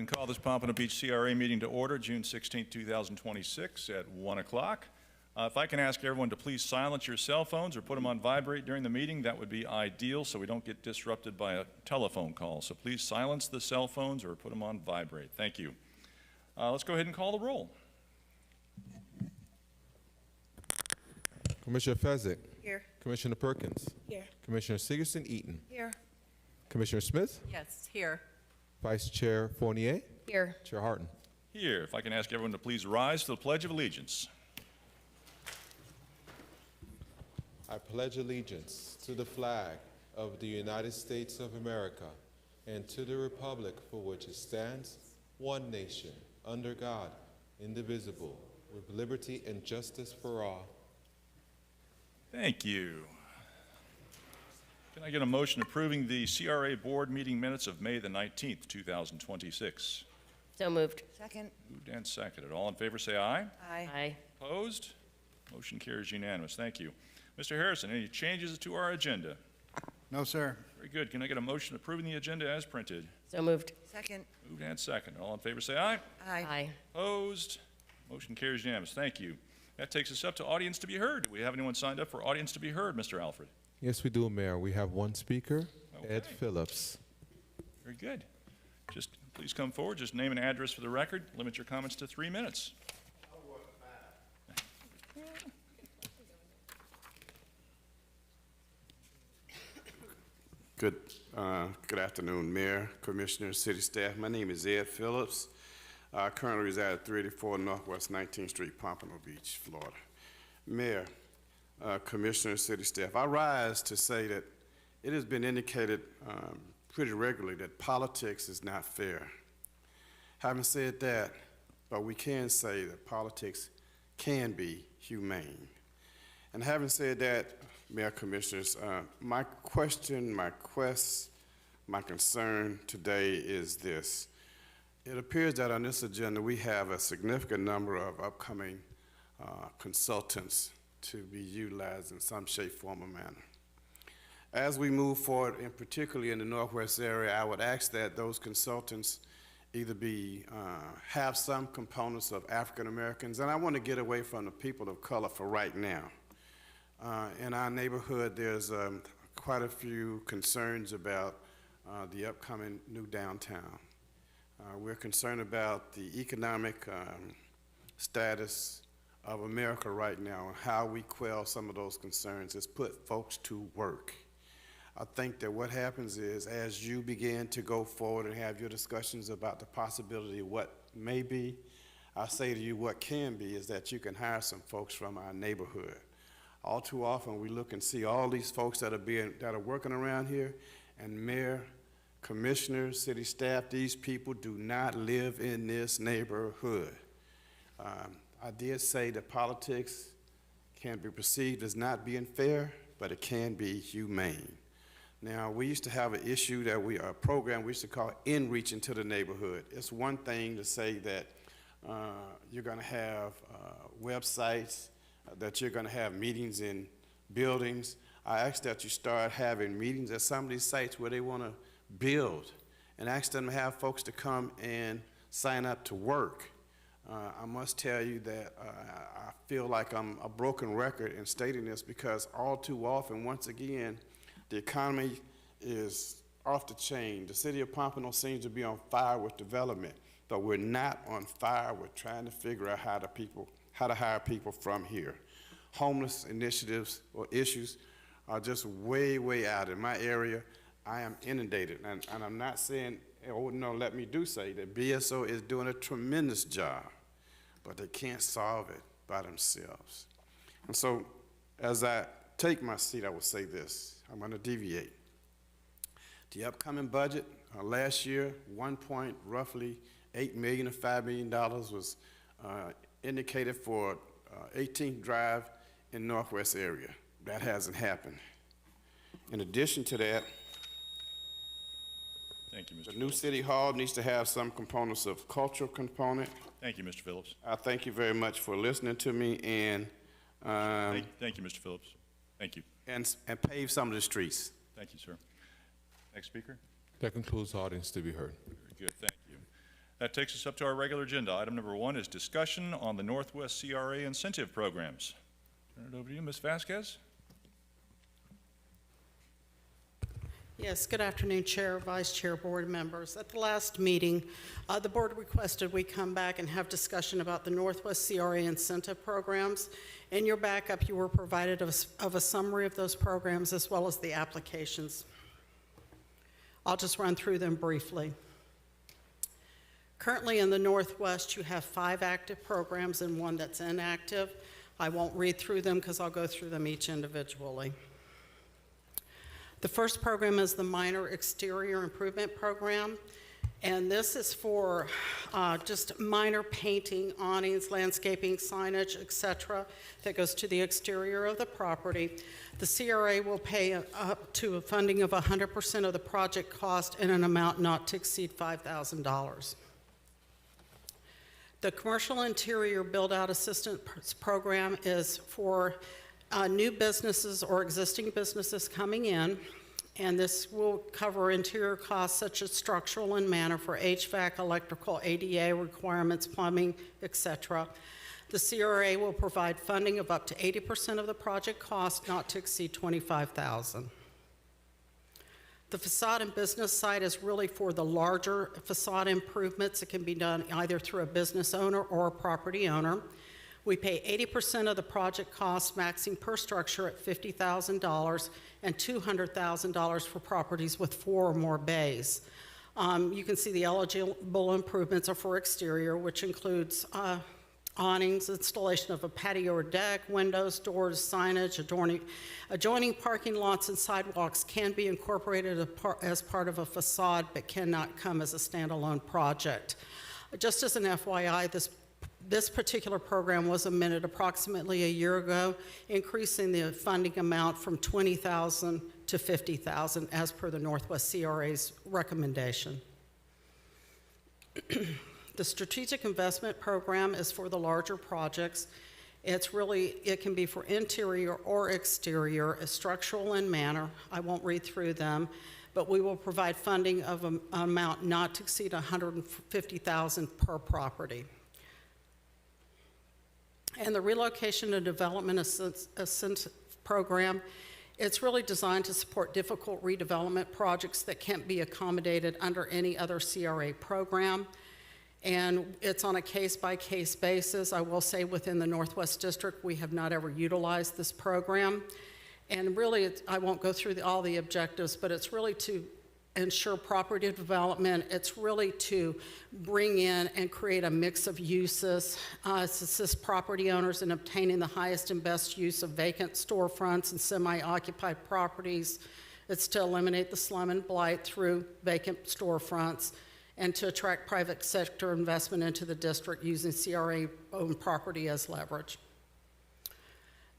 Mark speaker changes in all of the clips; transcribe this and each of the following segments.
Speaker 1: and call this Pompano Beach CRA meeting to order, June 16, 2026 at 1 o'clock. If I can ask everyone to please silence your cell phones or put them on vibrate during the meeting, that would be ideal so we don't get disrupted by a telephone call. So please silence the cell phones or put them on vibrate. Thank you. Let's go ahead and call the roll.
Speaker 2: Commissioner Fezzik.
Speaker 3: Here.
Speaker 2: Commissioner Perkins.
Speaker 3: Here.
Speaker 2: Commissioner Sigerson-Eaton.
Speaker 3: Here.
Speaker 2: Commissioner Smith.
Speaker 3: Yes, here.
Speaker 2: Vice Chair Fournier.
Speaker 3: Here.
Speaker 2: Chair Harton.
Speaker 1: Here, if I can ask everyone to please rise to the Pledge of Allegiance.
Speaker 2: I pledge allegiance to the flag of the United States of America and to the republic for which it stands, one nation, under God, indivisible, with liberty and justice for all.
Speaker 1: Thank you. Can I get a motion approving the CRA board meeting minutes of May the 19th, 2026?
Speaker 3: So moved. Second.
Speaker 1: Moved and seconded. All in favor say aye.
Speaker 3: Aye. Aye.
Speaker 1: Opposed? Motion carries unanimous. Thank you. Mr. Harrison, any changes to our agenda?
Speaker 4: No, sir.
Speaker 1: Very good. Can I get a motion approving the agenda as printed?
Speaker 3: So moved. Second.
Speaker 1: Moved and seconded. All in favor say aye.
Speaker 3: Aye. Aye.
Speaker 1: Opposed? Motion carries unanimous. Thank you. That takes us up to audience to be heard. Do we have anyone signed up for audience to be heard, Mr. Alfred?
Speaker 2: Yes, we do, Mayor. We have one speaker,
Speaker 1: Okay.
Speaker 2: Ed Phillips.
Speaker 1: Very good. Just please come forward. Just name and address for the record. Limit your comments to 3 minutes.
Speaker 5: Good afternoon, Mayor, Commissioners, City staff. My name is Ed Phillips. I currently reside at 384 Northwest 19th Street, Pompano Beach, Florida. Mayor, Commissioners, City staff, I rise to say that it has been indicated pretty regularly that politics is not fair. Having said that, but we can say that politics can be humane. And having said that, Mayor, Commissioners, my question, my concern today is this. It appears that on this agenda we have a significant number of upcoming consultants to be utilized in some shape, form, or manner. As we move forward, and particularly in the Northwest area, I would ask that those consultants either have some components of African Americans, and I want to get away from the people of color for right now. In our neighborhood, there's quite a few concerns about the upcoming new downtown. We're concerned about the economic status of America right now and how we quell some of those concerns is put folks to work. I think that what happens is as you begin to go forward and have your discussions about the possibility of what may be, I say to you what can be is that you can hire some folks from our neighborhood. All too often we look and see all these folks that are working around here, and Mayor, Commissioners, city staff, these people do not live in this neighborhood. I did say that politics can be perceived as not being fair, but it can be humane. Now, we used to have an issue that a program we used to call In Reach into the Neighborhood. It's one thing to say that you're gonna have websites, that you're gonna have meetings in buildings. I ask that you start having meetings at some of these sites where they wanna build and ask them to have folks to come and sign up to work. I must tell you that I feel like I'm a broken record in stating this because all too often, once again, the economy is off the chain. The city of Pompano seems to be on fire with development, but we're not on fire. We're trying to figure out how to hire people from here. Homeless initiatives or issues are just way, way out. In my area, I am inundated, and I'm not saying, oh no, let me do say that BSO is doing a tremendous job, but they can't solve it by themselves. And so, as I take my seat, I will say this. I'm going to deviate. The upcoming budget, last year, roughly $8 million to $5 million was indicated for 18th Drive in Northwest area. That hasn't happened. In addition to that,
Speaker 1: Thank you, Mr.
Speaker 5: the
Speaker 1: Phillips.
Speaker 5: new City Hall needs to have some components of cultural component.
Speaker 1: Thank you, Mr. Phillips.
Speaker 5: I thank you very much for listening to me and
Speaker 1: Thank you, Mr. Phillips. Thank you.
Speaker 5: and pave some of the streets.
Speaker 1: Thank you, sir. Next speaker.
Speaker 2: That concludes audience to be heard.
Speaker 1: Very good. Thank you. That takes us up to our regular agenda. Item number 1 is discussion on the Northwest CRA incentive programs. Turn it over to you, Ms. Vasquez.
Speaker 4: Yes, good afternoon, Chair, Vice Chair, Board members. At the last meeting, the Board requested we come back and have discussion about the Northwest CRA incentive programs. In your backup, you were provided of a summary of those programs as well as the applications. I'll just run through them briefly. Currently in the Northwest, you have 5 active programs and 1 that's inactive. I won't read through them because I'll go through them each individually. The first program is the Minor Exterior Improvement Program, and this is for just minor painting, awnings, landscaping, signage, etc., that goes to the exterior of the property. The CRA will pay up to a funding of 100% of the project cost in an amount not to exceed $5,000. The Commercial Interior Build-Out Assistance Program is for new businesses or existing businesses coming in, and this will cover interior costs such as structural and manner for HVAC, electrical, ADA requirements, plumbing, etc. The CRA will provide funding of up to 80% of the project cost, not to exceed $25,000. The facade and business side is really for the larger facade improvements. It can be done either through a business owner or a property owner. We pay 80% of the project cost, maxing per structure at $50,000 and $200,000 for properties with 4 or more bays. You can see the eligible improvements are for exterior, which includes awnings, installation of a patio or deck, windows, doors, signage, adjoining parking lots and sidewalks can be incorporated as part of a facade but cannot come as a standalone project. Just as an FYI, this particular program was amended approximately a year ago, increasing the funding amount from $20,000 to $50,000 as per the Northwest CRA's recommendation. The Strategic Investment Program is for the larger projects. It can be for interior or exterior, structural and manner. I won't read through them, but we will provide funding of an amount not to exceed $150,000 per property. And the Relocation and Development Assistance Program, it's really designed to support difficult redevelopment projects that can't be accommodated under any other CRA program. And it's on a case-by-case basis. I will say within the Northwest District, we have not ever utilized this program. And really, I won't go through all the objectives, but it's really to ensure property development. It's really to bring in and create a mix of uses, assist property owners in obtaining the highest and best use of vacant storefronts and semi-occupied properties. It's to eliminate the slum and blight through vacant storefronts, and to attract private sector investment into the district using CRA-owned property as leverage.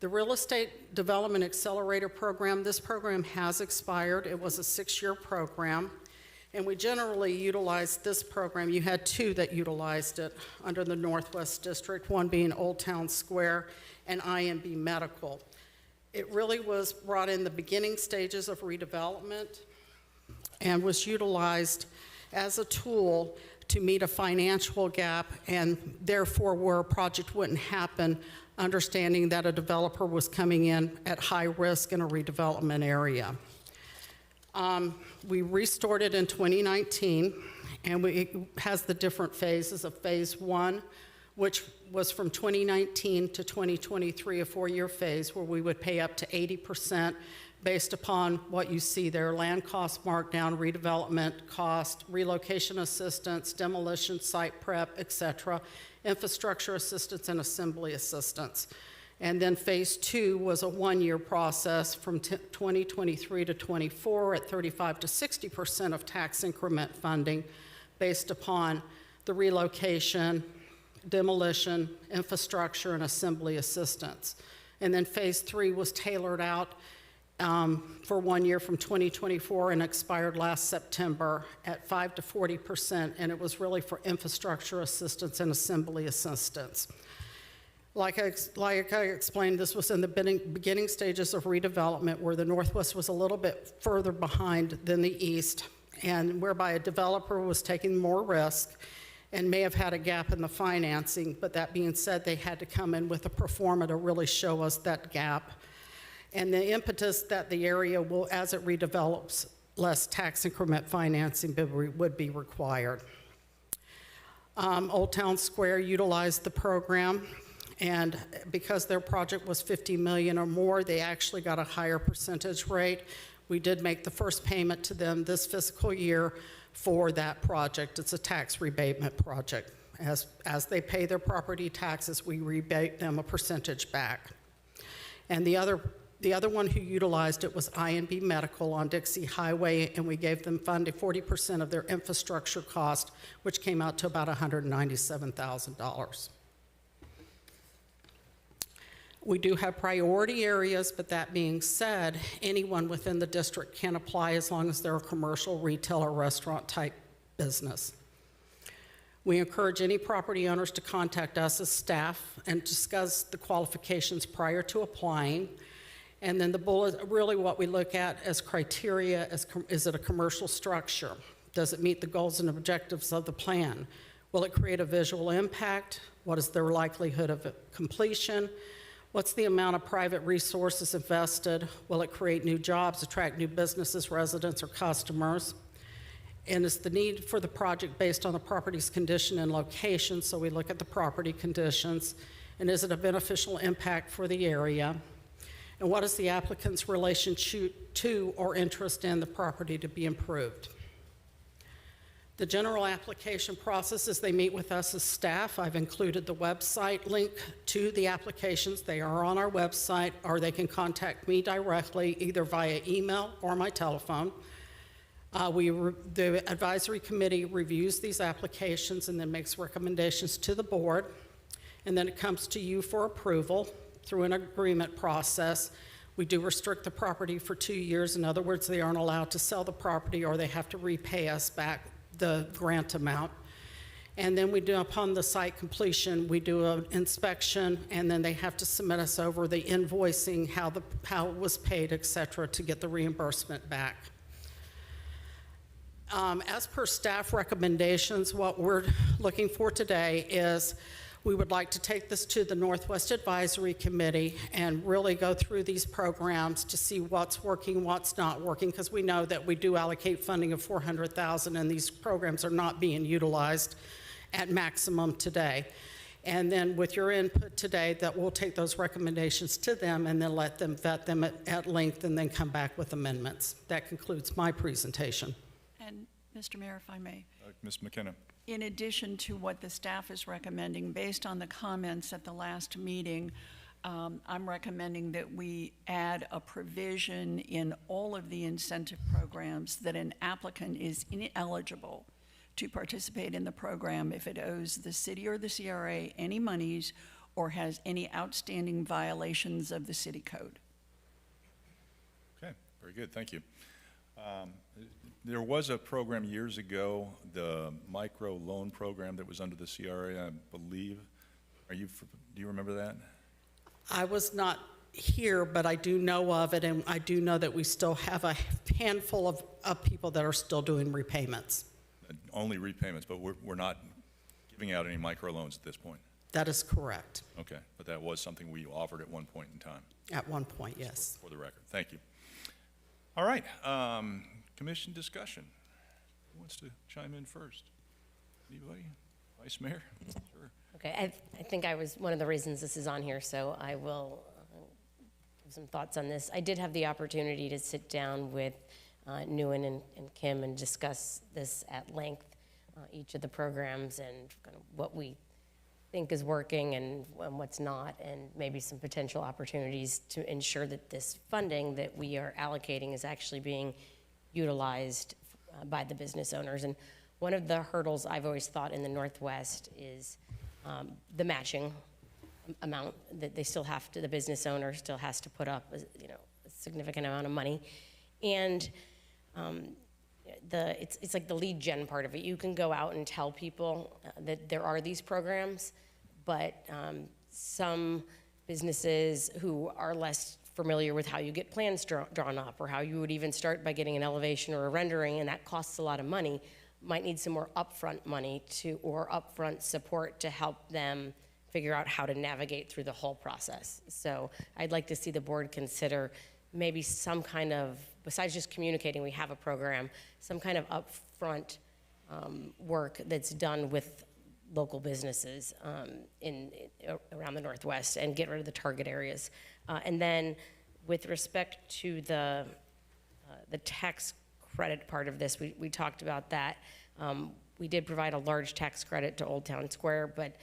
Speaker 4: The Real Estate Development Accelerator Program, this program has expired. It was a 6-year program, and we generally utilized this program. You had 2 that utilized it under the Northwest District, one being Old Town Square and IMB Medical. It really was brought in the beginning stages of redevelopment and was utilized as a tool to meet a financial gap, and therefore where a project wouldn't happen, understanding that a developer was coming in at high risk in a redevelopment area. We restored it in 2019, and it has the different phases of phase 1, which was from 2019 to 2023, a 4-year phase where we would pay up to 80% based upon what you see there: land cost markdown, redevelopment cost, relocation assistance, demolition, site prep, etc., infrastructure assistance, and assembly assistance. And then phase 2 was a 1-year process from 2023 to 24 at 35 to 60% of tax increment funding based upon the relocation, demolition, infrastructure, and assembly assistance. And then phase 3 was tailored out for 1 year from 2024 and expired last September at 5 to 40%, and it was really for infrastructure assistance and assembly assistance. Like I explained, this was in the beginning stages of redevelopment where the Northwest was a little bit further behind than the East, and whereby a developer was taking more risk. and may have had a gap in the financing, but that being said, they had to come in with a pro forma to really show us that gap. And the impetus that the area will, as it redevelops, less tax increment financing would be required. Old Town Square utilized the program, and because their project was $50 million or more, they actually got a higher percentage rate. We did make the first payment to them this fiscal year for that project. It's a tax rebatement project. As they pay their property taxes, we rebate them a percentage back. And the other one who utilized it was I&B Medical on Dixie Highway, and we gave them funding 40% of their infrastructure cost, which came out to about $197,000. We do have priority areas, but that being said, anyone within the district can apply as long as they're a commercial, retail, or restaurant type business. We encourage any property owners to contact us as staff and discuss the qualifications prior to applying. And then the bullet, really what we look at as criteria is it a commercial structure? Does it meet the goals and objectives of the plan? Will it create a visual impact? What is their likelihood of completion? What's the amount of private resources invested? Will it create new jobs, attract new businesses, residents, or customers? And is the need for the project based on the property's condition and location? So we look at the property conditions. And is it a beneficial impact for the area? And what is the applicant's relationship to or interest in the property to be improved? The general application process is they meet with us as staff. I've included the website link to the applications. They are on our website, or they can contact me directly, either via email or my telephone. The advisory committee reviews these applications and then makes recommendations to the board. And then it comes to you for approval through an agreement process. We do restrict the property for 2 years. In other words, they aren't allowed to sell the property, or they have to repay us back the grant amount. And then we do, upon the site completion, we do an inspection, and then they have to submit us over the invoicing, how it was paid, et cetera, to get the reimbursement back. As per staff recommendations, what we're looking for today is we would like to take this to the Northwest Advisory Committee and really go through these programs to see what's working, what's not working, because we know that we do allocate funding of $400,000, and these programs are not being utilized at maximum today. And then with your input today, that we'll take those recommendations to them and then let them vet them at length and then come back with amendments. That concludes my presentation.
Speaker 6: And Mr. Mayor, if I may.
Speaker 1: Ms. McKenna.
Speaker 6: In addition to what the staff is recommending, based on the comments at the last meeting, I'm recommending that we add a provision in all of the incentive programs that an applicant is ineligible to participate in the program if it owes the city or the CRA any monies or has any outstanding violations of the city code.
Speaker 1: Okay, very good, thank you. There was a program years ago, the micro loan program that was under the CRA, I believe. Do you remember that? I
Speaker 4: was not here, but I do know of it, and I do know that we still have a handful of people that are still doing repayments.
Speaker 1: Only repayments, but we're not giving out any micro loans at this point?
Speaker 4: That is correct.
Speaker 1: Okay, but that was something we offered at one point in time?
Speaker 4: At one point, yes.
Speaker 1: For the record, thank you. All right, commission discussion. Who wants to chime in first? Anybody? Vice Mayor? Sure.
Speaker 7: Okay, I think I was one of the reasons this is on here, so I will give some thoughts on this. I did have the opportunity to sit down with Nguyen and Kim and discuss this at length, each of the programs and kind of what we think is working and what's not, and maybe some potential opportunities to ensure that this funding that we are allocating is actually being utilized by the business owners. And one of the hurdles I've always thought in the Northwest is the matching amount that they still have to, the business owner still has to put up, a significant amount of money. And it's like the lead gen part of it. You can go out and tell people that there are these programs, but some businesses who are less familiar with how you get plans drawn up, or how you would even start by getting an elevation or a rendering, and that costs a lot of money, might need some more upfront money or upfront support to help them figure out how to navigate through the whole process. So I'd like to see the board consider maybe some kind of, besides just communicating we have a program, some kind of upfront work that's done with local businesses around the Northwest and get rid of the target areas. And then with respect to the tax credit part of this, we talked about that. We did provide a large tax credit to Old Town Square, but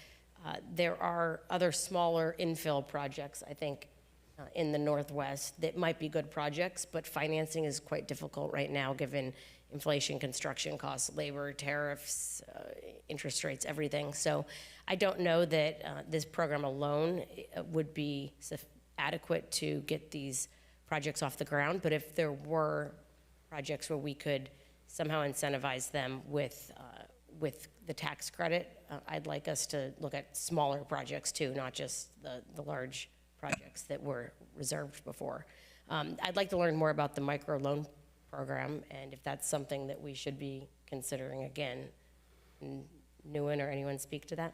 Speaker 7: there are other smaller infill projects, I think, in the Northwest that might be good projects, but financing is quite difficult right now given inflation, construction costs, labor, tariffs, interest rates, everything. So I don't know that this program alone would be adequate to get these projects off the ground, but if there were projects where we could somehow incentivize them with the tax credit, I'd like us to look at smaller projects too, not just the large projects that were reserved before. I'd like to learn more about the microloan program and if that's something that we should be considering again. Nguyen or anyone speak to that?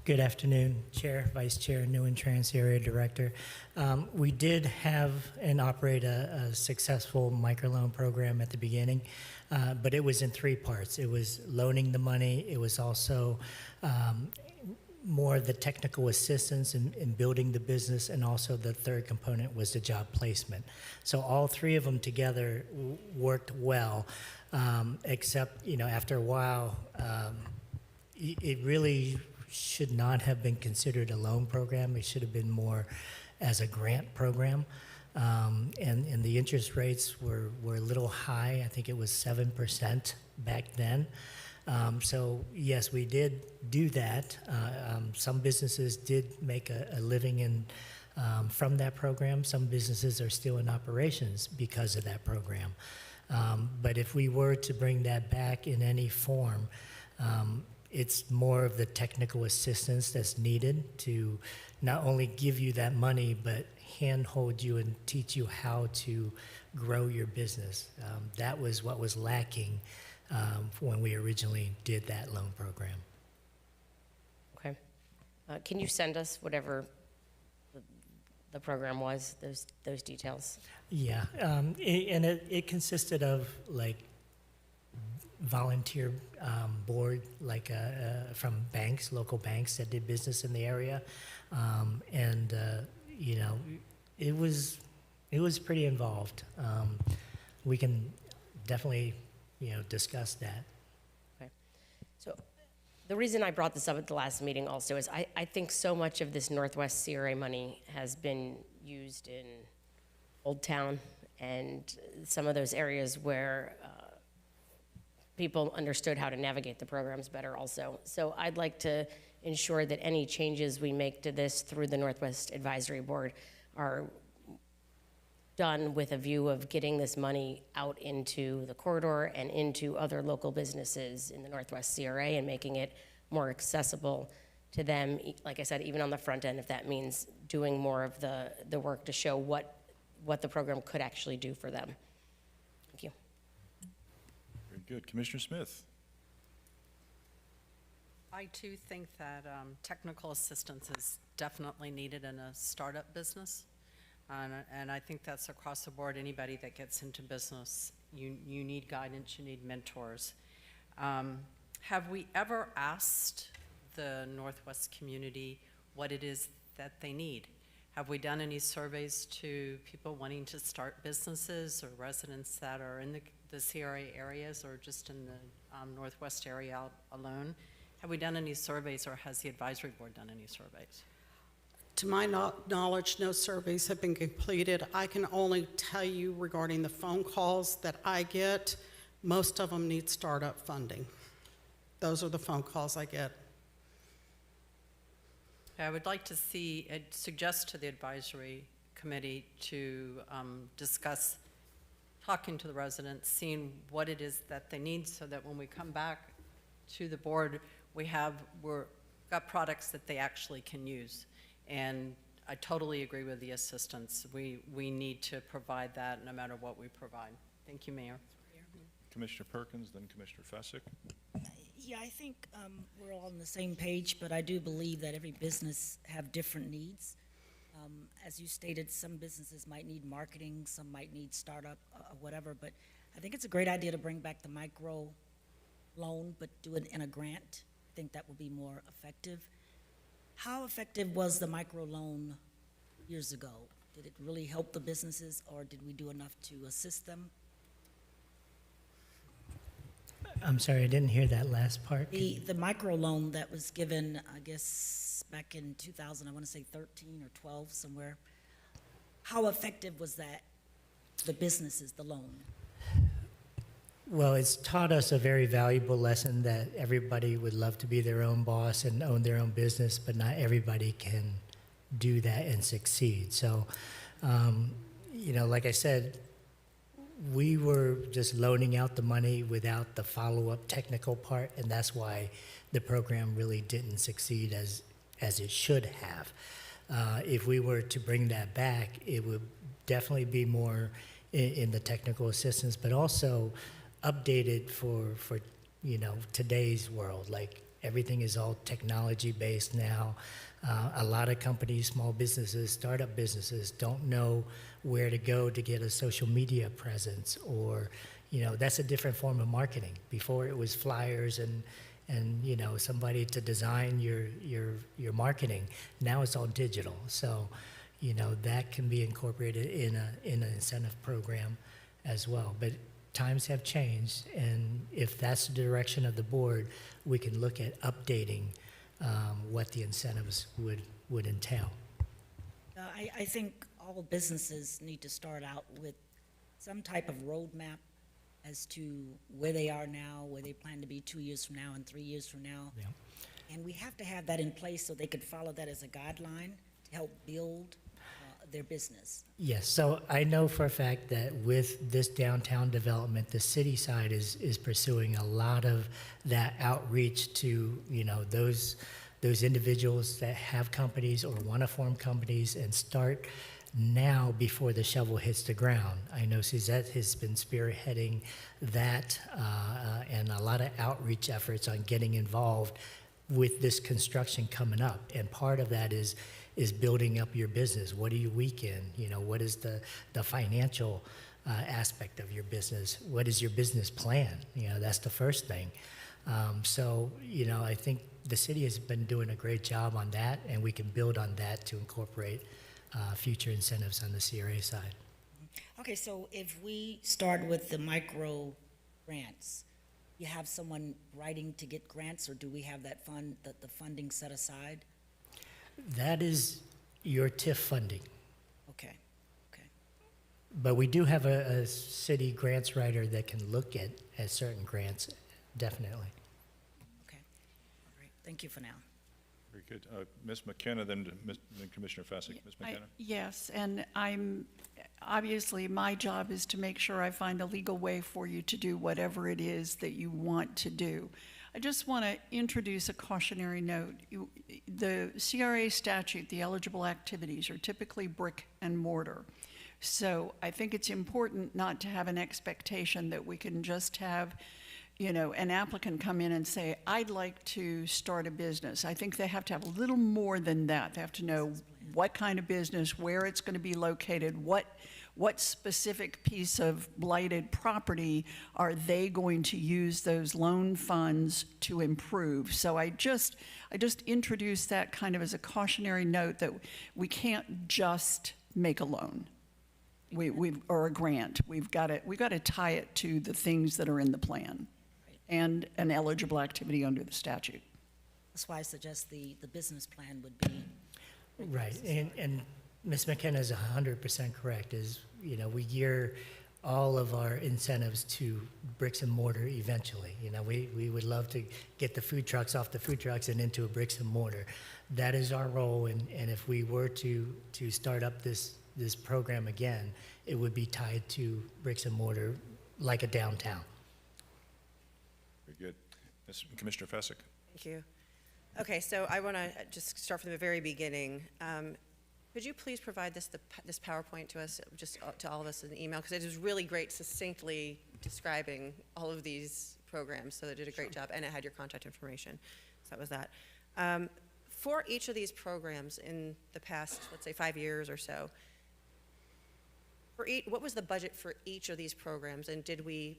Speaker 8: Good afternoon, Chair, Vice Chair, Nguyen Trans Area Director. We did have and operate a successful microloan program at the beginning, but it was in three parts. It was loaning the money. It was also more of the technical assistance in building the business, and also the third component was the job placement. So all three of them together worked well, except, after a while, it really should not have been considered a loan program. It should have been more as a grant program. And the interest rates were a little high. I think it was 7% back then. So yes, we did do that. Some businesses did make a living from that program. Some businesses are still in operations because of that program. But if we were to bring that back in any form, it's more of the technical assistance that's needed to not only give you that money, but handhold you and teach you how to grow your business. That was what was lacking when we originally did that loan program.
Speaker 7: Okay. Can you send us whatever the program was, those details?
Speaker 8: Yeah, and it consisted of like volunteer board, like from banks, local banks that did business in the area, and it was pretty involved. We can definitely discuss that.
Speaker 7: Okay. So the reason I brought this up at the last meeting also is I think so much of this Northwest CRA money has been used in Old Town and some of those areas where people understood how to navigate the programs better also. So I'd like to ensure that any changes we make to this through the Northwest Advisory Board are done with a view of getting this money out into the corridor and into other local businesses in the Northwest CRA and making it more accessible to them, like I said, even on the front end, if that means doing more of the work to show what the program could actually do for them. Thank you.
Speaker 1: Very good. Commissioner Smith.
Speaker 4: I too think that technical assistance is definitely needed in a startup business. And I think that's across the board. Anybody that gets into business, you need guidance, you need mentors. Have we ever asked the Northwest community what it is that they need? Have we done any surveys to people wanting to start businesses or residents that are in the CRA areas or just in the Northwest area alone? Have we done any surveys, or has the advisory board done any surveys? To my knowledge, no surveys have been completed. I can only tell you regarding the phone calls that I get, most of them need startup funding. Those are the phone calls I get. I would like to suggest to the advisory committee to discuss talking to the residents, seeing what it is that they need, so that when we come back to the board, we've got products that they actually can use. And
Speaker 9: I totally agree with the assistance. We need to provide that no matter what we provide. Thank you, Mayor.
Speaker 1: Commissioner Perkins, then Commissioner Fessick.
Speaker 10: Yeah, I think we're all on the same page, but I do believe that every business have different needs. As you stated, some businesses might need marketing, some might need startup, whatever, but I think it's a great idea to bring back the micro loan, but do it in a grant. I think that would be more effective. How effective was the micro loan years ago? Did it really help the businesses, or did we do enough to assist them?
Speaker 8: I'm sorry, I didn't hear that last part.
Speaker 10: The micro loan that was given, I guess, back in 2000, I want to say 13 or 12, somewhere. How effective was that, the businesses, the loan?
Speaker 8: Well, it's taught us a very valuable lesson that everybody would love to be their own boss and own their own business, but not everybody can do that and succeed. So, like I said, we were just loaning out the money without the follow-up technical part, and that's why the program really didn't succeed as it should have. If we were to bring that back, it would definitely be more in the technical assistance, but also updated for today's world. Like, everything is all technology based now. A lot of companies, small businesses, startup businesses don't know where to go to get a social media presence, or that's a different form of marketing. Before, it was flyers and somebody to design your marketing. Now it's all digital. So that can be incorporated in an incentive program as well. But times have changed, and if that's the direction of the board, we can look at updating what the incentives would entail.
Speaker 10: I think all businesses need to start out with some type of roadmap as to where they are now, where they plan to be 2 years from now and 3 years from now.
Speaker 8: Yeah.
Speaker 10: And we have to have that in place so they could follow that as a guideline to help build their business.
Speaker 8: Yes, so I know for a fact that with this downtown development, the city side is pursuing a lot of that outreach to, those individuals that have companies or want to form companies and start now before the shovel hits the ground. I know Suzette has been spearheading that and a lot of outreach efforts on getting involved with this construction coming up. And part of that is building up your business. What do you week in? What is the financial aspect of your business? What is your business plan? That's the first thing. I think the city has been doing a great job on that, and we can build on that to incorporate future incentives on the CRA side.
Speaker 10: Okay, so if we start with the micro grants, you have someone writing to get grants, or do we have that the funding set aside?
Speaker 8: That is your TIF funding.
Speaker 10: Okay.
Speaker 8: But we do have a city grants writer that can look at certain grants, definitely.
Speaker 10: Okay. All right. Thank you for now.
Speaker 1: Very good. Ms. McKenna, then Commissioner Fessick. Ms. McKenna?
Speaker 6: Yes, and obviously, my job is to make sure I find a legal way for you to do whatever it is that you want to do. I just want to introduce a cautionary note. The CRA statute, the eligible activities, are typically brick and mortar. So I think it's important not to have an expectation that we can just have, an applicant come in and say, I'd like to start a business. I think they have to have a little more than that. They have to know what kind of business, where it's going to be located, what specific piece of blighted property are they going to use those loan funds to improve. So I just introduced that kind of as a cautionary note that we can't just make a loan. Or a grant. We've got to tie it to the things that are in the plan and an eligible activity under the statute.
Speaker 10: That's why I suggest the business plan would be.
Speaker 8: Right, and Ms. McKenna is 100% correct, we gear all of our incentives to bricks and mortar eventually. We would love to get the food trucks off the food trucks and into a bricks and mortar. That is our role, and if we were to start up this program again, it would be tied to bricks and mortar like a downtown.
Speaker 1: Very good. Commissioner Fessick.
Speaker 3: Thank you. Okay, so I want to just start from the very beginning. Could you please provide this PowerPoint to us, just to all of us in the email? Because it is really great succinctly describing all of these programs, so they did a great job, and it had your contact information. So that was that. For each of these programs in the past, let's say 5 years or so, what was the budget for each of these programs? And did we,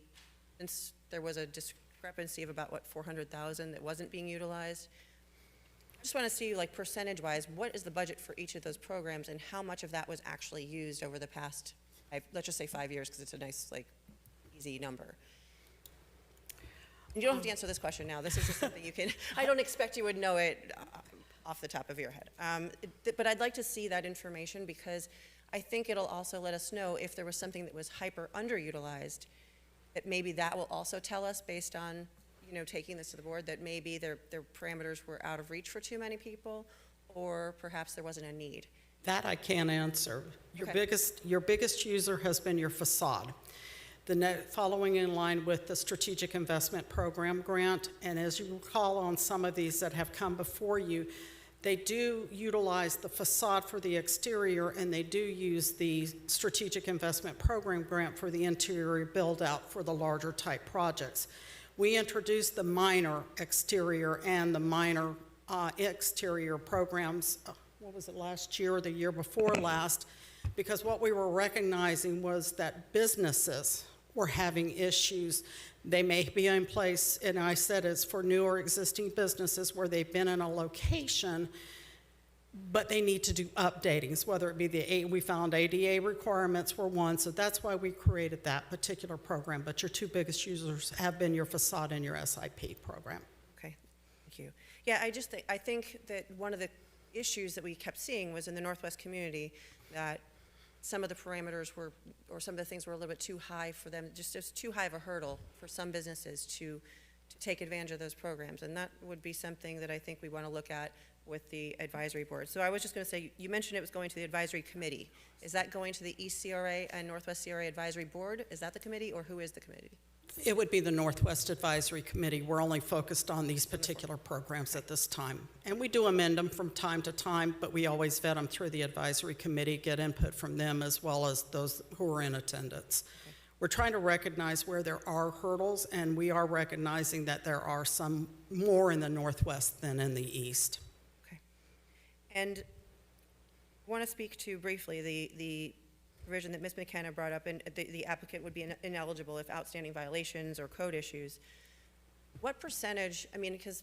Speaker 3: since there was a discrepancy of about, what, 400,000 that wasn't being utilized? I just want to see, like, percentage-wise, what is the budget for each of those programs, and how much of that was actually used over the past, let's just say 5 years, because it's a nice, like, easy number. And you don't have to answer this question now. This is just something you can, I don't expect you would know it off the top of your head. But I'd like to see that information, because I think it'll also let us know if there was something that was hyper underutilized, that maybe that will also tell us, based on, you know, taking this to the board, that maybe their parameters were out of reach for too many people, or perhaps there wasn't a need.
Speaker 4: That I can't answer. Your
Speaker 3: Okay.
Speaker 4: biggest user has been your facade. Following in line with the Strategic Investment Program grant, and as you recall on some of these that have come before you, they do utilize the facade for the exterior, and they do use the Strategic Investment Program grant for the interior build-out for the larger type projects. We introduced the minor exterior and the minor exterior programs, what was it, last year or the year before last, because what we were recognizing was that businesses were having issues. They may be in place, and I said it's for new or existing businesses where they've been in a location, but they need to do updatings, whether it be we found ADA requirements were one, so that's why we created that particular program. But your two biggest users have been your facade and your SIP program.
Speaker 3: Okay, thank you. Yeah, I think that one of the issues that we kept seeing was in the Northwest community, that some of the parameters were, or some of the things were a little bit too high for them, just too high of a hurdle for some businesses to take advantage of those programs. And that would be something that I think we want to look at with the advisory board. So I was just going to say, you mentioned it was going to the advisory committee. Is that going to the East CRA and Northwest CRA advisory board? Is that the committee, or who is the committee?
Speaker 4: It would be the Northwest Advisory Committee. We're only focused on these particular programs at this time. And we do amend them from time to time, but we always vet them through the advisory committee, get input from them as well as those who are in attendance. Okay. We're trying to recognize where there are hurdles, and we are recognizing that there are some more in the Northwest than in the East.
Speaker 3: Okay. And I want to speak to briefly the provision that Ms. McKenna brought up, and the applicant would be ineligible if outstanding violations or code issues. What percentage, I mean, because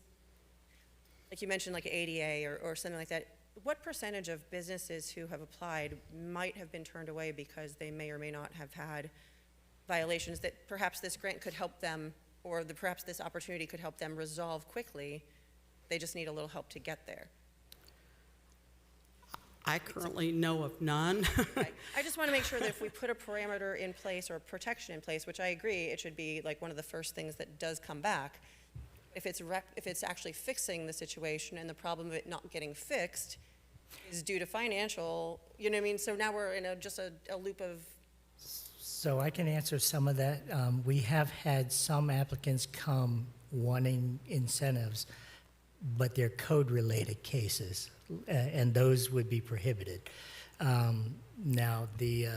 Speaker 3: like you mentioned, like ADA or something like that, what percentage of businesses who have applied might have been turned away because they may or may not have had violations that perhaps this grant could help them, or perhaps this opportunity could help them resolve quickly? They just need a little help to get there.
Speaker 4: I currently know of none.
Speaker 3: Right. I just want to make sure that if we put a parameter in place or a protection in place, which I agree, it should be like one of the first things that does come back. If it's actually fixing the situation, and the problem of it not getting fixed is due to financial, you know what I mean? So now we're in just a loop of.
Speaker 8: So I can answer some of that. We have had some applicants come wanting incentives, but they're code-related cases, and those would be prohibited. Now, the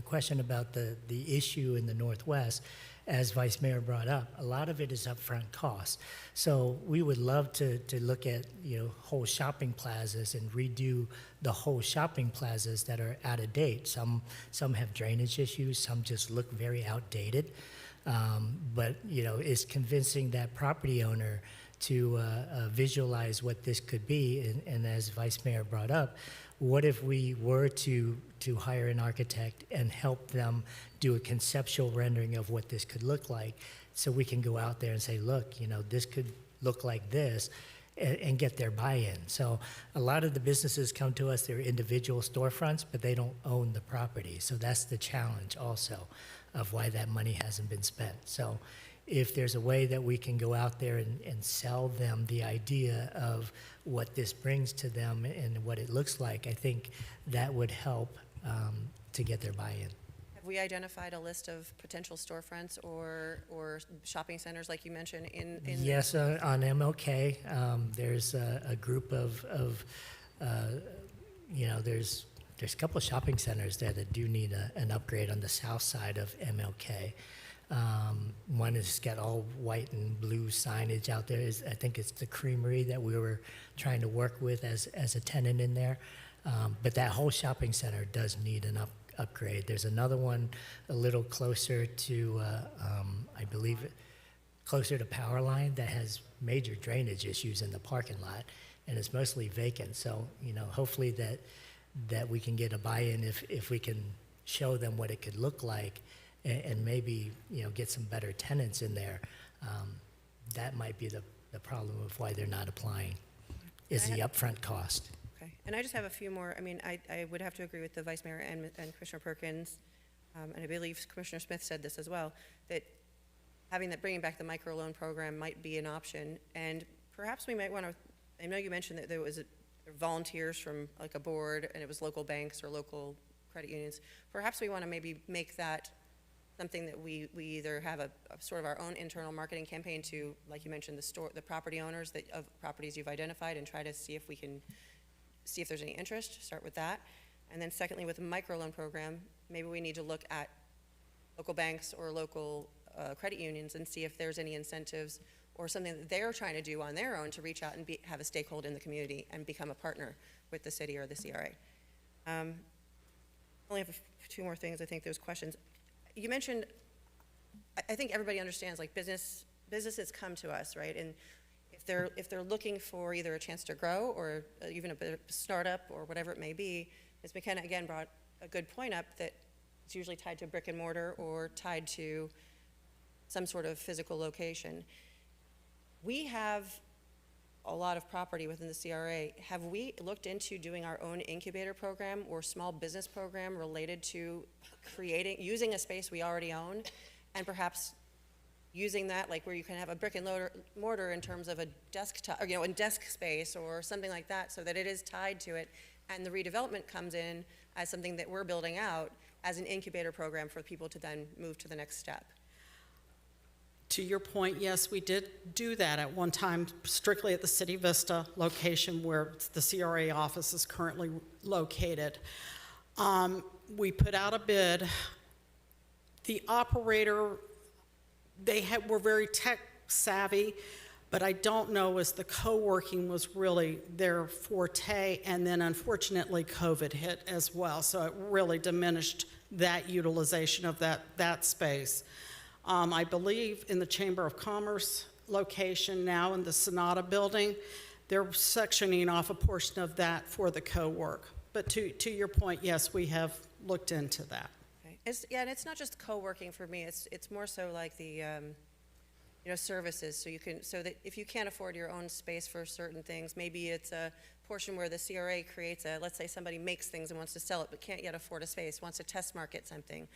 Speaker 8: question about the issue in the Northwest, as Vice Mayor brought up, a lot of it is upfront costs. So we would love to look at, you know, whole shopping plazas and redo the whole shopping plazas that are out of date. Some have drainage issues, some just look very outdated. But, you know, it's convincing that property owner to visualize what this could be, and as Vice Mayor brought up, what if we were to hire an architect and help them do a conceptual rendering of what this could look like, so we can go out there and say, look, you know, this could look like this, and get their buy-in. So a lot of the businesses come to us, they're individual storefronts, but they don't own the property. So that's the challenge also of why that money hasn't been spent. So if there's a way that we can go out there and sell them the idea of what this brings to them and what it looks like, I think that would help to get their buy-in.
Speaker 3: Have we identified a list of potential storefronts or shopping centers, like you mentioned, in
Speaker 8: Yes, on MLK, there's a group of there's a couple of shopping centers there that do need an upgrade on the south side of MLK. One has got all white and blue signage out there. I think it's the Creamery that we were trying to work with as a tenant in there. But that whole shopping center does need an upgrade. There's another one a little closer to, I believe, closer to Powerline that has major drainage issues in the parking lot, and it's mostly vacant. So, hopefully that we can get a buy-in if we can show them what it could look like, and maybe, get some better tenants in there. That might be the problem of why they're not applying, is the upfront cost.
Speaker 3: Okay, and I just have a few more. I mean, I would have to agree with the Vice Mayor and Commissioner Perkins, and I believe Commissioner Smith said this as well, that bringing back the microloan program might be an option, and perhaps we might want to, I know you mentioned that there was volunteers from like a board, and it was local banks or local credit unions. Perhaps we want to maybe make that something that we either have a sort of our own internal marketing campaign to, like you mentioned, the property owners of properties you've identified, and try to see if there's any interest, start with that. And then secondly, with the microloan program, maybe we need to look at local banks or local credit unions and see if there's any incentives or something that they're trying to do on their own to reach out and have a stakeholder in the community and become a partner with the city or the CRA. Only have two more things. I think there's questions. You mentioned, I think everybody understands, like businesses come to us, right? And if they're looking for either a chance to grow or even a bit of startup or whatever it may be, Ms. McKenna again brought a good point up that it's usually tied to brick and mortar or tied to some sort of physical location. We have a lot of property within the CRA. Have we looked into doing our own incubator program or small business program related to using a space we already own, and perhaps using that, like where you can have a brick and mortar in terms of a desktop, or, a desk space or something like that, so that it is tied to it, and the redevelopment comes in as something that we're building out as an incubator program for people to then move to the next step.
Speaker 4: To your point, yes, we did do that at one time, strictly at the City Vista location where the CRA office is currently located. We put out a bid. The operator, were very tech savvy, but I don't know as the co-working was really their forte, and then unfortunately COVID hit as well, so it really diminished that utilization of that space. I believe in the Chamber of Commerce location now in the Sonata building, they're sectioning off a portion of that for the co-work. But to your point, yes, we have looked into that.
Speaker 3: Okay. And it's not just co-working for me. It's more so like the services. So that if you can't afford your own space for certain things, maybe it's a portion where the CRA creates let's say somebody makes things and wants to sell it but can't yet afford a space, wants to test market something.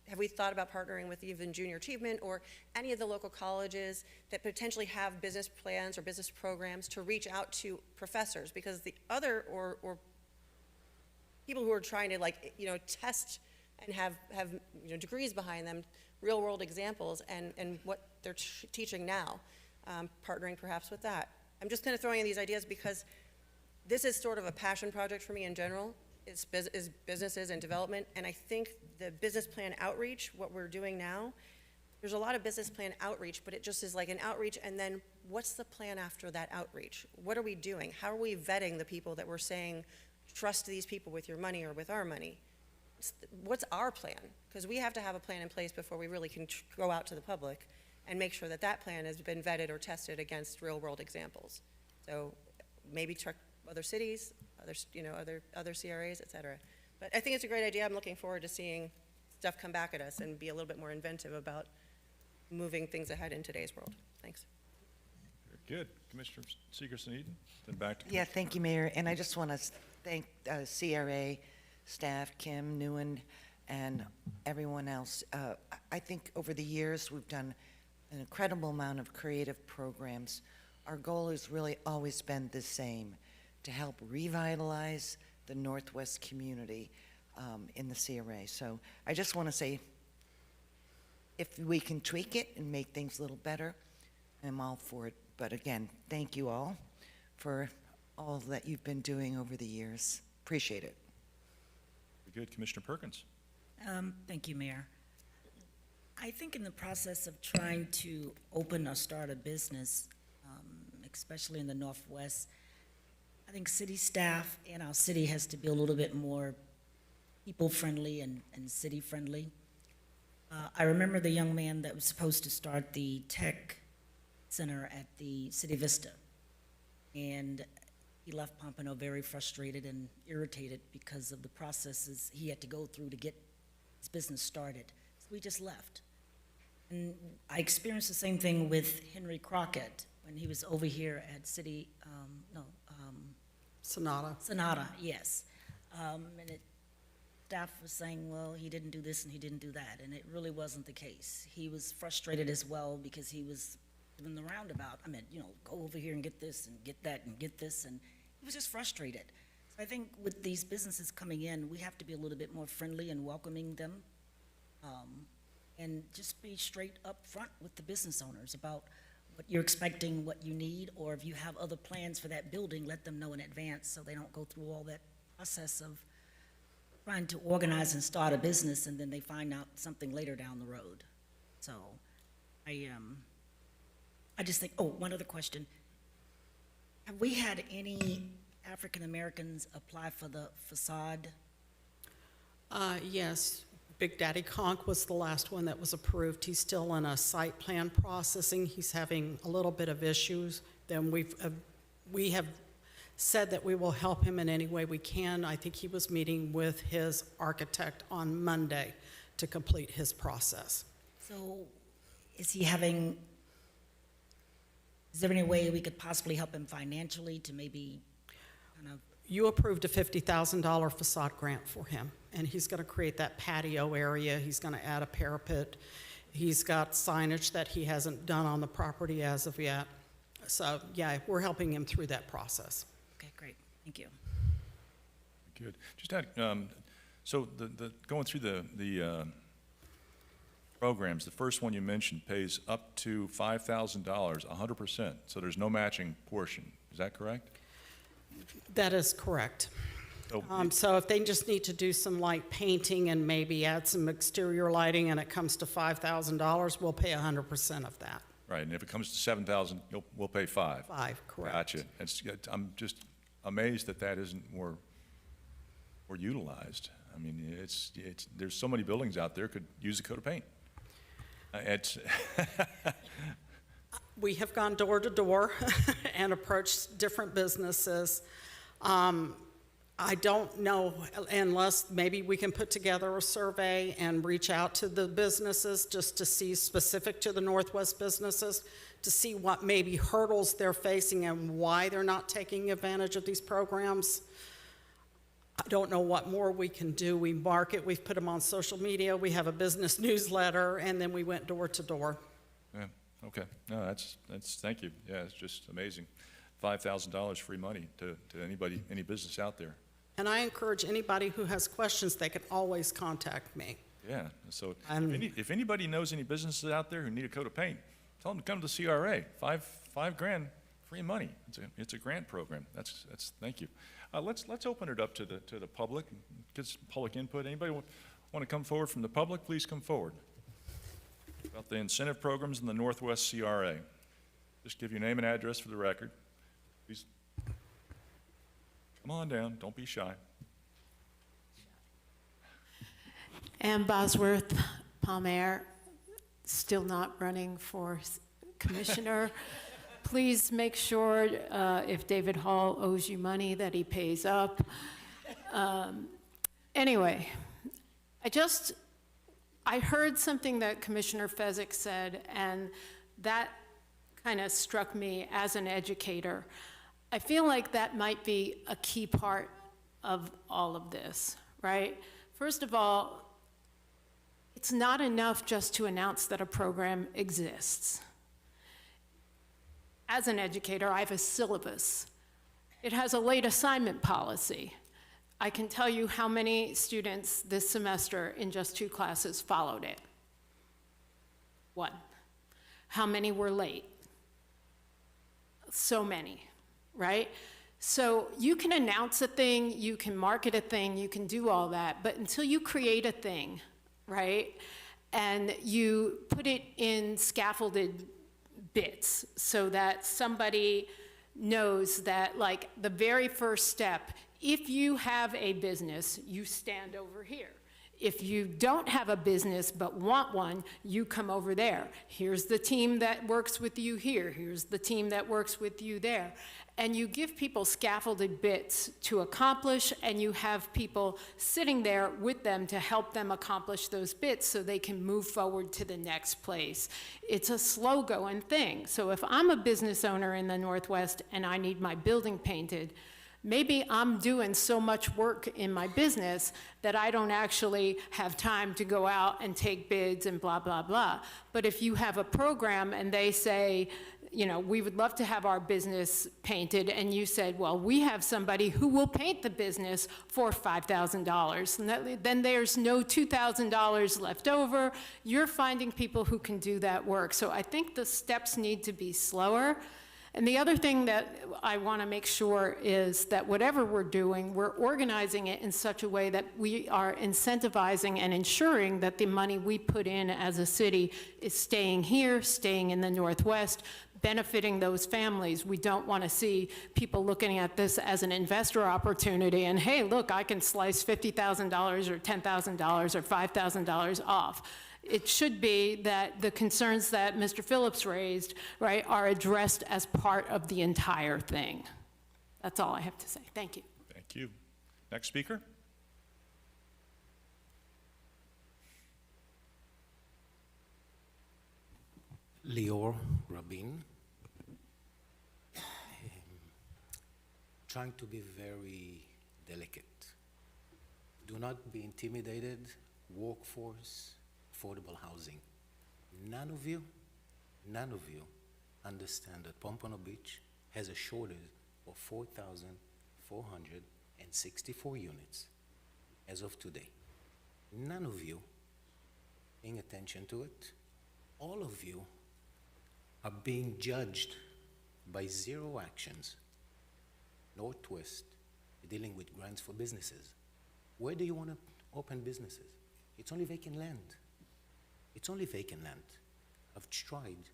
Speaker 3: Have we thought about partnering with even Junior Achievement or any of the local colleges that potentially have business plans or business programs to reach out to professors? Because the other, or people who are trying to test and have degrees behind them, real world examples and what they're teaching now, partnering perhaps with that. I'm just kind of throwing in these ideas because this is sort of a passion project for me in general. Is businesses and development, and I think the business plan outreach, what we're doing now, there's a lot of business plan outreach, but it just is like an outreach, and then what's the plan after that outreach? What are we doing? How are we vetting the people that we're saying, trust these people with your money or with our money? What's our plan? Because we have to have a plan in place before we really can go out to the public and make sure that that plan has been vetted or tested against real world examples. So maybe check other cities, other CRAs, et cetera. But I think it's a great idea. I'm looking forward to seeing stuff come back at us and be a little bit more inventive about moving things ahead in today's world. Thanks.
Speaker 1: Very good. Commissioner Seegerson-Eden, then back to
Speaker 11: Yeah, thank you, Mayor. And I just want to thank CRA staff, Kim, Nguyen, and everyone else. I think over the years we've done an incredible amount of creative programs. Our goal has really always been the same, to help revitalize the Northwest community in the CRA. So I just want to say, if we can tweak it and make things a little better, I'm all for it. But again, thank you all for all that you've been doing over the years. Appreciate it.
Speaker 1: Very good. Commissioner Perkins.
Speaker 10: Thank you, Mayor. I think in the process of trying to open or start a business, especially in the Northwest, I think city staff and our city has to be a little bit more people-friendly and city-friendly. I remember the young man that was supposed to start the tech center at the City Vista, and he left Pompano very frustrated and irritated because of the processes he had to go through to get his business started. So we just left. And I experienced the same thing with Henry Crockett when he was over here at City,
Speaker 4: Sonata.
Speaker 10: yes. Staff was saying, well, he didn't do this and he didn't do that, and it really wasn't the case. He was frustrated as well because he was doing the roundabout. I mean, go over here and get this and get that and get this, and he was just frustrated. So I think with these businesses coming in, we have to be a little bit more friendly and welcoming them, and just be straight up front with the business owners about what you're expecting, what you need, or if you have other plans for that building, let them know in advance so they don't go through all that process of trying to organize and start a business and then they find out something later down the road. So I just think, one other question. Have we had any African Americans apply for the facade?
Speaker 4: Yes, Big Daddy Conk was the last one that was approved. He's still in a site plan processing. He's having a little bit of issues. Then we have said that we will help him in any way we can. I think he was meeting with his architect on Monday to complete his process.
Speaker 10: So is there any way we could possibly help him financially to maybe kind of?
Speaker 4: You approved a $50,000 facade grant for him, and he's going to create that patio area. He's going to add a parapet. He's got signage that he hasn't done on the property as of yet. So, yeah, we're helping him through that process.
Speaker 10: Okay, great. Thank you.
Speaker 1: Good. Just add, so going through the programs, the first one you mentioned pays up to $5,000, 100%. So there's no matching portion. Is that correct?
Speaker 4: That is correct.
Speaker 1: So
Speaker 4: So if they just need to do some light painting and maybe add some exterior lighting and it comes to $5,000, we'll pay 100% of that.
Speaker 1: right, and if it comes to 7,000, we'll pay 5.
Speaker 4: 5, correct.
Speaker 1: Gotcha. I'm just amazed that isn't more utilized. I mean, there's so many buildings out there could use a coat of paint.
Speaker 4: We have gone door to door and approached different businesses. I don't know, unless maybe we can put together a survey and reach out to the businesses just to see, specific to the Northwest businesses, to see what maybe hurdles they're facing and why they're not taking advantage of these programs. I don't know what more we can do. We market, we've put them on social media, we have a business newsletter, and then we went door to door.
Speaker 1: Yeah, okay. No, that's thank you. Yeah, it's just amazing. $5,000 free money to anybody, any business out there.
Speaker 4: And I encourage anybody who has questions, they can always contact me.
Speaker 1: Yeah, so if anybody knows any businesses out there who need a coat of paint, tell them to come to the CRA. $5 grand free money. It's a grant program. That's thank you. Let's open it up to the public, get some public input. Anybody want to come forward from the public? Please come forward. About the incentive programs in the Northwest CRA. Just give your name and address for the record. Please come on down. Don't be shy.
Speaker 12: Ann Bosworth, Palm Air, still not running for commissioner. Please make sure if David Hall owes you money that he pays up. Anyway, I heard something that Commissioner Fezzik said, and that kind of struck me as an educator. I feel like that might be a key part of all of this, right? First of all, it's not enough just to announce that a program exists. As an educator, I have a syllabus. It has a late assignment policy. I can tell you how many students this semester in just 2 classes followed it. 1. How many were late? So many, right? So you can announce a thing, you can market a thing, you can do all that, but until you create a thing, right? And you put it in scaffolded bits so that somebody knows that, like, the very first step, if you have a business, you stand over here. If you don't have a business but want one, you come over there. Here's the team that works with you here. Here's the team that works with you there. And you give people scaffolded bits to accomplish, and you have people sitting there with them to help them accomplish those bits so they can move forward to the next place. It's a slow-going thing. So if I'm a business owner in the Northwest and I need my building painted, maybe I'm doing so much work in my business that I don't actually have time to go out and take bids and blah, blah, blah. But if you have a program and they say, you know, we would love to have our business painted, and you said, well, we have somebody who will paint the business for $5,000. And then there's no $2,000 left over. You're finding people who can do that work. So I think the steps need to be slower. And the other thing that I want to make sure is that whatever we're doing, we're organizing it in such a way that we are incentivizing and ensuring that the money we put in as a city is staying here, staying in the Northwest, benefiting those families. We don't want to see people looking at this as an investor opportunity and, hey, look, I can slice $50,000 or $10,000 or $5,000 off. It should be that the concerns that Mr. Phillips raised, right, are addressed as part of the entire thing. That's all I have to say. Thank you.
Speaker 1: Thank you. Next speaker.
Speaker 13: Lior Rabin. Trying to be very delicate. Do not be intimidated. Workforce, affordable housing. None of you understand that Pompano Beach has a shortage of 4,464 units as of today. None of you paying attention to it. All of you are being judged by zero actions. Northwest dealing with grants for businesses. Where do you want to open businesses? It's only vacant land. It's only vacant land. I've tried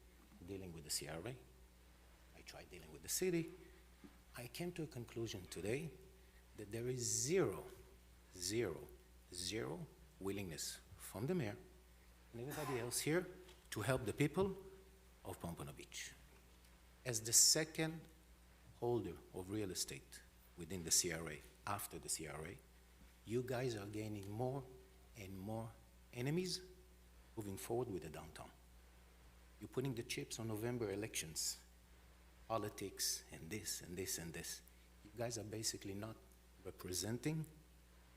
Speaker 13: dealing with the CRA. I tried dealing with the city. I came to a conclusion today that there is zero willingness from the mayor and everybody else here to help the people of Pompano Beach. As the second holder of real estate within the CRA, after the CRA, you guys are gaining more and more enemies moving forward with the downtown. You're putting the chips on November elections, politics, and this, and this, and this. You guys are basically not representing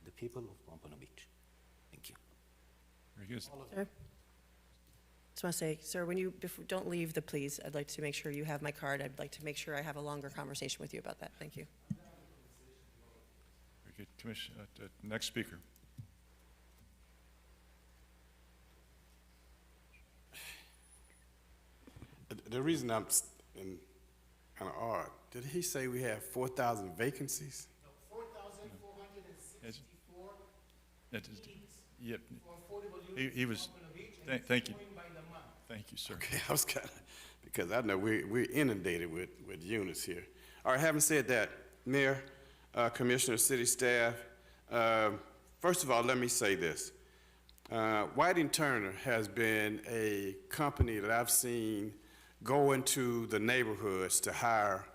Speaker 13: the people of Pompano Beach. Thank you.
Speaker 1: Very good.
Speaker 3: Sir? Just want to say, sir, when you don't leave please, I'd like to make sure you have my card. I'd like to make sure I have a longer conversation with you about that. Thank you.
Speaker 1: Very good. Next speaker.
Speaker 5: The reason I'm kind of odd, did he say we have 4,000 vacancies?
Speaker 13: No, 4,464
Speaker 1: Yep.
Speaker 13: for affordable units
Speaker 1: He was, thank you. Thank you, sir.
Speaker 5: Okay, I was kind of, because I know we're inundated with units here. All right, having said that, Mayor, Commissioner, city staff, first of all, let me say this. Whiting Turner has been a company that I've seen go into the neighborhoods to hire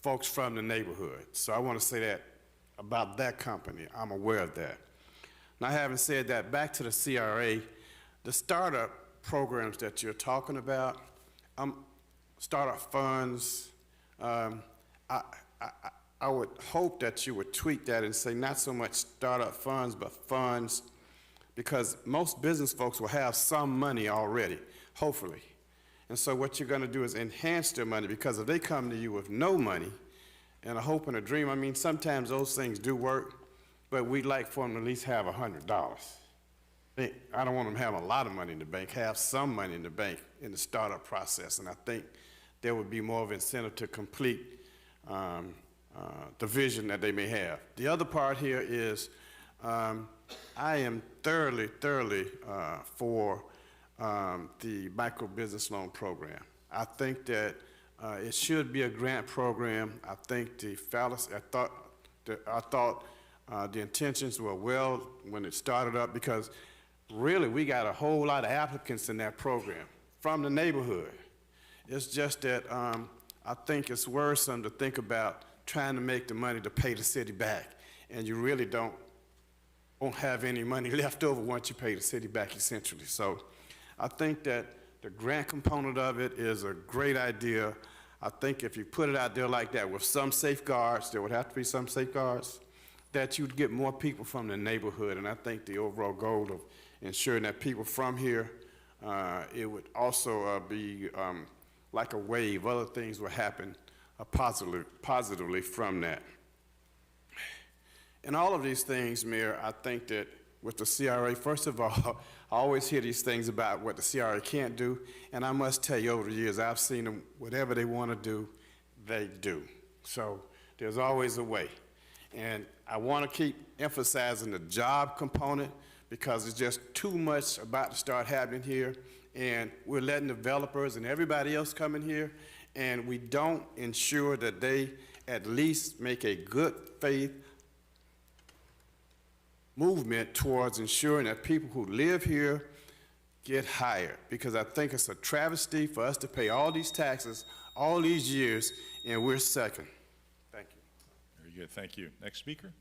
Speaker 5: folks from the neighborhood. So I want to say that about that company. I'm aware of that. Now, having said that, back to the CRA, the startup programs that you're talking about, startup funds, I would hope that you would tweak that and say not so much startup funds, but funds, because most business folks will have some money already, hopefully. And so what you're going to do is enhance their money, because if they come to you with no money and a hope and a dream, I mean, sometimes those things do work, but we'd like for them to at least have $100. I don't want them to have a lot of money in the bank, have some money in the bank in the startup process, and I think there would be more of an incentive to complete the vision that they may have. The other part here is I am thoroughly for the micro business loan program. I think that it should be a grant program. I think the fallacy, I thought the intentions were well when it started up, because really we got a whole lot of applicants in that program from the neighborhood. It's just that I think it's worrisome to think about trying to make the money to pay the city back, and you really won't have any money left over once you pay the city back, essentially. So I think that the grant component of it is a great idea. I think if you put it out there like that with some safeguards, there would have to be some safeguards, that you'd get more people from the neighborhood. And I think the overall goal of ensuring that people from here, it would also be like a wave. Other things will happen positively from that. And all of these things, Mayor, I think that with the CRA, first of all, I always hear these things about what the CRA can't do, and I must tell you, over the years, I've seen them, whatever they want to do, they do. So there's always a way. And I want to keep emphasizing the job component, because it's just too much about to start happening here, and we're letting developers and everybody else come in here, and we don't ensure that they at least make a good faith movement towards ensuring that people who live here get hired, because I think it's a travesty for us to pay all these taxes all these years and we're second. Thank you.
Speaker 1: Very good, thank you. Next speaker.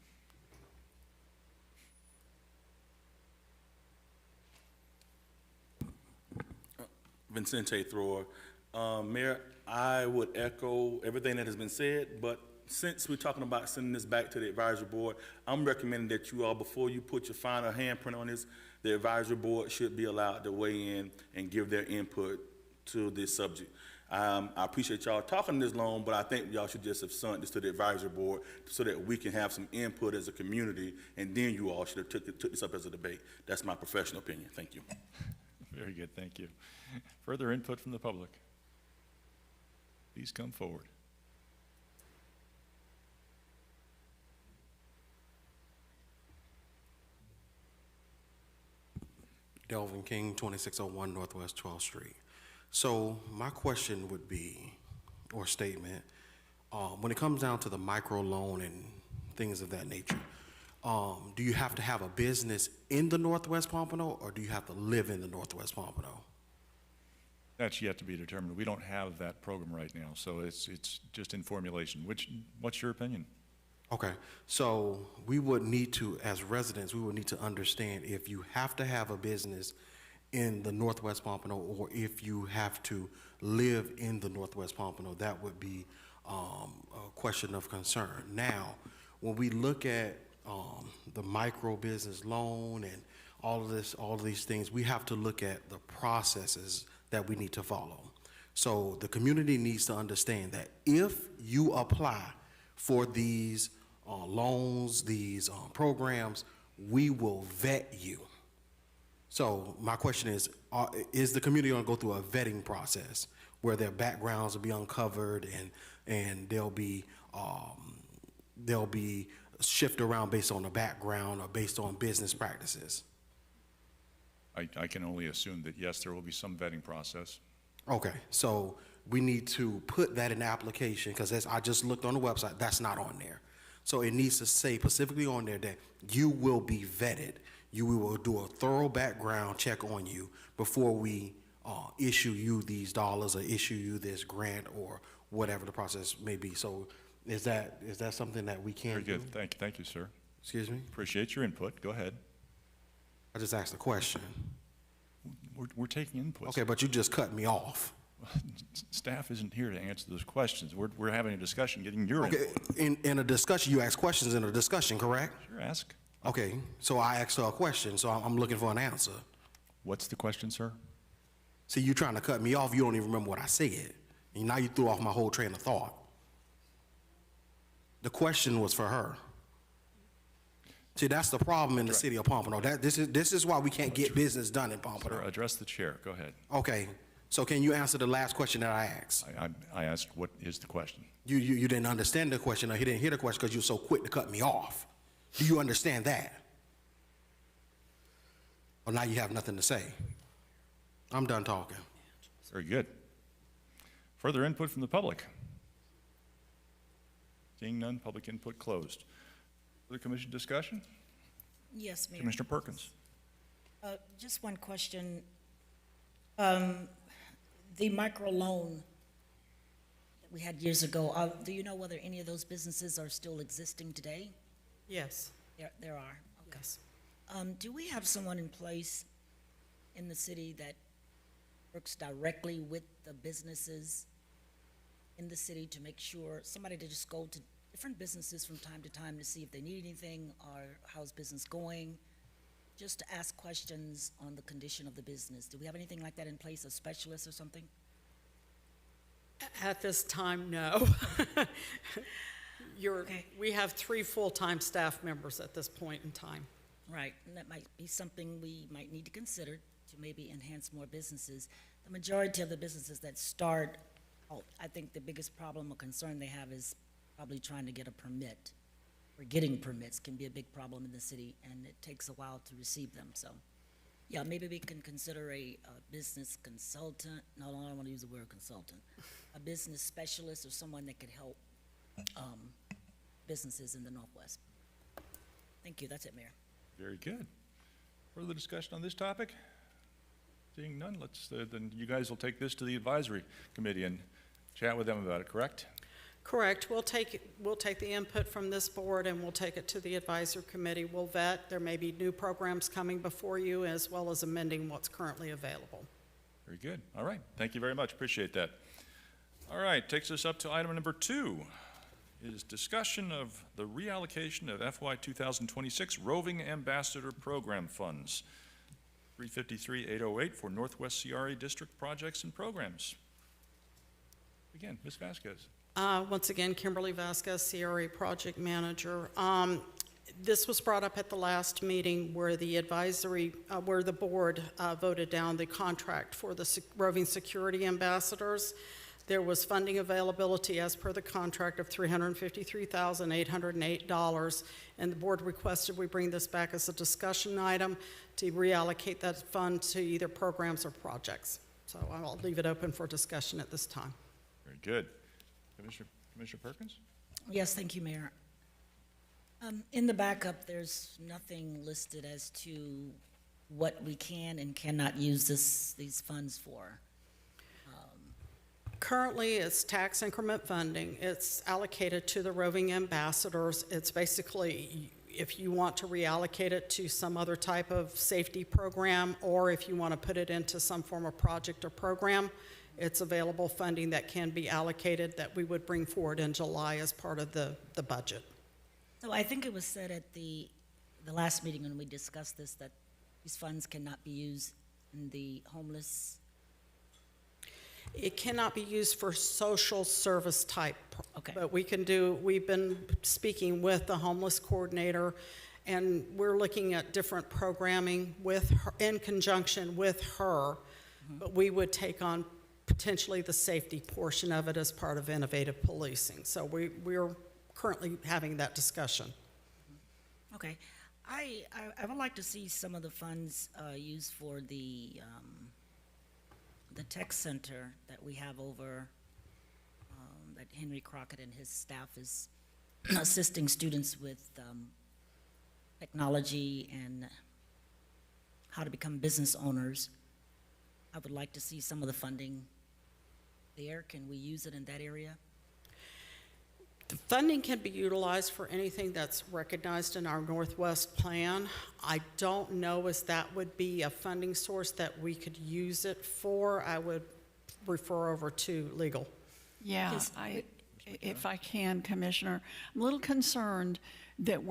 Speaker 14: Vincente Thrower. Mayor, I would echo everything that has been said, but since we're talking about sending this back to the advisory board, I'm recommending that you all, before you put your final handprint on this, the advisory board should be allowed to weigh in and give their input to this subject. I appreciate y'all talking this long, but I think y'all should just have sent this to the advisory board so that we can have some input as a community, and then you all should have took this up as a debate. That's my professional opinion. Thank you.
Speaker 1: Very good, thank you. Further input from the public? Please come forward.
Speaker 15: Delvin King, 2601 Northwest 12th Street. So my question would be, or statement, when it comes down to the micro loan and things of that nature, do you have to have a business in the Northwest Pompano, or do you have to live in the Northwest Pompano?
Speaker 1: That's yet to be determined. We don't have that program right now, so it's just in formulation. What's your opinion?
Speaker 15: Okay, so we would need to, as residents, we would need to understand if you have to have a business in the Northwest Pompano, or if you have to live in the Northwest Pompano. That would be a question of concern. Now, when we look at the micro business loan and all of these things, we have to look at the processes that we need to follow. So the community needs to understand that if you apply for these loans, these programs, we will vet you. So my question is the community going to go through a vetting process where their backgrounds will be uncovered and they'll be shifted around based on the background or based on business practices?
Speaker 1: I can only assume that yes, there will be some vetting process.
Speaker 15: Okay, so we need to put that in the application, because I just looked on the website, that's not on there. So it needs to say specifically on there that you will be vetted. We will do a thorough background check on you before we issue you these dollars or issue you this grant or whatever the process may be. So is that something that we can do?
Speaker 1: Very good. Thank you, sir.
Speaker 15: Excuse me?
Speaker 1: Appreciate your input. Go ahead.
Speaker 15: I just asked a question.
Speaker 1: We're taking inputs.
Speaker 15: Okay, but you just cut me off.
Speaker 1: Staff isn't here to answer those questions. We're having a discussion, getting your
Speaker 15: Okay,
Speaker 1: input.
Speaker 15: in a discussion, you ask questions in a discussion, correct?
Speaker 1: Sure, ask.
Speaker 15: Okay, so I asked her a question, so I'm looking for an answer.
Speaker 1: What's the question, sir?
Speaker 15: See, you trying to cut me off, you don't even remember what I said. And now you threw off my whole train of thought. The question was for her. See, that's the problem in the city of Pompano. This is why we can't get business done in Pompano.
Speaker 1: Sir, address the chair. Go ahead.
Speaker 15: Okay, So can you answer the last question that I asked?
Speaker 1: I asked, what is the question?
Speaker 15: You didn't understand the question, or he didn't hear the question because you were so quick to cut me off. Do you understand that? Or now you have nothing to say? I'm done talking.
Speaker 1: Very good. Further input from the public? Seeing none, public input closed. Further commission discussion?
Speaker 10: Yes, Mayor.
Speaker 1: Commissioner Perkins.
Speaker 10: Just one question. The microloan that we had years ago, do you know whether any of those businesses are still existing today?
Speaker 4: Yes.
Speaker 10: There are, okay.
Speaker 4: Yes.
Speaker 10: Do we have someone in place in the city that works directly with the businesses in the city to make sure, somebody to just go to different businesses from time to time to see if they need anything or how's business going? Just to ask questions on the condition of the business. Do we have anything like that in place, a specialist or something?
Speaker 4: At this time, no.
Speaker 10: Okay.
Speaker 4: We have 3 full-time staff members at this point in time.
Speaker 10: Right, and that might be something we might need to consider to maybe enhance more businesses. The majority of the businesses that start, I think the biggest problem or concern they have is probably trying to get a permit. Or getting permits can be a big problem in the city, and it takes a while to receive them, so. Yeah, maybe we can consider a business consultant, no, I don't want to use the word consultant, a business specialist or someone that could help businesses in the Northwest. Thank you, that's it, Mayor.
Speaker 1: Very good. Further discussion on this topic? Seeing none, then you guys will take this to the advisory committee and chat with them about it, correct?
Speaker 4: Correct. We'll take the input from this board and we'll take it to the advisory committee. We'll vet. There may be new programs coming before you as well as amending what's currently available.
Speaker 1: Very good. All right. Thank you very much. Appreciate that. All right. Takes us up to item number 2, is discussion of the reallocation of FY 2026 Roving Ambassador Program Funds, 353-808 for Northwest CRA District projects and programs. Again, Ms. Vasquez.
Speaker 4: Once again, Kimberly Vasquez, CRA Project Manager. This was brought up at the last meeting where the where the board voted down the contract for the roving security ambassadors. There was funding availability as per the contract of $353,808, and the board requested we bring this back as a discussion item to reallocate that fund to either programs or projects. So I'll leave it open for discussion at this time.
Speaker 1: Very good. Commissioner Perkins?
Speaker 10: Yes, thank you, Mayor. In the backup, there's nothing listed as to what we can and cannot use these funds for.
Speaker 4: Currently, it's tax increment funding. It's allocated to the roving ambassadors. It's basically, if you want to reallocate it to some other type of safety program, or if you want to put it into some form of project or program, it's available funding that can be allocated that we would bring forward in July as part of the budget.
Speaker 10: So I think it was said at the last meeting when we discussed this that these funds cannot be used in the homeless.
Speaker 4: It cannot be used for social service type.
Speaker 10: Okay.
Speaker 4: But we've been speaking with the homeless coordinator, and we're looking at different programming with her, in conjunction with her, but we would take on potentially the safety portion of it as part of innovative policing. So we're currently having that discussion.
Speaker 10: Okay. I would like to see some of the funds used for the tech center that we have over, that Henry Crockett and his staff is assisting students with technology and how to become business owners. I would like to see some of the funding there. Can we use it in that area?
Speaker 4: The funding can be utilized for anything that's recognized in our Northwest plan. I don't know if that would be a funding source that we could use it for. I would refer over to legal.
Speaker 6: Yeah, if I can, Commissioner, I'm a little concerned that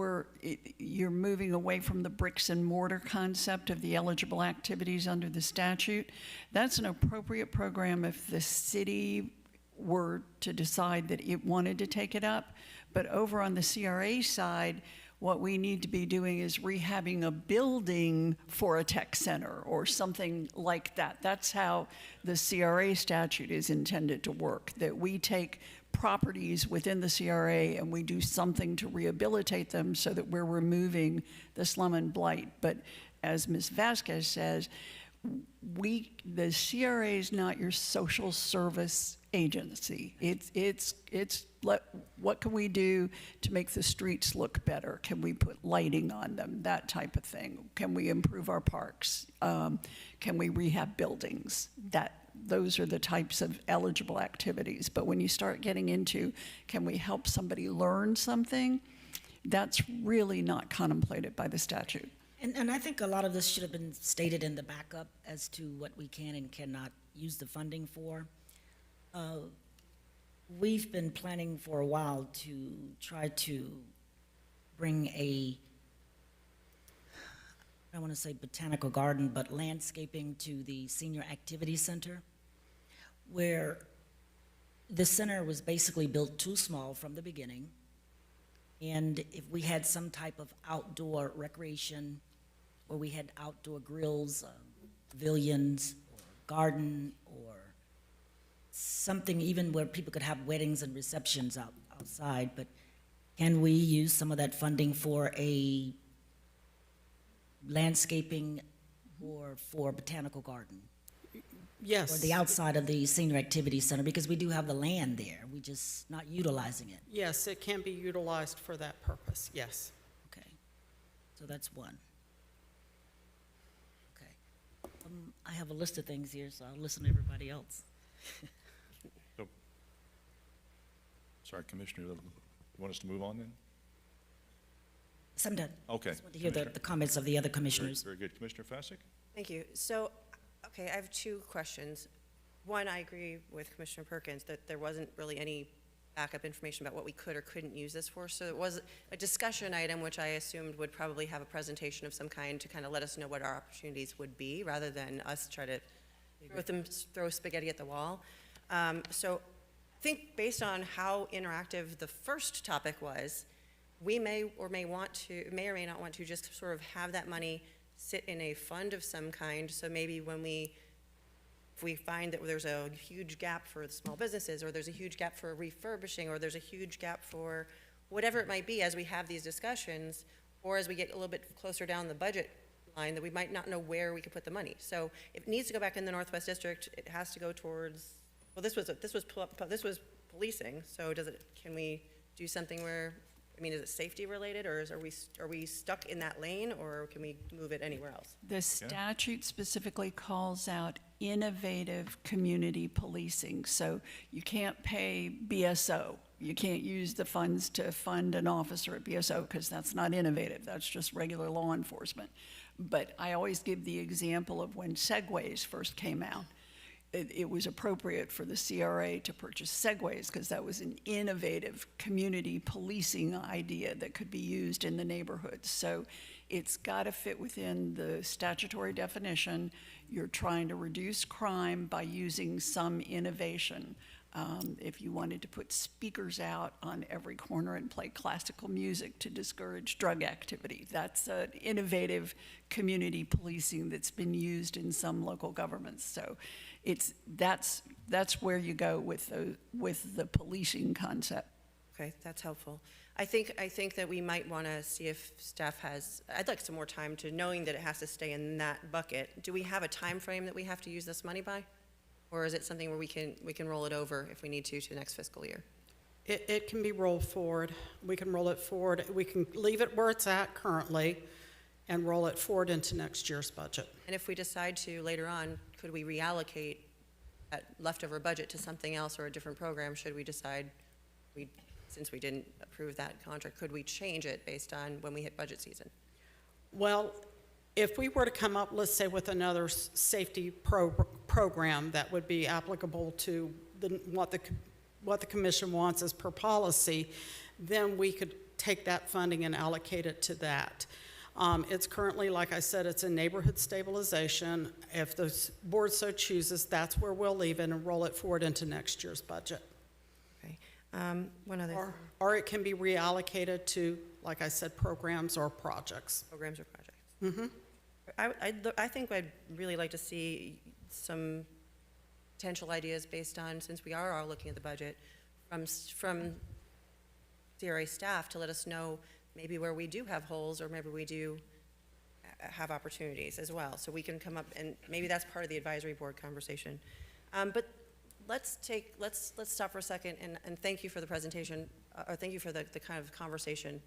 Speaker 6: you're moving away from the bricks and mortar concept of the eligible activities under the statute. That's an appropriate program if the city were to decide that it wanted to take it up. But over on the CRA side, What we need to be doing is rehabbing a building for a tech center or something like that. That's how the CRA statute is intended to work, that we take properties within the CRA and we do something to rehabilitate them so that we're removing the slum and blight. But as Ms. Vasquez says, the CRA is not your social service agency. What can we do to make the streets look better? Can we put lighting on them? That type of thing. Can we improve our parks? Can we rehab buildings? Those are the types of eligible activities. But when you start getting into, can we help somebody learn something? That's really not contemplated by the statute.
Speaker 10: And I think a lot of this should have been stated in the backup as to what we can and cannot use the funding for. We've been planning for a while to try to bring I don't want to say botanical garden, but landscaping to the Senior Activity Center, where the center was basically built too small from the beginning. And if we had some type of outdoor recreation, or we had outdoor grills, pavilions, or garden, or something even where people could have weddings and receptions outside, but can we use some of that funding for a landscaping or for botanical garden?
Speaker 4: Yes.
Speaker 10: Or the outside of the Senior Activity Center, because we do have the land there, we just not utilizing it.
Speaker 4: Yes, it can be utilized for that purpose, yes.
Speaker 10: Okay, so that's one. Okay, I have a list of things here, so I'll listen to everybody else.
Speaker 1: So, sorry, Commissioner, you want us to move on then?
Speaker 10: So I'm done.
Speaker 1: Okay.
Speaker 10: Just want to hear the comments of the other commissioners.
Speaker 1: Very good. Commissioner Fasick?
Speaker 3: Thank you. So, okay, I have two questions. One, I agree with Commissioner Perkins that there wasn't really any backup information about what we could or couldn't use this for. So it was a discussion item, which I assumed would probably have a presentation of some kind to kind of let us know what our opportunities would be, rather than us try to throw spaghetti at the wall. So I think based on how interactive the first topic was, we may or may not want to just sort of have that money sit in a fund of some kind. So maybe if we find that there's a huge gap for the small businesses, or there's a huge gap for refurbishing, or there's a huge gap for whatever it might be as we have these discussions, or as we get a little bit closer down the budget line, that we might not know where we could put the money. So if it needs to go back in the Northwest District, it has to go towards, well, this was policing. So can we do something where, I mean, is it safety related, or are we stuck in that lane, or can we move it anywhere else?
Speaker 6: The statute specifically calls out innovative community policing. So you can't pay BSO. You can't use the funds to fund an officer at BSO, because that's not innovative. That's just regular law enforcement. But I always give the example of when Segways first came out. It was appropriate for the CRA to purchase Segways because that was an innovative community policing idea that could be used in the neighborhoods. So it's got to fit within the statutory definition. You're trying to reduce crime by using some innovation. If you wanted to put speakers out on every corner and play classical music to discourage drug activity, that's an innovative community policing that's been used in some local governments. So that's where you go with the policing concept.
Speaker 3: Okay, that's helpful. I think that we might want to see if staff has, I'd like some more time to knowing that it has to stay in that bucket. Do we have a time frame that we have to use this money by? Or is it something where we can roll it over if we need to next fiscal year?
Speaker 4: It can be rolled forward. We can roll it forward. We can leave it where it's at currently and roll it forward into next year's budget.
Speaker 3: And if we decide to later on, could we reallocate that leftover budget to something else or a different program? Should we decide, since we didn't approve that contract, could we change it based on when we hit budget season?
Speaker 4: Well, if we were to come up, let's say, with another safety program that would be applicable to what the commission wants as per policy, then we could take that funding and allocate it to that. It's currently, like I said, it's in neighborhood stabilization. If the board so chooses, that's where we'll leave it and roll it forward into next year's budget.
Speaker 3: Okay. One other thing.
Speaker 4: Or it can be reallocated to like I said, programs or projects.
Speaker 3: Programs or projects. I think I'd really like to see some potential ideas based on, since we are all looking at the budget, from CRA staff to let us know maybe where we do have holes or maybe we do have opportunities as well. So we can come up, and maybe that's part of the advisory board conversation. But let's stop for a second and thank you for the presentation, or thank you for the kind of conversation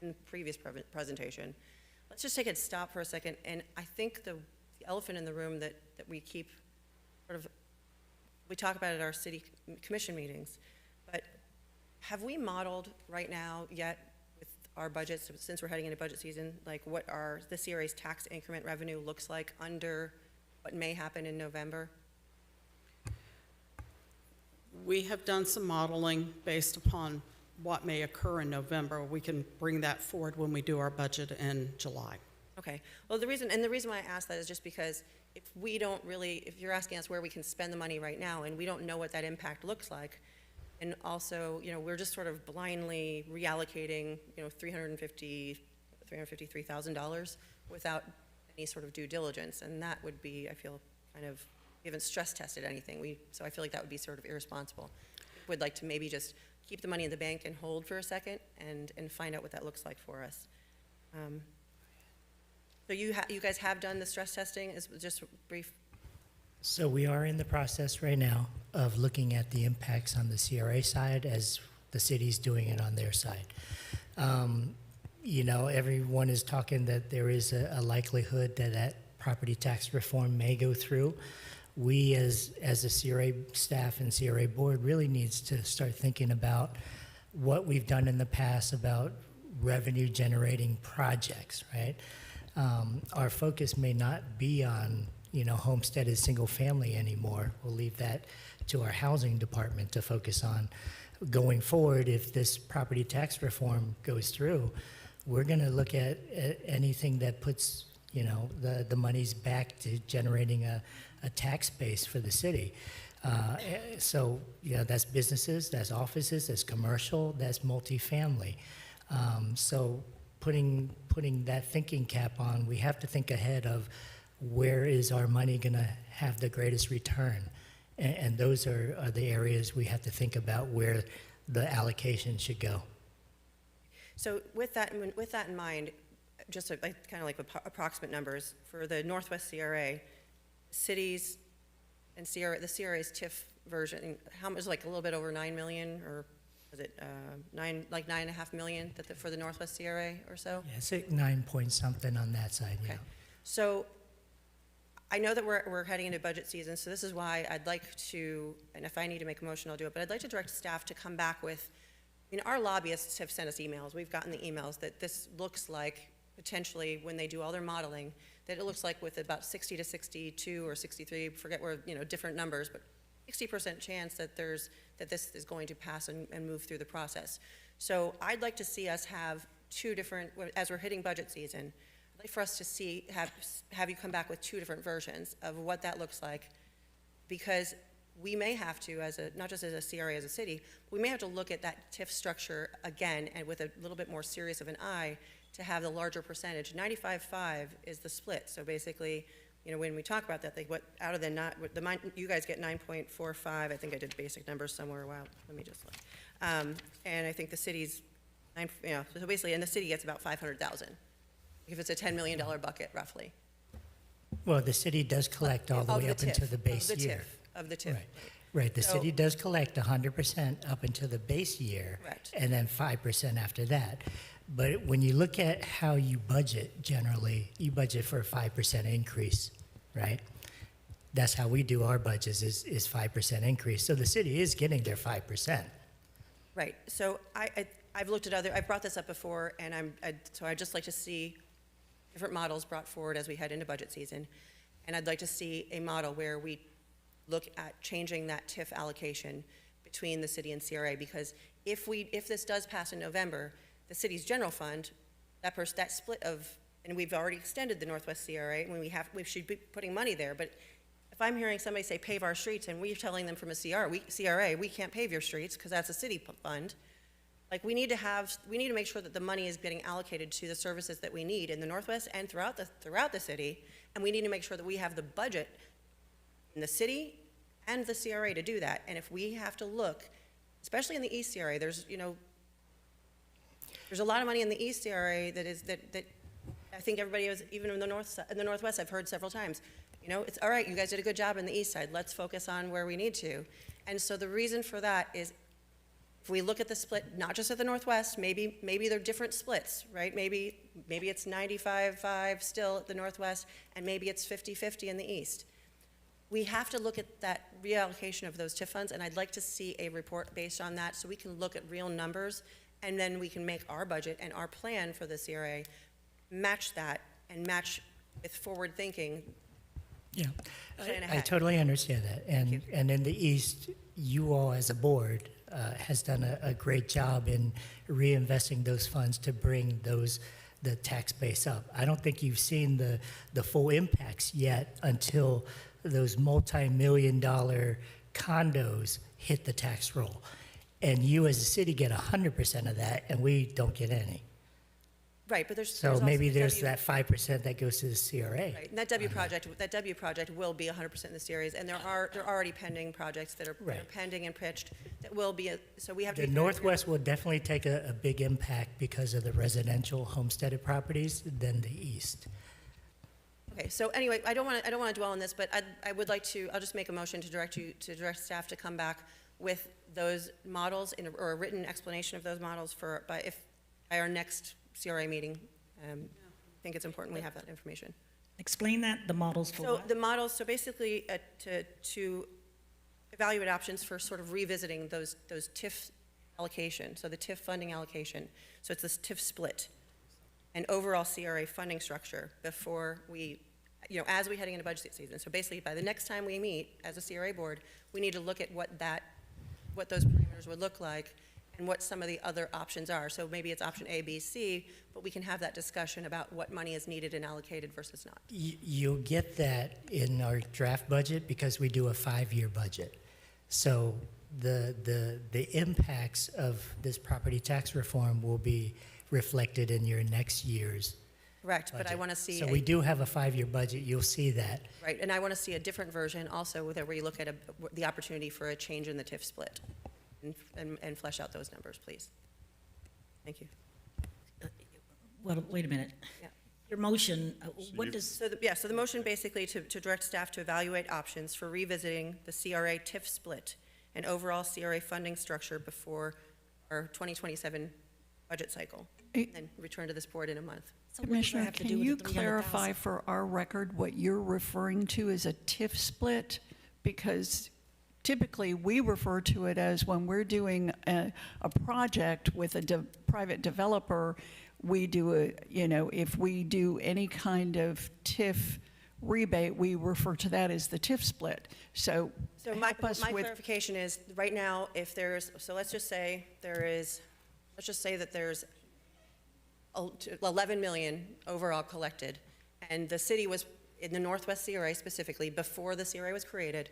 Speaker 3: in the previous presentation. Let's just take a stop for a second, and I think the elephant in the room that we keep sort of, we talk about at our city commission meetings, but have we modeled right now yet with our budgets, since we're heading into budget season, like what the CRA's tax increment revenue looks like under what may happen in November?
Speaker 4: We have done some modeling based upon what may occur in November. We can bring that forward when we do our budget in July.
Speaker 3: Okay. Well, the reason why I ask that is just because if you're asking us where we can spend the money right now and we don't know what that impact looks like, and also, we're just sort of blindly reallocating, $353,000 without any sort of due diligence, and that would be, I feel, kind of, we haven't stress tested anything. So I feel like that would be sort of irresponsible. Would like to maybe just keep the money in the bank and hold for a second and find out what that looks like for us. So you guys have done the stress testing? Is just brief.
Speaker 8: So we are in the process right now of looking at the impacts on the CRA side as the city's doing it on their side. Everyone is talking that there is a likelihood that property tax reform may go through. We as a CRA staff and CRA board really needs to start thinking about what we've done in the past about revenue generating projects, right? Our focus may not be on homestead as single family anymore. We'll leave that to our housing department to focus on. Going forward, if this property tax reform goes through, we're going to look at anything that puts the monies back to generating a tax base for the city. So that's businesses, that's offices, that's commercial, that's multifamily. So putting that thinking cap on, we have to think ahead of where is our money going to have the greatest return? And those are the areas we have to think about where the allocation should go.
Speaker 3: So with that in mind, just kind of like approximate numbers, for the Northwest CRA, cities and the CRA's TIF version, how much, like a little bit over 9 million, or was it 9.5 million for the Northwest CRA or so?
Speaker 8: Yeah, it's like 9 point something on that side,
Speaker 3: okay.
Speaker 8: Yeah.
Speaker 3: So I know that we're heading into budget season, so this is why I'd like to, and if I need to make a motion, I'll do it, but I'd like to direct staff to come back with, our lobbyists have sent us emails. We've gotten the emails that this looks like, potentially, when they do all their modeling, that it looks like with about 60 to 62 or 63, forget where, different numbers, but 60% chance that this is going to pass and move through the process. So I'd like to see us have two different, as we're hitting budget season, I'd like for us to have you come back with two different versions of what that looks like, because we may have to, not just as a CRA, as a city, we may have to look at that TIF structure again and with a little bit more serious of an eye to have the larger percentage. 95.5 is the split. So basically, when we talk about that, what out of you guys get 9.45. I think I did basic numbers somewhere. Wow, let me just look. And I think the city's so basically, and the city gets about 500,000. If it's a $10 million bucket, roughly.
Speaker 8: Well, the city does collect all the way up into the base year.
Speaker 3: Of the TIF.
Speaker 8: Right. The city does collect 100% up until the base year,
Speaker 3: correct,
Speaker 8: and then 5% after that. But when you look at how you budget, generally, you budget for a 5% increase, right? That's how we do our budgets, is 5% increase. So the city is getting their 5%.
Speaker 3: Right. So I've looked at I've brought this up before, and so I'd just like to see different models brought forward as we head into budget season. And I'd like to see a model where we look at changing that TIF allocation between the city and CRA, because if this does pass in November, the city's general fund, that split of, and we've already extended the Northwest CRA, when we should be putting money there, but if I'm hearing somebody say pave our streets, and we're telling them from a CRA, we can't pave your streets because that's a city fund, Like, we need to make sure that the money is getting allocated to the services that we need in the Northwest and throughout the city, and we need to make sure that we have the budget in the city and the CRA to do that. And if we have to look, especially in the East CRA, there's a lot of money in the East CRA that I think everybody is, even in the Northwest, I've heard several times, it's all right, you guys did a good job on the East Side, let's focus on where we need to. And so the reason for that is, if we look at the split, not just at the Northwest, maybe they're different splits, right? Maybe it's 95-5 still at the Northwest, and maybe it's 50-50 in the East. We have to look at that reallocation of those TIF funds, and I'd like to see a report based on that so we can look at real numbers, and then we can make our budget and our plan for the CRA match that and match with forward thinking.
Speaker 8: Yeah,
Speaker 3: Plan
Speaker 8: I
Speaker 3: ahead.
Speaker 8: totally understand that. And in the East, you all as a board has done a great job in reinvesting those funds to bring the tax base up. I don't think you've seen the full impacts yet until those multi-million-dollar condos hit the tax roll. And you as a city get 100% of that, and we don't get any.
Speaker 3: Right, but there's
Speaker 8: So
Speaker 3: also
Speaker 8: maybe
Speaker 3: the
Speaker 8: there's
Speaker 3: W-
Speaker 8: that 5% that goes to the CRA.
Speaker 3: Right, and that W project will be 100% in the series, and there are already pending projects that are
Speaker 8: Right.
Speaker 3: pending and pitched that will be, so we have to
Speaker 8: The
Speaker 3: be very
Speaker 8: Northwest will definitely take a big impact because of the residential homesteaded properties than the East.
Speaker 3: Okay, so anyway, I don't want to dwell on this, but I would like to, I'll just make a motion to direct staff to come back with those models or a written explanation of those models by our next CRA meeting. I think it's important we have that information.
Speaker 10: Explain that, the models for
Speaker 3: So
Speaker 10: what?
Speaker 3: the models, so basically to evaluate options for sort of revisiting those TIF allocation, so the TIF funding allocation. So it's this TIF split and overall CRA funding structure before we, as we're heading into budget season. So basically, by the next time we meet as a CRA board, we need to look at what those parameters would look like and what some of the other options are. So maybe it's option A, B, C, but we can have that discussion about what money is needed and allocated versus not.
Speaker 8: You'll get that in our draft budget because we do a 5-year budget. So the impacts of this property tax reform will be reflected in your next year's
Speaker 3: Correct, but I
Speaker 8: budget.
Speaker 3: want to see.
Speaker 8: So we do have a 5-year budget, you'll see that.
Speaker 3: Right, and I want to see a different version also where you look at the opportunity for a change in the TIF split and flesh out those numbers, please. Thank you.
Speaker 10: Well, wait a minute.
Speaker 3: Yeah.
Speaker 10: Your motion, what does,
Speaker 3: So the motion basically to direct staff to evaluate options for revisiting the CRA TIF split and overall CRA funding structure before our 2027 budget cycle, and return to this board in a month.
Speaker 10: so what does that
Speaker 6: Commissioner,
Speaker 10: have to
Speaker 6: can
Speaker 10: do with
Speaker 6: you
Speaker 10: the 300,000?
Speaker 6: clarify for our record what you're referring to as a TIF split? Because typically, we refer to it as when we're doing a project with a private developer, we do if we do any kind of TIF rebate, we refer to that as the TIF split. So
Speaker 3: my
Speaker 6: help us with,
Speaker 3: clarification is, right now, if there's, so let's just say that there's 11 million overall collected, and the city was, in the Northwest CRA specifically, before the CRA was created,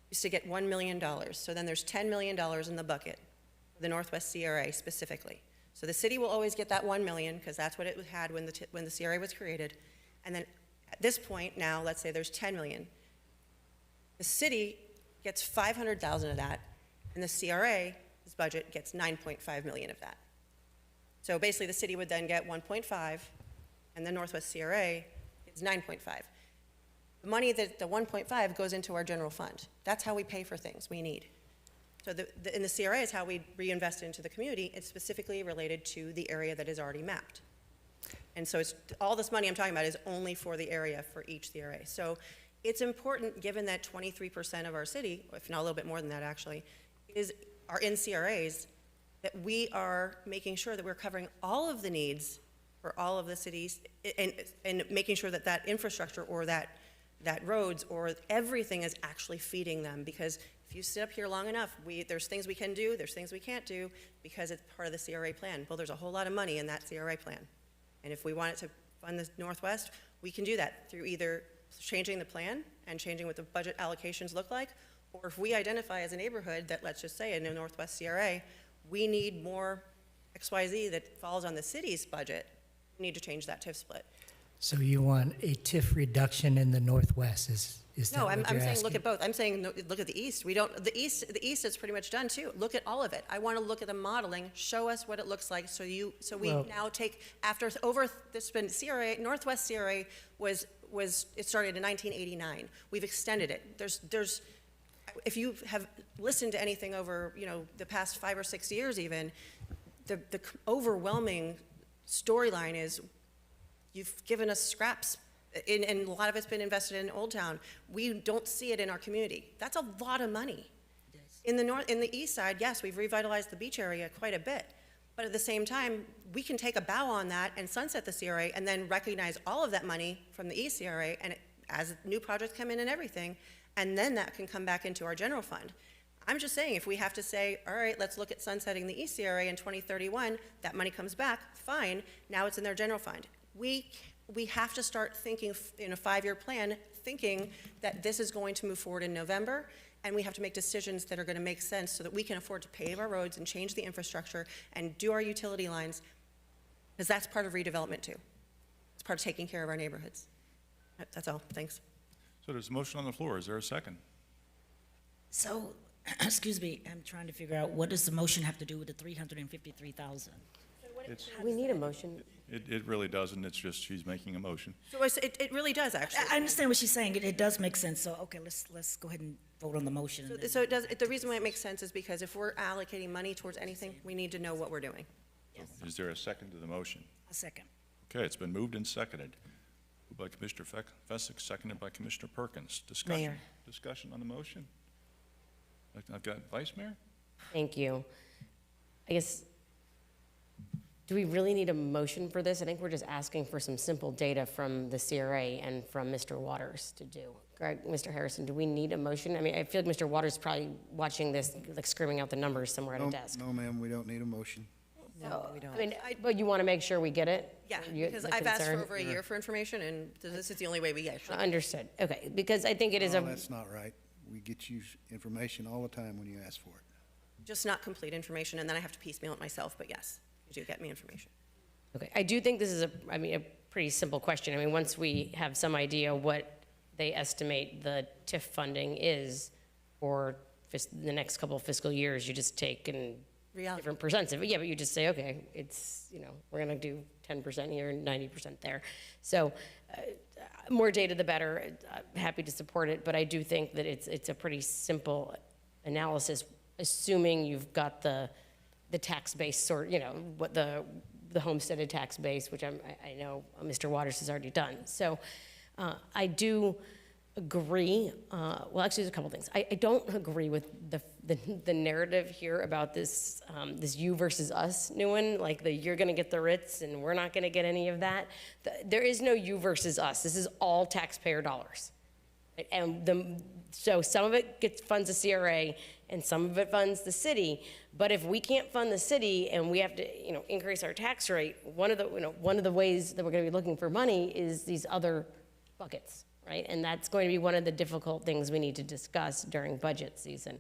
Speaker 3: used to get $1 million. So then there's $10 million in the bucket for the Northwest CRA specifically. So the city will always get that $1 million because that's what it had when the CRA was created. And then at this point now, let's say there's $10 million. The city gets $500,000 of that, and the CRA's budget gets $9.5 million of that. So basically, the city would then get 1.5, and the Northwest CRA is 9.5. The money that the 1.5 goes into our general fund. That's how we pay for things we need. So in the CRA is how we reinvest into the community. It's specifically related to the area that is already mapped. And so all this money I'm talking about is only for the area for each CRA. So it's important, given that 23% of our city, if not a little bit more than that actually, are in CRAs, that we are making sure that we're covering all of the needs for all of the cities and making sure that that infrastructure or that roads or everything is actually feeding them. Because if you sit up here long enough, there's things we can do, there's things we can't do because it's part of the CRA plan. Well, there's a whole lot of money in that CRA plan. And if we want it to fund the Northwest, we can do that through either changing the plan and changing what the budget allocations look like, or if we identify as a neighborhood that, let's just say in the Northwest CRA, we need more XYZ that falls on the city's budget, we need to change that TIF split.
Speaker 8: So you want a TIF reduction in the Northwest, is that
Speaker 3: No,
Speaker 8: what
Speaker 3: I'm
Speaker 8: you're
Speaker 3: saying
Speaker 8: asking?
Speaker 3: look at both. I'm saying look at the East. We don't, the East is pretty much done too. Look at all of it. I want to look at the modeling, show us what it looks like, so we
Speaker 8: Well-
Speaker 3: now take, after, over, this been CRA, Northwest CRA was, it started in 1989. We've extended it. There's, if you have listened to anything over, the past 5 or 6 years even, the overwhelming storyline is you've given us scraps, and a lot of it's been invested in Old Town. We don't see it in our community. That's a lot of money. In the east side, yes, we've revitalized the beach area quite a bit, but at the same time, we can take a bow on that and sunset the CRA and then recognize all of that money from the east CRA and as new projects come in and everything, and then that can come back into our general fund. I'm just saying, if we have to say, all right, let's look at sunsetting the east CRA in 2031, that money comes back, fine, now it's in their general fund. We have to start thinking in a 5-year plan, thinking that this is going to move forward in November, and we have to make decisions that are going to make sense so that we can afford to pave our roads and change the infrastructure and do our utility lines, because that's part of redevelopment too. It's part of taking care of our neighborhoods. That's all, thanks.
Speaker 1: So there's a motion on the floor. Is there a second?
Speaker 10: So, excuse me, I'm trying to figure out what does the motion have to do with the 353,000?
Speaker 7: We need a motion.
Speaker 1: It really doesn't. It's just she's making a motion.
Speaker 3: So it really does, actually.
Speaker 10: I understand what she's saying. It does make sense. So, okay, let's go ahead and vote on the motion. and then-
Speaker 3: So it does, the reason why it makes sense is because if we're allocating money towards anything, we need to know what we're doing.
Speaker 1: Is there a second to the motion?
Speaker 10: A second.
Speaker 1: Okay, it's been moved and seconded. Moved by Commissioner Fessick, seconded by Commissioner Perkins. Discussion.
Speaker 11: Mayor.
Speaker 1: Discussion on the motion? I've got Vice Mayor?
Speaker 7: Thank you. I guess, do we really need a motion for this? I think we're just asking for some simple data from the CRA and from Mr. Waters to do. Greg, Mr. Harrison, do we need a motion? I mean, I feel like Mr. Waters is probably watching this, like screaming out the numbers somewhere at a desk.
Speaker 16: No, ma'am, we don't need a motion.
Speaker 11: No, we don't.
Speaker 7: I mean, but you want to make sure we get it?
Speaker 3: Yeah, because
Speaker 7: The
Speaker 3: I've asked for
Speaker 7: concern?
Speaker 3: over a year for information, and this is the only way we actually.
Speaker 7: Understood. Okay, because I think it is
Speaker 16: No,
Speaker 7: a,
Speaker 16: that's not right. We get you information all the time when you ask for it.
Speaker 3: Just not complete information, and then I have to piecemeal it myself, but yes, you do get me information.
Speaker 7: okay. I do think this is a pretty simple question. I mean, once we have some idea what they estimate the TIF funding is for the next couple of fiscal years, you just take and
Speaker 3: Reality.
Speaker 7: different percents of it. Yeah, but you just say, okay, it's, we're gonna do 10% here and 90% there. So more data, the better. I'm happy to support it, but I do think that it's a pretty simple analysis, assuming you've got the tax base what the homesteaded tax base, which I know Mr. Waters has already done. So I do agree. Well, actually, there's a couple things. I don't agree with the narrative here about this this you versus us, Nguyen, like you're going to get the Ritz and we're not going to get any of that. There is no you versus us. This is all taxpayer dollars, and so some of it funds the CRA and some of it funds the city. But if we can't fund the city and we have to increase our tax rate, one of the ways that we're going to be looking for money is these other buckets. Right? And that's going to be one of the difficult things we need to discuss during budget season.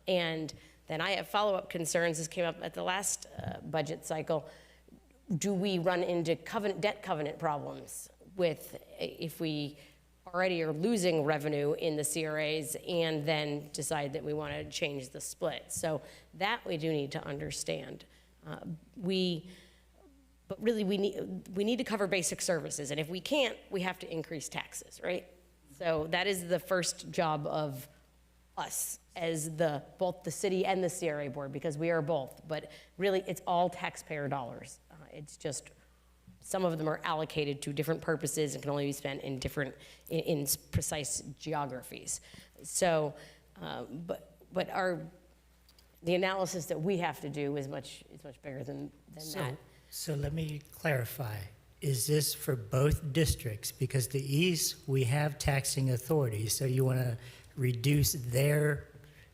Speaker 7: And then I have follow-up concerns. This came up at the last budget cycle. Do we run into debt covenant problems if we already are losing revenue in the CRAs and then decide that we want to change the split? So that we do need to understand. But really, we need to cover basic services, and if we can't, we have to increase taxes, right? So that is the first job of us as both the city and the CRA board, because we are both. But really, it's all taxpayer dollars. It's just some of them are allocated to different purposes and can only be spent in precise geographies. So, but the analysis that we have to do is much bigger than that.
Speaker 8: So let me clarify. Is this for both districts? Because the east, we have taxing authorities, so you want to reduce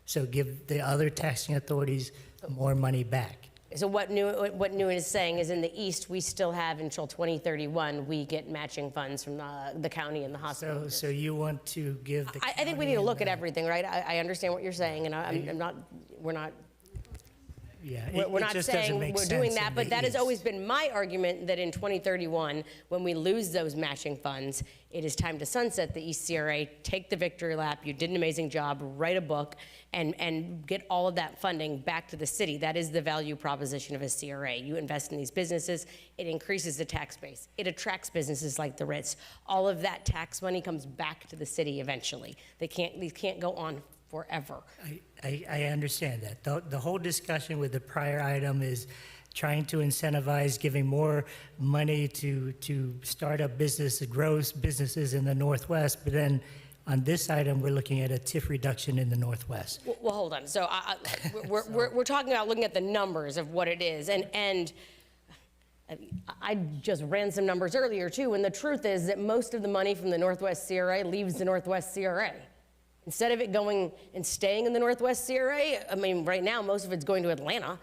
Speaker 8: so give the other taxing authorities more money back.
Speaker 7: So what Nguyen is saying is in the east, we still have until 2031, we get matching funds from the county and the hospital.
Speaker 8: So you want to give the
Speaker 7: I think we need to look at everything, right? I understand what you're saying, and we're not.
Speaker 8: Yeah,
Speaker 7: We're
Speaker 8: it
Speaker 7: not
Speaker 8: just doesn't
Speaker 7: saying
Speaker 8: make
Speaker 7: we're doing
Speaker 8: sense
Speaker 7: that,
Speaker 8: in
Speaker 7: but
Speaker 8: the
Speaker 7: that has
Speaker 8: east.
Speaker 7: always been my argument, that in 2031, when we lose those matching funds, it is time to sunset the East CRA, take the victory lap. You did an amazing job, write a book, and get all of that funding back to the city. That is the value proposition of a CRA. You invest in these businesses, it increases the tax base. It attracts businesses like the Ritz. All of that tax money comes back to the city eventually. These can't go on forever.
Speaker 8: I understand that. The whole discussion with the prior item is trying to incentivize giving more money to start up business, grow businesses in the Northwest, but then on this item, we're looking at a TIF reduction in the Northwest.
Speaker 7: Well, hold on. So we're talking about looking at the numbers of what it is, and I just ran some numbers earlier too, and the truth is that most of the money from the Northwest CRA leaves the Northwest CRA. Instead of it going and staying in the Northwest CRA, I mean, right now, most of it's going to Atlanta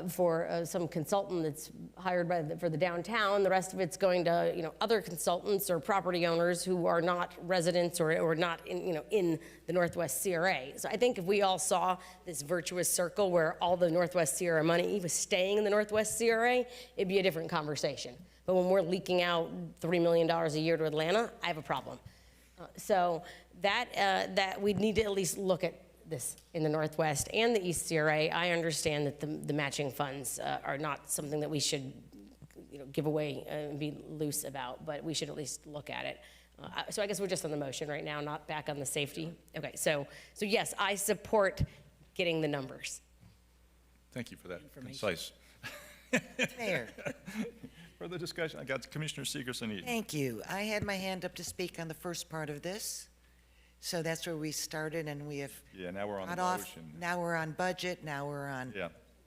Speaker 7: for some consultant that's hired for the downtown. The rest of it's going to, other consultants or property owners who are not residents or not in the Northwest CRA. So I think if we all saw this virtuous circle where all the Northwest CRA money was staying in the Northwest CRA, it'd be a different conversation. But when we're leaking out $3 million a year to Atlanta, I have a problem. So that we need to at least look at this in the Northwest and the East CRA. I understand that the matching funds are not something that we should give away and be loose about, but we should at least look at it. So I guess we're just on the motion right now, not back on the safety. Okay, so yes, I support getting the numbers.
Speaker 1: Thank you for that concise.
Speaker 11: Mayor.
Speaker 1: Further discussion? I got Commissioner Seegerson.
Speaker 11: Thank you. I had my hand up to speak on the first part of this. So that's where we started, and we have
Speaker 1: Now we're on the
Speaker 11: got off.
Speaker 1: motion.
Speaker 11: Now we're on budget, now we're on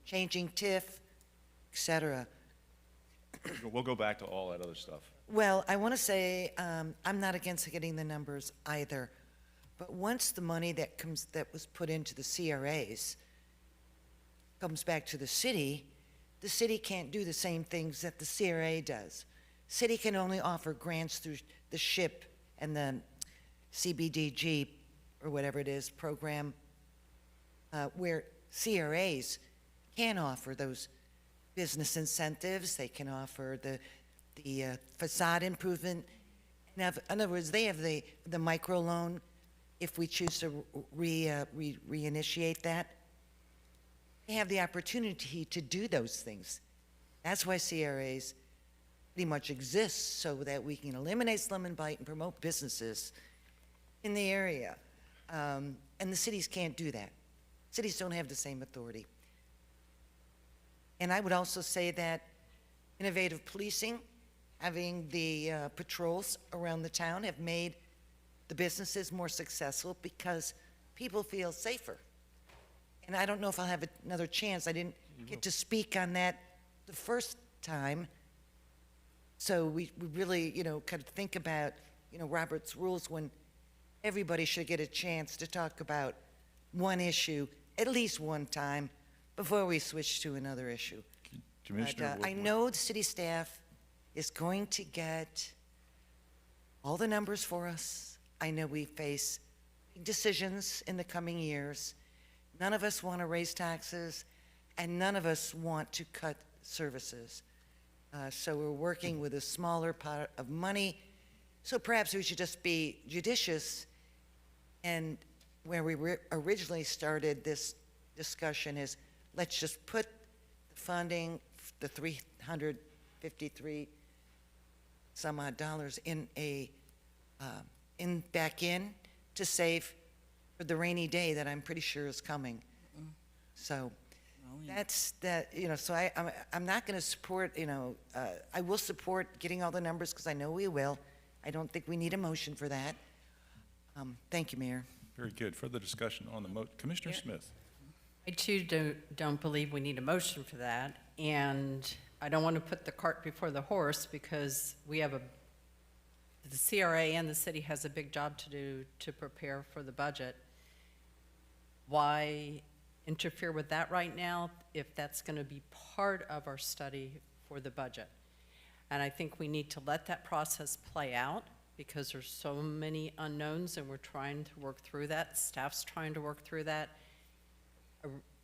Speaker 11: changing TIF, et cetera.
Speaker 1: We'll go back to all that other stuff.
Speaker 11: Well, I want to say, I'm not against getting the numbers either, but once the money that was put into the CRAs comes back to the city can't do the same things that the CRA does. City can only offer grants through the SHIP and the CBDG, or whatever it is, program, where CRAs can offer those business incentives. They can offer the facade improvement. Now, in other words, they have the microloan if we choose to reinitiate that. They have the opportunity to do those things. That's why CRAs pretty much exist, so that we can eliminate slum and blight and promote businesses in the area. And the cities can't do that. Cities don't have the same authority. And I would also say that innovative policing, having the patrols around the town, have made the businesses more successful because people feel safer. And I don't know if I'll have another chance. I didn't get to speak on that the first time. So we really, kind of think about, Robert's rules when everybody should get a chance to talk about one issue at least one time before we switch to another issue.
Speaker 1: Commissioner,
Speaker 11: I know the city staff is going to get all the numbers for us. I know we face big decisions in the coming years. None of us want to raise taxes, and none of us want to cut services. So we're working with a smaller pot of money. So perhaps we should just be judicious. And where we originally started this discussion is, let's just put the funding, the $353 some odd dollars back in to save for the rainy day that I'm pretty sure is coming. So that's that, so I'm not going to support, I will support getting all the numbers because I know we will. I don't think we need a motion for that. Thank you, Mayor.
Speaker 1: Very good. Further discussion on the motion. Commissioner Smith.
Speaker 9: I too don't believe we need a motion for that, and I don't want to put the cart before the horse because the CRA and the city has a big job to do to prepare for the budget. Why interfere with that right now if that's going to be part of our study for the budget? And I think we need to let that process play out because there's so many unknowns and we're trying to work through that. Staff's trying to work through that.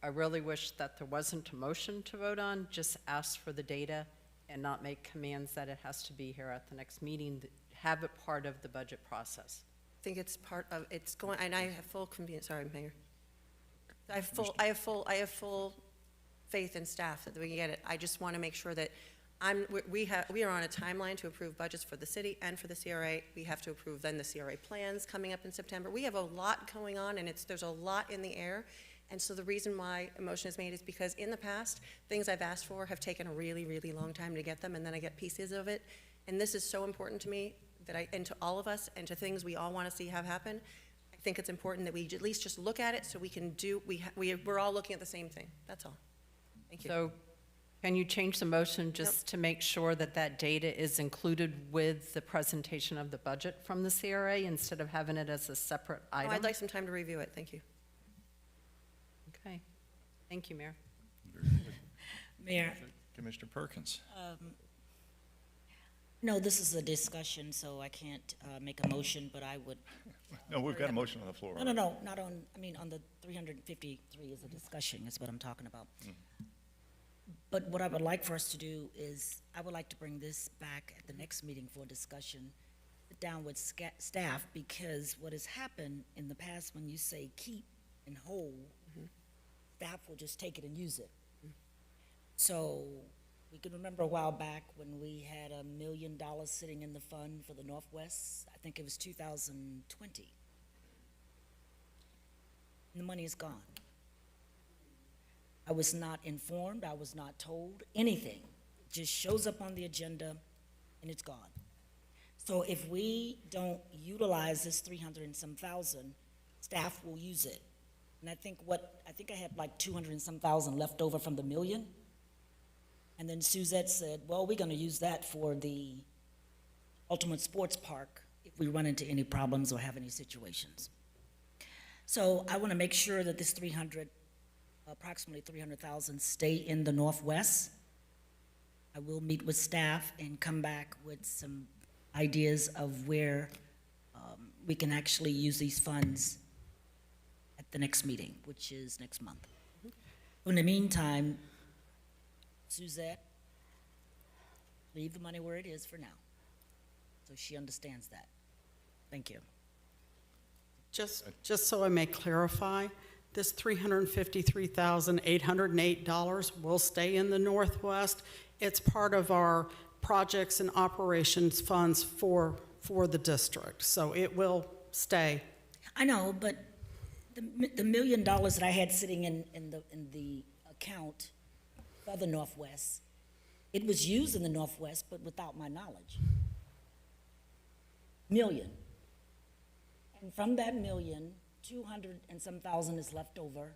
Speaker 9: I really wish that there wasn't a motion to vote on, just ask for the data and not make commands that it has to be here at the next meeting, have it part of the budget process.
Speaker 3: I think it's part of, it's going, and I have full convenience, sorry, Mayor. I have full faith in staff that we can get it. I just want to make sure that we are on a timeline to approve budgets for the city and for the CRA. We have to approve then the CRA plans coming up in September. We have a lot going on, and there's a lot in the air. And so the reason why a motion is made is because in the past, things I've asked for have taken a really, really long time to get them, and then I get pieces of it. And this is so important to me and to all of us, and to things we all want to see have happen. I think it's important that we at least just look at it so we can we're all looking at the same thing. That's all. Thank you.
Speaker 9: So can you change the motion just to make sure that that data is included with the presentation of the budget from the CRA instead of having it as a separate
Speaker 3: Oh,
Speaker 9: item?
Speaker 3: I'd like some time to review it. Thank you.
Speaker 9: Okay. Thank you, Mayor.
Speaker 10: Mayor,
Speaker 1: Commissioner Perkins.
Speaker 10: no, this is a discussion, so I can't make a motion, but I would.
Speaker 1: No, we've got a motion on the floor.
Speaker 10: No, not on, I mean, on the 353 is a discussion, is what I'm talking about. But what I would like for us to do is, I would like to bring this back at the next meeting for discussion, sit down with staff, because what has happened in the past, when you say keep and hold, staff will just take it and use it. So we can remember a while back when we had $1 million sitting in the fund for the Northwest. I think it was 2020. And the money is gone. I was not informed, I was not told anything. It just shows up on the agenda and it's gone. So if we don't utilize this 300 and some thousand, staff will use it. And I think I had like 200 and some thousand left over from the million. And then Suzette said, well, we're gonna use that for the Ultimate Sports Park if we run into any problems or have any situations. So I wanna make sure that this approximately 300,000 stay in the Northwest. I will meet with staff and come back with some ideas of where we can actually use these funds at the next meeting, which is next month. In the meantime, Suzette, leave the money where it is for now, so she understands that. Thank you.
Speaker 4: Just so I may clarify, this $353,808 will stay in the Northwest. It's part of our projects and operations funds for the district, so it will stay.
Speaker 10: I know, but the $1 million that I had sitting in the account for the Northwest, it was used in the Northwest, but without my knowledge. Million. And from that million, 200 and some thousand is left over,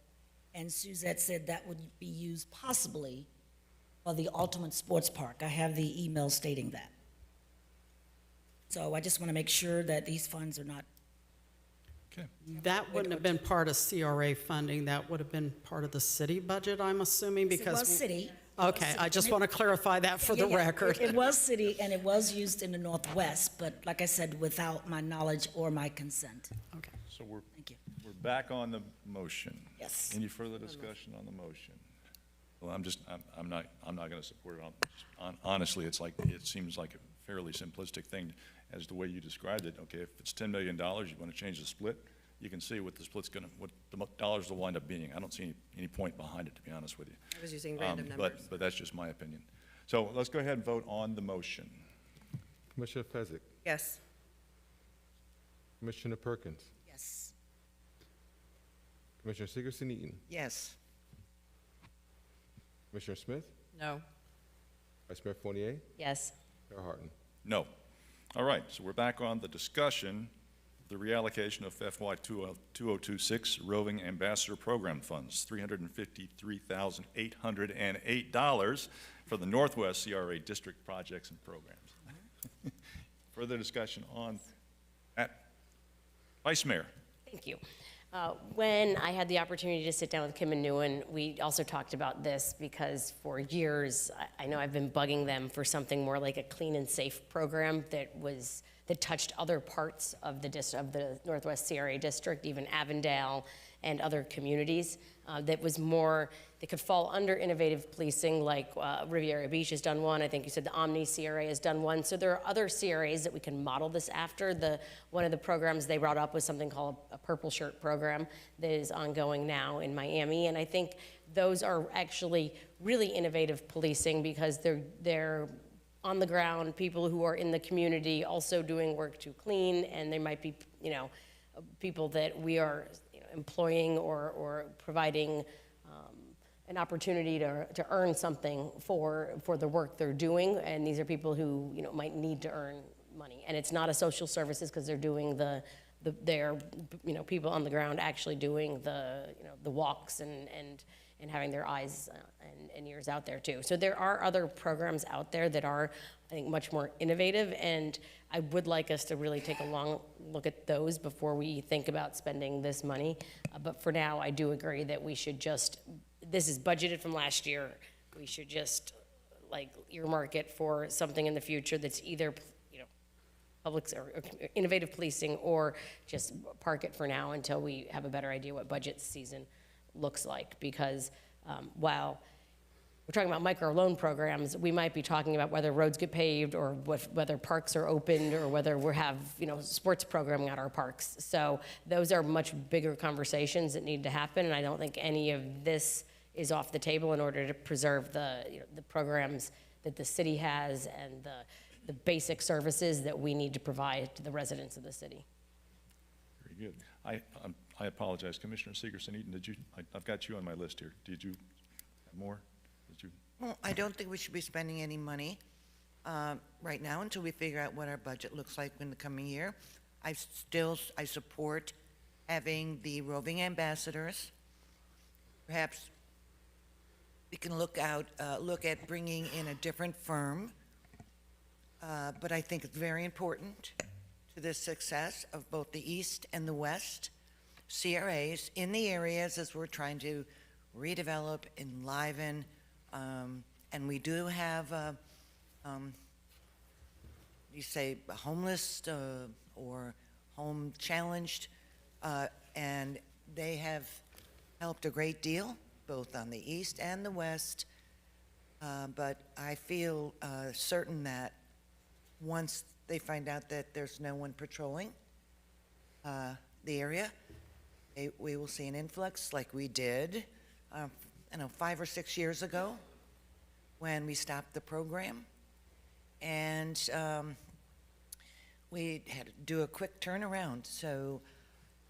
Speaker 10: and Suzette said that would be used possibly for the Ultimate Sports Park. I have the email stating that. So I just want to make sure that these funds are not.
Speaker 1: Okay.
Speaker 4: That wouldn't have been part of CRA funding, that would have been part of the city budget, I'm assuming, because.
Speaker 10: It was city.
Speaker 4: Okay, I just want to clarify that for the record.
Speaker 10: It was city, and it was used in the Northwest, but like I said, without my knowledge or my consent.
Speaker 4: Okay.
Speaker 1: So
Speaker 10: Thank you.
Speaker 1: we're back on the motion.
Speaker 10: Yes.
Speaker 1: Any further discussion on the motion? Well, I'm not going to support it. Honestly, it seems like a fairly simplistic thing as the way you described it. Okay, if it's $10 million, you want to change the split, you can see what the split's what the dollars will wind up being. I don't see any point behind it, to be honest with you.
Speaker 3: I was using random numbers.
Speaker 1: But that's just my opinion. So let's go ahead and vote on the motion.
Speaker 2: Commissioner Fezzik,
Speaker 3: Yes.
Speaker 2: Commissioner Perkins,
Speaker 10: Yes.
Speaker 2: Commissioner Sigerson-Eaton,
Speaker 11: Yes.
Speaker 2: Commissioner Smith,
Speaker 9: No.
Speaker 2: Vice Mayor Fournier,
Speaker 7: Yes.
Speaker 2: Mayor Harton.
Speaker 1: No. All right, so we're back on the discussion, the reallocation of FY 2026 Roving Ambassador Program Funds, $353,808 for the Northwest CRA District projects and programs. Further discussion on that? Vice Mayor.
Speaker 7: Thank you. When I had the opportunity to sit down with Kim and Nguyen, we also talked about this because for years, I know I've been bugging them for something more like a clean and safe program that was that touched other parts of the Northwest CRA district, even Avondale and other communities. That was more, that could fall under innovative policing, like Riviera Beach has done one. I think you said the Omni CRA has done one. So there are other CRAs that we can model this after. One of the programs they brought up was something called a Purple Shirt program that is ongoing now in Miami. And I think those are actually really innovative policing because they're on the ground, people who are in the community also doing work to clean, and they might be, people that we are employing or providing an opportunity to earn something for the work they're doing, and these are people who might need to earn money, and it's not a social services because they're doing they're people on the ground actually doing the walks and having their eyes and ears out there too. So there are other programs out there that are, I think, much more innovative, and I would like us to really take a long look at those before we think about spending this money. But for now, I do agree that we should this is budgeted from last year, we should just earmark it for something in the future that's either public or innovative policing, or just park it for now until we have a better idea what budget season looks like. Because while we're talking about micro loan programs, we might be talking about whether roads get paved or whether parks are opened or whether we have sports programming at our parks. So those are much bigger conversations that need to happen, and I don't think any of this is off the table in order to preserve the programs that the city has and the basic services that we need to provide to the residents of the city.
Speaker 1: Very good. I apologize, Commissioner Segerson-Eaton, I've got you on my list here. Did you have more?
Speaker 11: Well, I don't think we should be spending any money right now until we figure out what our budget looks like in the coming year. I support having the roving ambassadors. Perhaps we can look at bringing in a different firm, but I think it's very important to the success of both the East and the West CRAs in the areas as we're trying to redevelop, enliven, and we do have, you say, homeless or home challenged, and they have helped a great deal, both on the East and the West. But I feel certain that once they find out that there's no one patrolling the area, we will see an influx like we did 5 or 6 years ago when we stopped the program. And we had to do a quick turnaround. So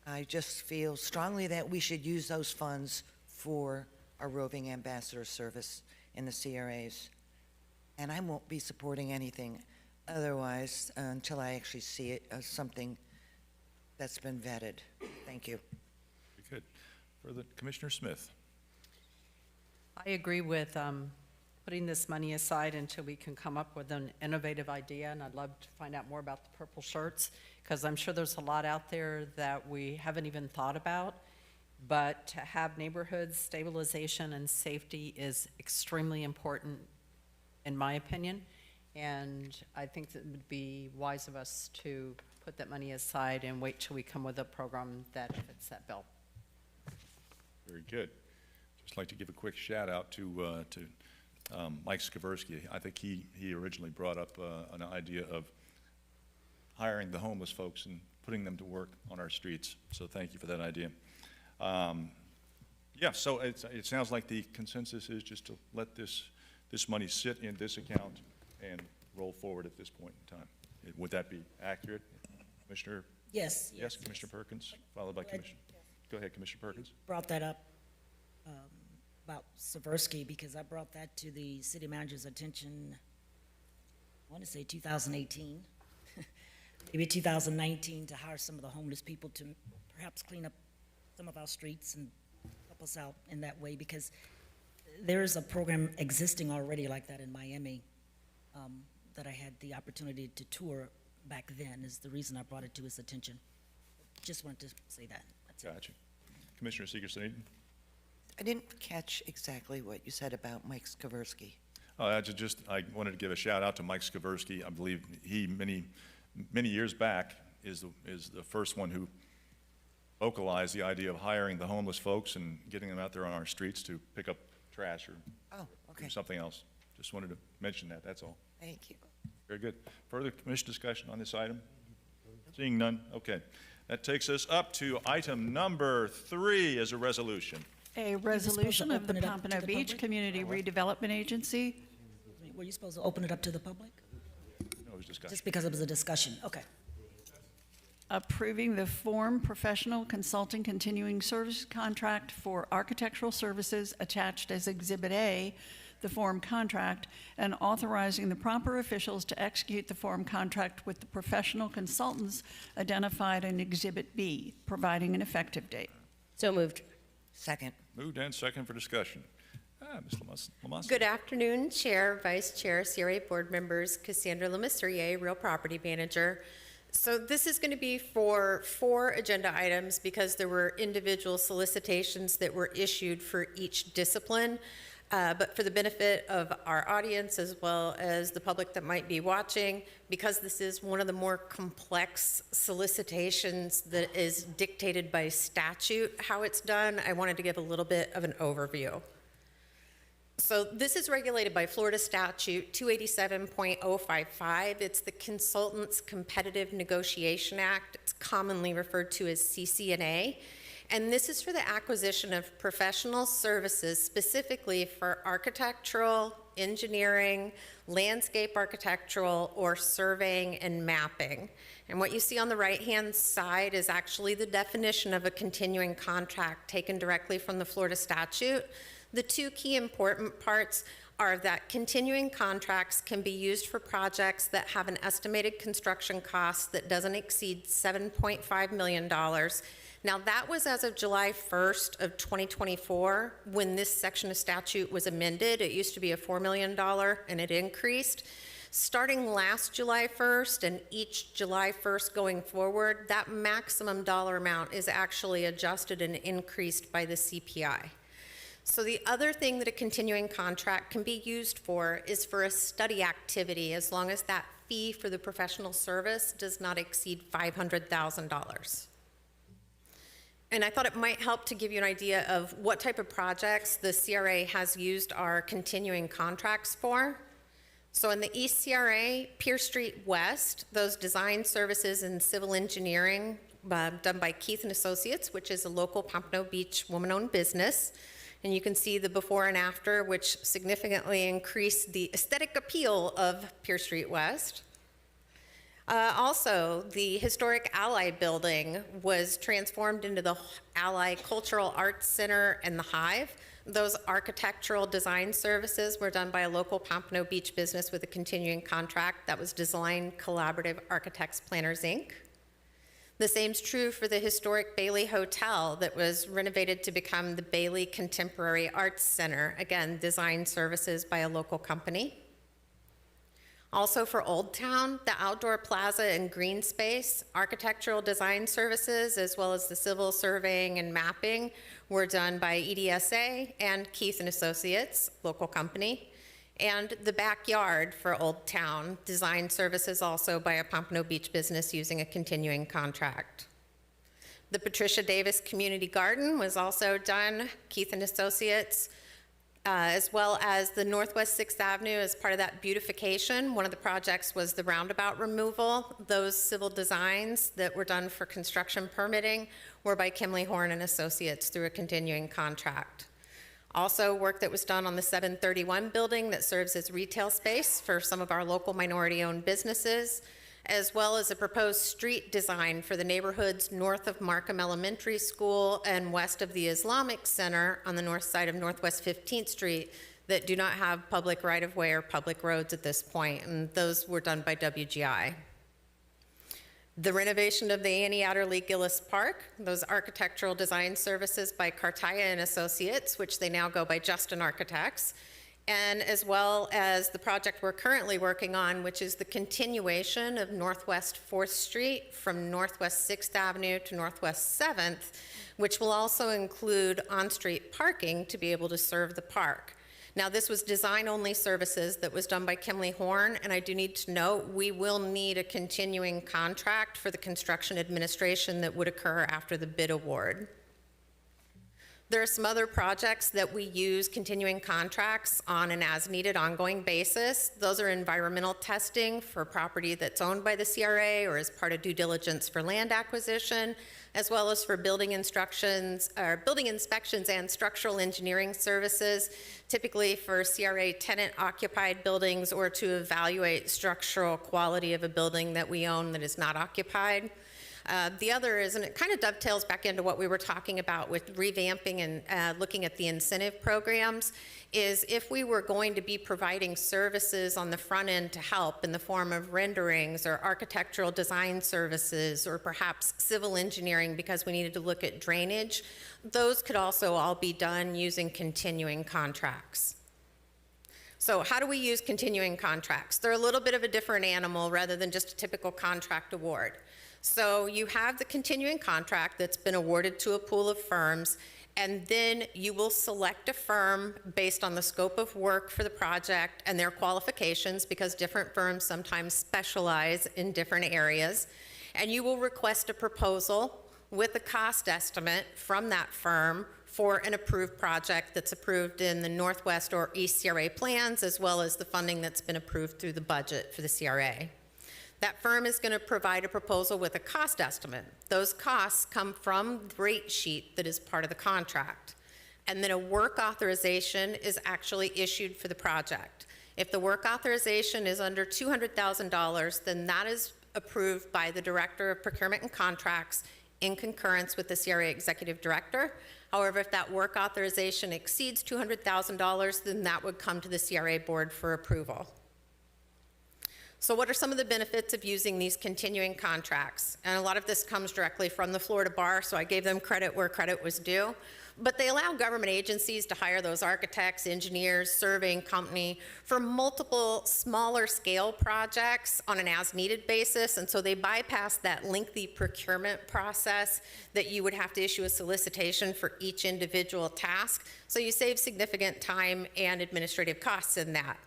Speaker 11: I just feel strongly that we should use those funds for our roving ambassador service in the CRAs. And I won't be supporting anything otherwise until I actually see it as something that's been vetted. Thank you.
Speaker 1: Very good. Further, Commissioner Smith.
Speaker 9: I agree with putting this money aside until we can come up with an innovative idea, and I'd love to find out more about the purple shirts, because I'm sure there's a lot out there that we haven't even thought about. But to have neighborhood stabilization and safety is extremely important, in my opinion, and I think that it would be wise of us to put that money aside and wait till we come with a program that fits that bill.
Speaker 1: Very good. Just like to give a quick shout out to Mike Skaversky. I think he originally brought up an idea of hiring the homeless folks and putting them to work on our streets. So thank you for that idea. Yeah, so it sounds like the consensus is just to let this money sit in this account and roll forward at this point in time. Would that be accurate, Commissioner?
Speaker 10: Yes.
Speaker 1: Yes, Commissioner Perkins, followed by Commissioner. Go ahead, Commissioner Perkins.
Speaker 10: Brought that up about Seversky, because I brought that to the city manager's attention, I want to say 2018, maybe 2019, to hire some of the homeless people to perhaps clean up some of our streets and help us out in that way, because there is a program existing already like that in Miami that I had the opportunity to tour back then, is the reason I brought it to his attention. Just wanted to say that. That's it.
Speaker 1: Gotcha. Commissioner Segerson-Eaton.
Speaker 11: I didn't catch exactly what you said about Mike Skaversky.
Speaker 1: I wanted to give a shout out to Mike Skaversky. I believe he, many years back, is the first one who vocalized the idea of hiring the homeless folks and getting them out there on our streets to pick up trash or
Speaker 11: Oh, okay.
Speaker 1: do something else. Just wanted to mention that, that's all.
Speaker 11: Thank you.
Speaker 1: Very good. Further commission discussion on this item? Seeing none, okay. That takes us up to item number 3 as a resolution.
Speaker 6: A resolution of the
Speaker 10: open it up to
Speaker 6: Pompano
Speaker 10: the
Speaker 6: Beach
Speaker 10: public?
Speaker 6: Community Redevelopment Agency
Speaker 10: Were you supposed to open it up to the public?
Speaker 1: No, it was discussion.
Speaker 10: Just because it was a discussion, okay.
Speaker 6: approving the form professional consulting continuing service contract for architectural services attached as Exhibit A, the form contract, and authorizing the proper officials to execute the form contract with the professional consultants identified in Exhibit B, providing an effective date.
Speaker 7: So moved.
Speaker 11: Second.
Speaker 1: Moved and second for discussion. Ms. Lamassa.
Speaker 17: Good afternoon, Chair, Vice Chair, CRA Board members, Cassandra Lemessurier, Real Property Manager. So this is going to be for 4 agenda items because there were individual solicitations that were issued for each discipline. But for the benefit of our audience as well as the public that might be watching, because this is one of the more complex solicitations that is dictated by statute how it's done, I wanted to give a little bit of an overview. So this is regulated by Florida Statute 287.055. It's the Consultants Competitive Negotiation Act. It's commonly referred to as CCNA. And this is for the acquisition of professional services specifically for architectural, engineering, landscape architectural, or surveying and mapping. And what you see on the right-hand side is actually the definition of a continuing contract taken directly from the Florida statute. The 2 key important parts are that continuing contracts can be used for projects that have an estimated construction cost that doesn't exceed $7.5 million. Now, that was as of July 1st of 2024 when this section of statute was amended. It used to be a $4 million and it increased. Starting last July 1st and each July 1st going forward, that maximum dollar amount is actually adjusted and increased by the CPI. So the other thing that a continuing contract can be used for is for a study activity as long as that fee for the professional service does not exceed $500,000. And I thought it might help to give you an idea of what type of projects the CRA has used our continuing contracts for. So in the East CRA, Pier Street West, those design services and civil engineering done by Keith and Associates, which is a local Pompano Beach woman-owned business. And you can see the before and after, which significantly increased the aesthetic appeal of Pier Street West. Also, the historic Ally building was transformed into the Ally Cultural Arts Center and the Hive. Those architectural design services were done by a local Pompano Beach business with a continuing contract that was Design Collaborative Architects Planners, Inc. The same's true for the historic Bailey Hotel that was renovated to become the Bailey Contemporary Arts Center. Again, design services by a local company. Also for Old Town, the outdoor plaza and green space, architectural design services, as well as the civil surveying and mapping were done by EDSA and Keith and Associates, local company. And the backyard for Old Town, design services also by a Pompano Beach business using a continuing contract. The Patricia Davis Community Garden was also done, Keith and Associates, as well as the Northwest 6th Avenue as part of that beautification. One of the projects was the roundabout removal. Those civil designs that were done for construction permitting were by Kimley Horn and Associates through a continuing contract. Also, work that was done on the 731 building that serves as retail space for some of our local minority-owned businesses, as well as a proposed street design for the neighborhoods north of Markham Elementary School and west of the Islamic Center on the north side of Northwest 15th Street that do not have public right-of-way or public roads at this point, and those were done by WGI. The renovation of the Annie Adderley Gillis Park, those architectural design services by Cartaya and Associates, which they now go by Justin Architects, and as well as the project we're currently working on, which is the continuation of Northwest 4th Street from Northwest 6th Avenue to Northwest 7th, which will also include on-street parking to be able to serve the park. Now, this was design-only services that was done by Kimley Horn, and I do need to note, we will need a continuing contract for the construction administration that would occur after the bid award. There are some other projects that we use continuing contracts on an as-needed ongoing basis. Those are environmental testing for property that's owned by the CRA or as part of due diligence for land acquisition, as well as for building inspections and structural engineering services, typically for CRA tenant-occupied buildings or to evaluate structural quality of a building that we own that is not occupied. The other is, and it kind of dovetails back into what we were talking about with revamping and looking at the incentive programs, is if we were going to be providing services on the front end to help in the form of renderings or architectural design services or perhaps civil engineering because we needed to look at drainage, those could also all be done using continuing contracts. So how do we use continuing contracts? They're a little bit of a different animal rather than just a typical contract award. So you have the continuing contract that's been awarded to a pool of firms, and then you will select a firm based on the scope of work for the project and their qualifications, because different firms sometimes specialize in different areas. And you will request a proposal with a cost estimate from that firm for an approved project that's approved in the Northwest or East CRA plans, as well as the funding that's been approved through the budget for the CRA. That firm is going to provide a proposal with a cost estimate. Those costs come from the rate sheet that is part of the contract. And then a work authorization is actually issued for the project. If the work authorization is under $200,000, then that is approved by the Director of Procurement and Contracts in concurrence with the CRA Executive Director. However, if that work authorization exceeds $200,000, then that would come to the CRA Board for approval. So what are some of the benefits of using these continuing contracts? And a lot of this comes directly from the Florida Bar, so I gave them credit where credit was due. But they allow government agencies to hire those architects, engineers, surveying company for multiple smaller scale projects on an as-needed basis. And so they bypass that lengthy procurement process that you would have to issue a solicitation for each individual task. So you save significant time and administrative costs in that.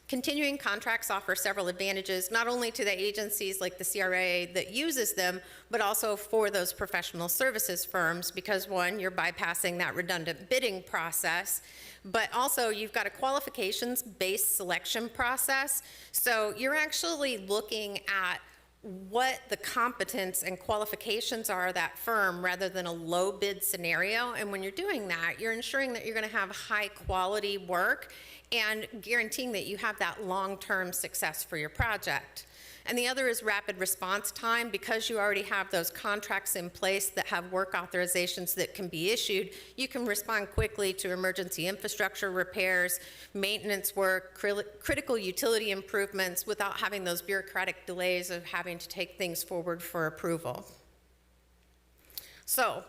Speaker 17: Continuing contracts offer several advantages, not only to the agencies like the CRA that uses them, but also for those professional services firms, because one, you're bypassing that redundant bidding process, but also you've got a qualifications-based selection process. So you're actually looking at what the competence and qualifications are of that firm rather than a low bid scenario. And when you're doing that, you're ensuring that you're going to have high quality work and guaranteeing that you have that long-term success for your project. And the other is rapid response time. Because you already have those contracts in place that have work authorizations that can be issued, you can respond quickly to emergency infrastructure repairs, maintenance work, critical utility improvements without having those bureaucratic delays of having to take things forward for approval. So,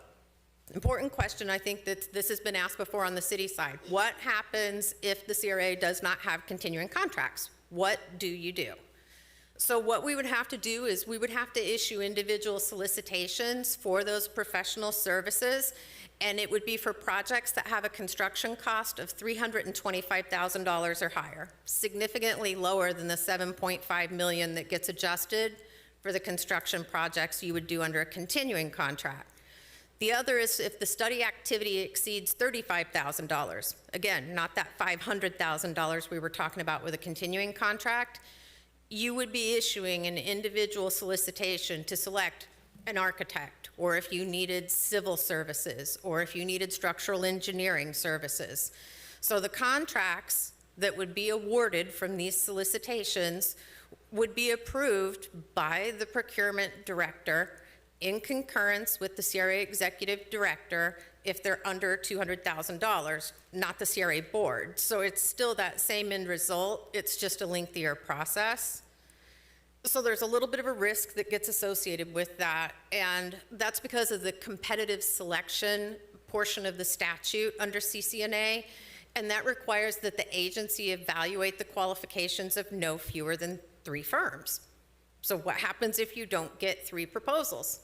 Speaker 17: important question, I think that this has been asked before on the city side. What happens if the CRA does not have continuing contracts? What do you do? So what we would have to do is we would have to issue individual solicitations for those professional services, and it would be for projects that have a construction cost of $325,000 or higher, significantly lower than the $7.5 million that gets adjusted for the construction projects you would do under a continuing contract. The other is if the study activity exceeds $35,000. Again, not that $500,000 we were talking about with a continuing contract. You would be issuing an individual solicitation to select an architect, or if you needed civil services, or if you needed structural engineering services. So the contracts that would be awarded from these solicitations would be approved by the procurement director in concurrence with the CRA Executive Director if they're under $200,000, not the CRA Board. So it's still that same end result, it's just a lengthier process. So there's a little bit of a risk that gets associated with that, and that's because of the competitive selection portion of the statute under CCNA, and that requires that the agency evaluate the qualifications of no fewer than 3 firms. So what happens if you don't get 3 proposals?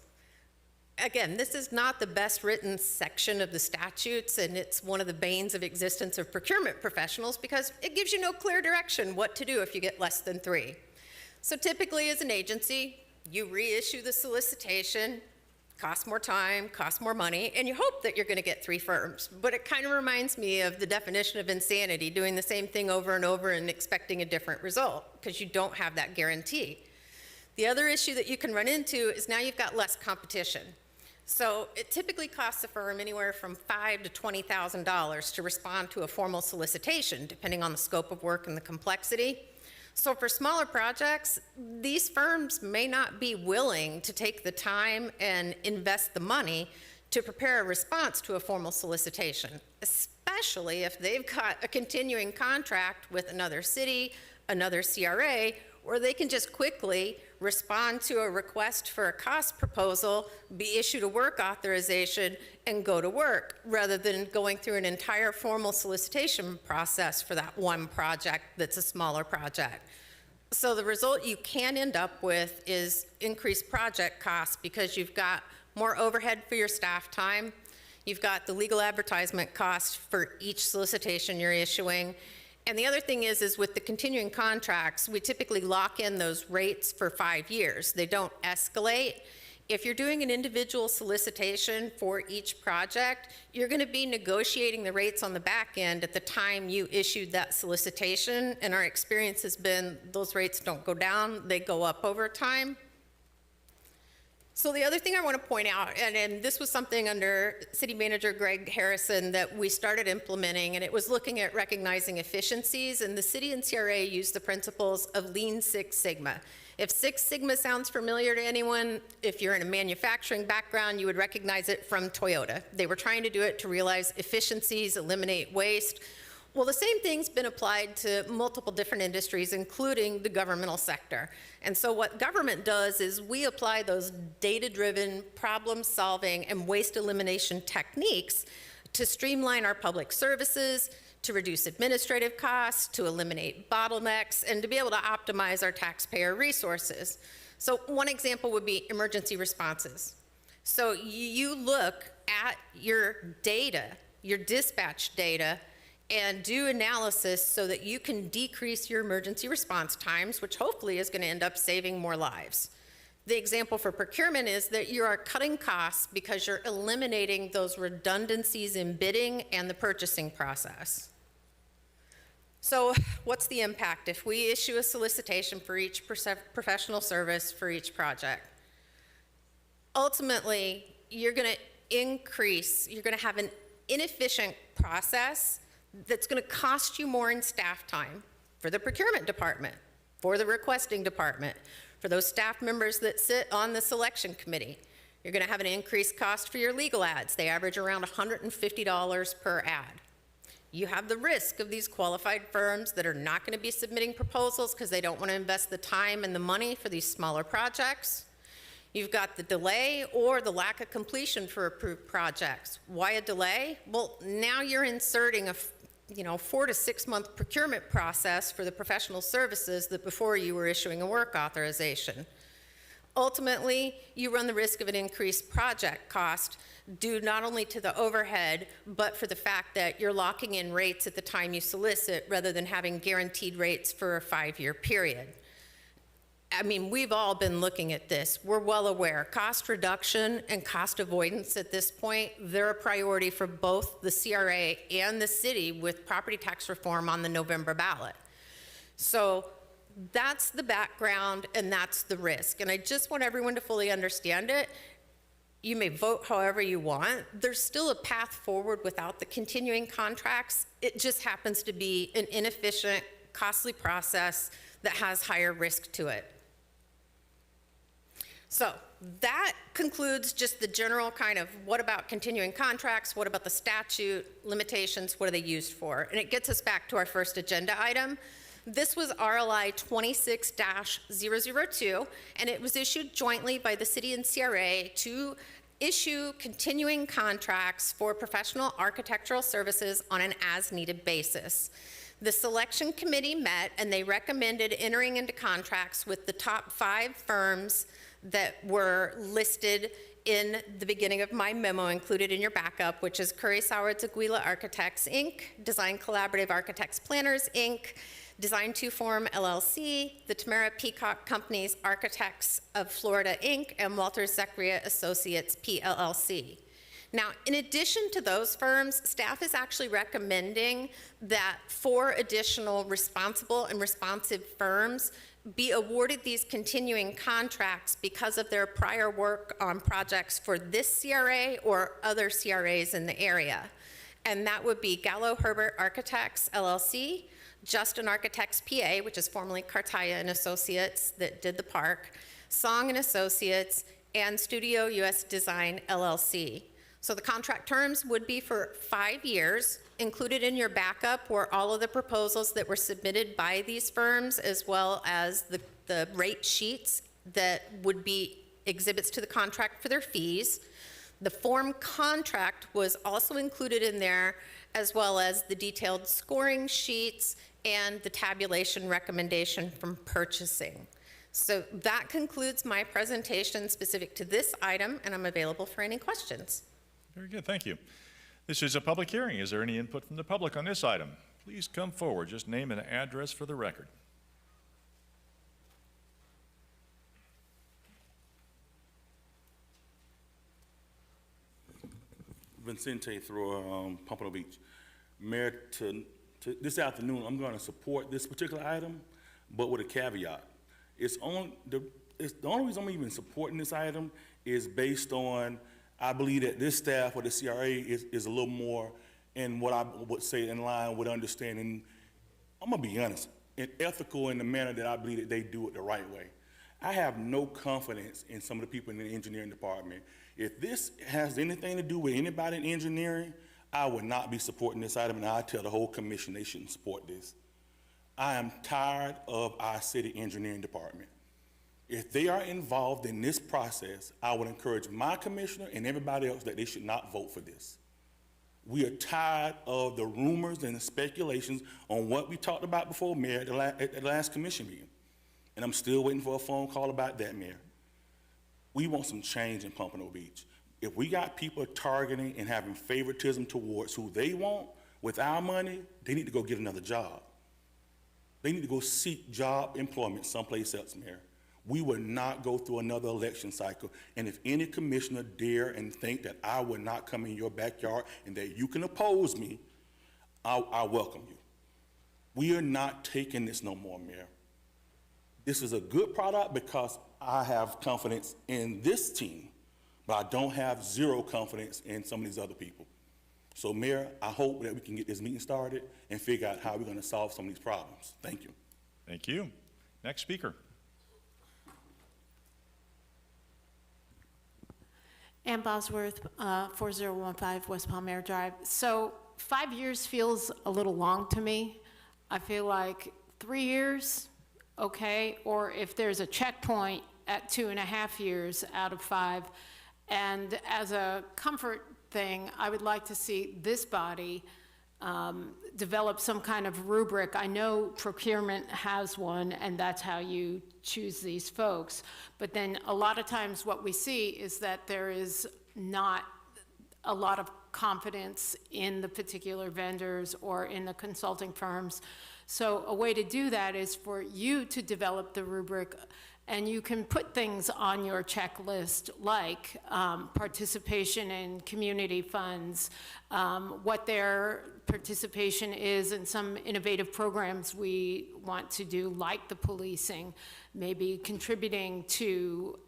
Speaker 17: again, this is not the best written section of the statutes, and it's one of the banes of existence of procurement professionals because it gives you no clear direction what to do if you get less than 3. So typically as an agency, you reissue the solicitation, costs more time, costs more money, and you hope that you're going to get 3 firms. But it kind of reminds me of the definition of insanity, doing the same thing over and over and expecting a different result because you don't have that guarantee. The other issue that you can run into is now you've got less competition. So it typically costs a firm anywhere from $5,000 to $20,000 to respond to a formal solicitation, depending on the scope of work and the complexity. So for smaller projects, these firms may not be willing to take the time and invest the money to prepare a response to a formal solicitation, especially if they've got a continuing contract with another city, another CRA, where they can just quickly respond to a request for a cost proposal, be issued a work authorization, and go to work, rather than going through an entire formal solicitation process for that one project that's a smaller project. So the result you can end up with is increased project costs because you've got more overhead for your staff time, you've got the legal advertisement costs for each solicitation you're issuing. And the other thing is with the continuing contracts, we typically lock in those rates for 5 years. They don't escalate. If you're doing an individual solicitation for each project, you're going to be negotiating the rates on the back end at the time you issued that solicitation. And our experience has been those rates don't go down, they go up over time. So the other thing I want to point out, and this was something under City Manager Greg Harrison that we started implementing, and it was looking at recognizing efficiencies, and the city and CRA used the principles of Lean Six Sigma. If Six Sigma sounds familiar to anyone, if you're in a manufacturing background, you would recognize it from Toyota. They were trying to do it to realize efficiencies, eliminate waste. Well, the same thing's been applied to multiple different industries, including the governmental sector. And so what government does is we apply those data-driven problem-solving and waste elimination techniques to streamline our public services, to reduce administrative costs, to eliminate bottlenecks, and to be able to optimize our taxpayer resources. So one example would be emergency responses. So you look at your data, your dispatch data, and do analysis so that you can decrease your emergency response times, which hopefully is going to end up saving more lives. The example for procurement is that you are cutting costs because you're eliminating those redundancies in bidding and the purchasing process. So what's the impact if we issue a solicitation for each professional service for each project? Ultimately, you're going to have an inefficient process that's going to cost you more in staff time for the procurement department, for the requesting department, for those staff members that sit on the selection committee. You're going to have an increased cost for your legal ads. They average around $150 per ad. You have the risk of these qualified firms that are not going to be submitting proposals because they don't want to invest the time and the money for these smaller projects. You've got the delay or the lack of completion for approved projects. Why a delay? Well, now you're inserting a 4 to 6 month procurement process for the professional services that before you were issuing a work authorization. Ultimately, you run the risk of an increased project cost due not only to the overhead, but for the fact that you're locking in rates at the time you solicit rather than having guaranteed rates for a 5-year period. I mean, we've all been looking at this. We're well aware. Cost reduction and cost avoidance at this point, they're a priority for both the CRA and the city with property tax reform on the November ballot. So that's the background and that's the risk. And I just want everyone to fully understand it. You may vote however you want. There's still a path forward without the continuing contracts. It just happens to be an inefficient, costly process that has higher risk to it. So that concludes just the general kind of what about continuing contracts, what about the statute, limitations, what are they used for? And it gets us back to our first agenda item. This was RLI 26-002, and it was issued jointly by the city and CRA to issue continuing contracts for professional architectural services on an as-needed basis. The selection committee met and they recommended entering into contracts with the top 5 firms that were listed in the beginning of my memo included in your backup, which is Curry Sauer Zaguila Architects, Inc., Design Collaborative Architects Planners, Inc., Design to Form LLC, the Tamara Peacock Companies Architects of Florida, Inc., and Walter Zechria Associates, PLLC. Now, in addition to those firms, staff is actually recommending that 4 additional responsible and responsive firms be awarded these continuing contracts because of their prior work on projects for this CRA or other CRAs in the area. And that would be Gallo Herbert Architects, LLC, Justin Architects, PA, which is formerly Cartaya and Associates that did the park, Song and Associates, and Studio US Design, LLC. So the contract terms would be for 5 years. Included in your backup were all of the proposals that were submitted by these firms, as well as the rate sheets that would be exhibits to the contract for their fees. The form contract was also included in there, as well as the detailed scoring sheets and the tabulation recommendation from purchasing. So that concludes my presentation specific to this item, and I'm available for any questions.
Speaker 1: Very good, thank you. This is a public hearing. Is there any input from the public on this item? Please come forward, just name and address for the record.
Speaker 14: Vincente through Pompano Beach. Mayor, this afternoon, I'm going to support this particular item, but with a caveat. The only reason I'm even supporting this item is based on, I believe that this staff or the CRA is a little more in what I would say in line with understanding, I'm gonna be honest, and ethical in the manner that I believe that they do it the right way. I have no confidence in some of the people in the engineering department. If this has anything to do with anybody in engineering, I would not be supporting this item, and I tell the whole commission they shouldn't support this. I am tired of our city engineering department. If they are involved in this process, I would encourage my commissioner and everybody else that they should not vote for this. We are tired of the rumors and the speculations on what we talked about before, Mayor, at the last commission meeting. And I'm still waiting for a phone call about that, Mayor. We want some change in Pompano Beach. If we got people targeting and having favoritism towards who they want with our money, they need to go get another job. They need to go seek job employment someplace else, Mayor. We would not go through another election cycle. And if any commissioner dare and think that I would not come in your backyard and that you can oppose me, I welcome you. We are not taking this no more, Mayor. This is a good product because I have confidence in this team, but I don't have zero confidence in some of these other people. So, Mayor, I hope that we can get this meeting started and figure out how we're going to solve some of these problems. Thank you.
Speaker 1: Thank you. Next speaker.
Speaker 12: Ann Bosworth, 4015 West Palmyra Drive. So 5 years feels a little long to me. I feel like 3 years, okay, or if there's a checkpoint at 2.5 years out of 5. And as a comfort thing, I would like to see this body develop some kind of rubric. I know procurement has one, and that's how you choose these folks. But then a lot of times what we see is that there is not a lot of confidence in the particular vendors or in the consulting firms. So a way to do that is for you to develop the rubric, and you can put things on your checklist like participation in community funds, what their participation is in some innovative programs we want to do, like the policing, maybe contributing to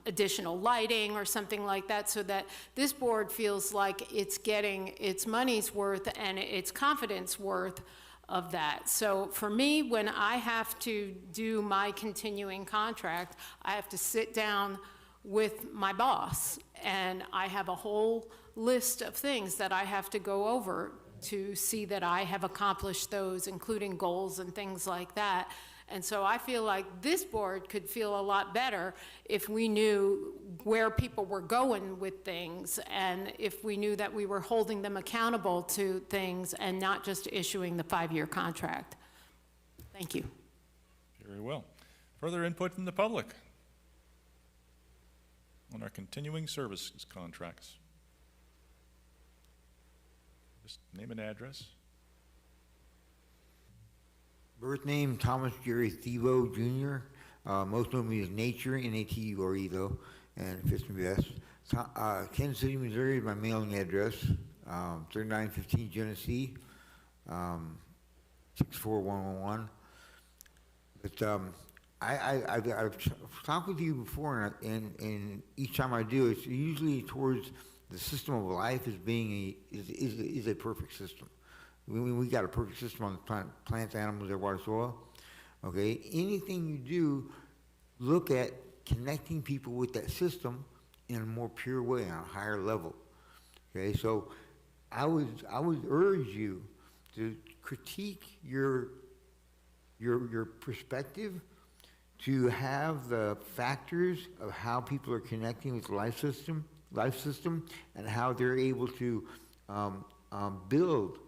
Speaker 12: additional lighting or something like that, so that this board feels like it's getting its money's worth and its confidence worth of that. So for me, when I have to do my continuing contract, I have to sit down with my boss, and I have a whole list of things that I have to go over to see that I have accomplished those, including goals and things like that. And so I feel like this board could feel a lot better if we knew where people were going with things, and if we knew that we were holding them accountable to things and not just issuing the 5-year contract. Thank you.
Speaker 1: Very well. Further input from the public? on our continuing services contracts. Just name and address.
Speaker 18: Birth name, Thomas Jerry Thivo Jr. Most know me as Nature, N-A-T-U-R-E though, and fits me best. Kansas City, Missouri is my mailing address, 3915 Genesee, 64111. But I've talked with you before, and each time I do, it's usually towards the system of life as being is a perfect system. We got a perfect system on the plants, animals, air, water, soil. Okay, anything you do, look at connecting people with that system in a more pure way, on a higher level. Okay, so I would urge you to critique your perspective, to have the factors of how people are connecting with the life system, and how they're able to build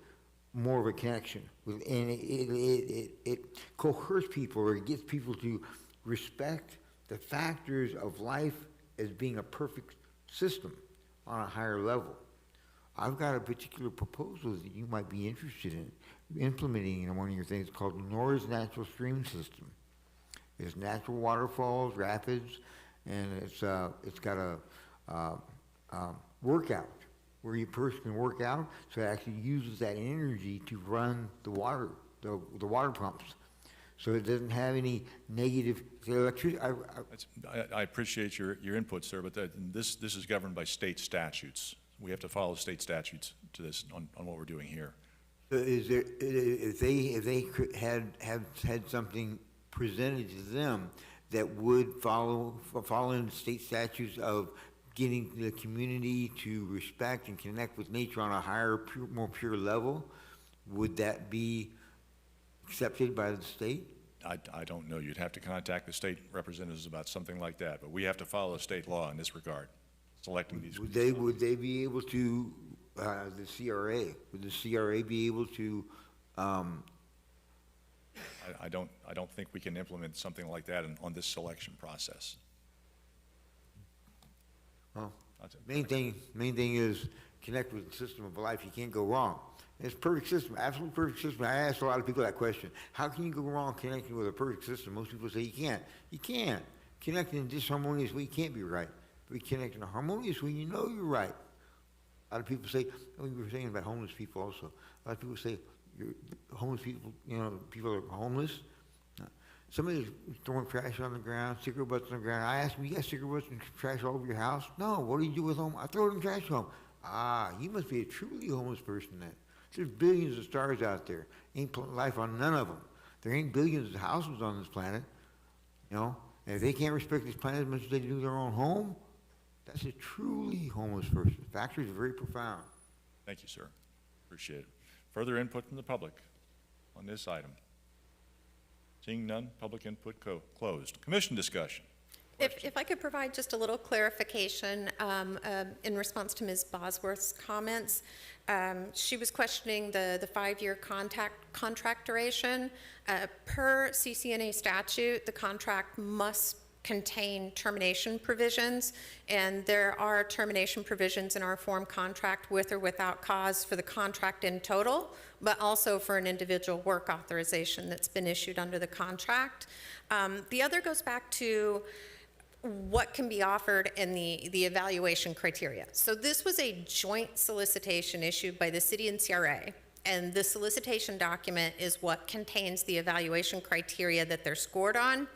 Speaker 18: more of a connection. And it coerces people, or it gets people to respect the factors of life as being a perfect system on a higher level. I've got a particular proposal that you might be interested in implementing in one of your things called Norris Natural Stream System. It's natural waterfalls, rapids, and it's got a workout where your person can work out, so it actually uses that energy to run the water, the water pumps. So it doesn't have any negative electricity.
Speaker 1: I appreciate your input, sir, but this is governed by state statutes. We have to follow state statutes to this on what we're doing here.
Speaker 18: So is there, if they could had something presented to them that would follow in state statutes of getting the community to respect and connect with nature on a higher, more pure level, would that be accepted by the state?
Speaker 1: I don't know. You'd have to contact the state representatives about something like that, but we have to follow state law in this regard, selecting these.
Speaker 18: Would they be able to, the CRA, would the CRA be able to,
Speaker 1: I don't think we can implement something like that on this selection process.
Speaker 18: well, main thing is connect with the system of life. You can't go wrong. It's a perfect system, absolute perfect system. I ask a lot of people that question. How can you go wrong connecting with a perfect system? Most people say you can't. You can't. Connecting in a disharmonious way, you can't be right. But we connect in a harmonious way, you know you're right. A lot of people say, we were saying about homeless people also. A lot of people say, homeless people, people are homeless. Somebody's throwing trash on the ground, cigarette butts on the ground. I ask them, you got cigarette butts and trash all over your house? No, what do you do with them? I throw it in the trash home. Ah, you must be a truly homeless person then. There's billions of stars out there. Ain't life on none of them. There ain't billions of houses on this planet, And if they can't respect this planet as much as they do their own home, that's a truly homeless person. Factors are very profound.
Speaker 1: Thank you, sir. Appreciate it. Further input from the public on this item? Seeing none, public input closed. Commission discussion.
Speaker 17: If I could provide just a little clarification in response to Ms. Bosworth's comments. She was questioning the 5-year contract duration. Per CCNA statute, the contract must contain termination provisions, and there are termination provisions in our form contract with or without cause for the contract in total, but also for an individual work authorization that's been issued under the contract. The other goes back to what can be offered in the evaluation criteria. So this was a joint solicitation issued by the city and CRA, and the solicitation document is what contains the evaluation criteria that they're scored on.